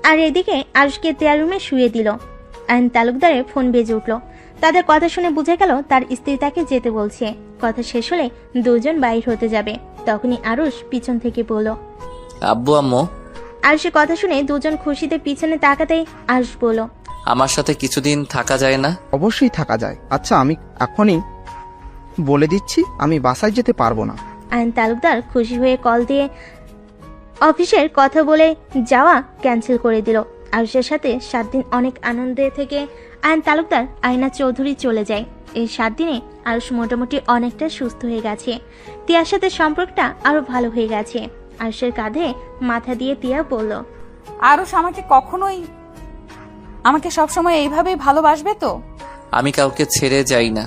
আর এদিকে আরুষকে তিয়ার রুমে শুয়ে দিল। আইন তালুকদারের ফোন বেজে উঠল। তাদের কথা শুনে বুঝে গেল তার স্ত্রী তাকে যেতে বলছে। কথা শেষ হলে 2জন বাইর হতে যাবে, তখনই আরুষ পিছন থেকে বলল, আব্বু আম্মু। আরুষের কথা শুনে 2জন খুশিতে পিছনে তাকাতেই আরুষ বলল, আমার সাথে কিছুদিন থাকা যায় না? অবশ্যই থাকা যায়। আচ্ছা আমি এখনই বলে দিচ্ছি, আমি বাসায় যেতে পারবো না। আইন তালুকদার খুশি হয়ে কল দিয়ে অফিসের কথা বলে যাওয়া ক্যান্সেল করে দিল। আরুষের সাথে 7 দিন অনেক আনন্দে থেকে আইন তালুকদার আয়না চৌধুরী চলে যায়। এই 7 দিনে আরুষ মোটামুটি অনেকটা সুস্থ হয়ে গেছে। তিয়ার সাথে সম্পর্কটা আরো ভালো হয়ে গেছে। আরুষের কাঁধে মাথা দিয়ে তিয়া বলল, আরুষ আমাকে সবসময় এইভাবেই ভালোবাসবে তো? আমি কাউকে ছেড়ে যাই না,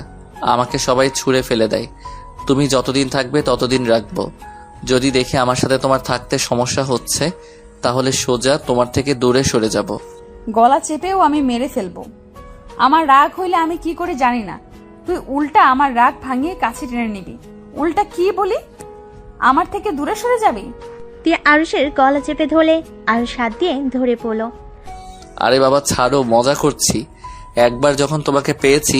আমাকে সবাই ছুঁড়ে ফেলে দেয়। তুমি যতদিন থাকবে ততদিন রাখবো। যদি দেখি আমার সাথে তোমার থাকতে সমস্যা হচ্ছে, তাহলে সোজা তোমার থেকে দূরে সরে যাব। গলা চেপেও আমি মেরে ফেলবো। আমার রাগ হইলে আমি কি করে জানি না, তুই উল্টা আমার রাগ ভাঙিয়ে কাছে টেনে নিবি। উল্টা কি বলি, আমার থেকে দূরে সরে যাবি? তিয়া আরুষের গলা চেপে ধরলে আরুষ হাত দিয়ে ধরে পড়ল। আরে বাবা ছাড়ো, মজা করছি। একবার যখন তোমাকে পেয়েছি,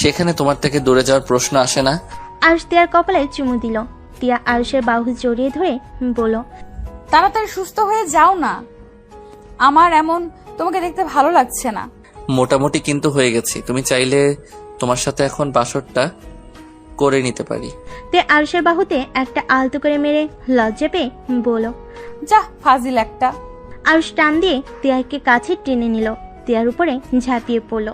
সেখানে তোমার থেকে দূরে যাওয়ার প্রশ্ন আসে না। আরুষ তিয়ার কপালে চুমু দিল। তিয়া আরুষের বাহু জড়িয়ে ধরে বলল, তাড়াতাড়ি সুস্থ হয়ে যাও না, আমার এমন তোমাকে দেখতে ভালো লাগছে না। মোটামুটি কিন্তু হয়ে গেছি, তুমি চাইলে তোমার সাথে এখন বাসরটা করে নিতে পারি। তে আরুষের বাহুতে একটা আলতো করে মেরে লজ্জা পেয়ে বলল, যা ফাজিল একটা। আরুষ টান দিয়ে তিয়াকে কাছে টেনে নিল, তিয়ার উপরে ঝাঁপিয়ে পড়ল।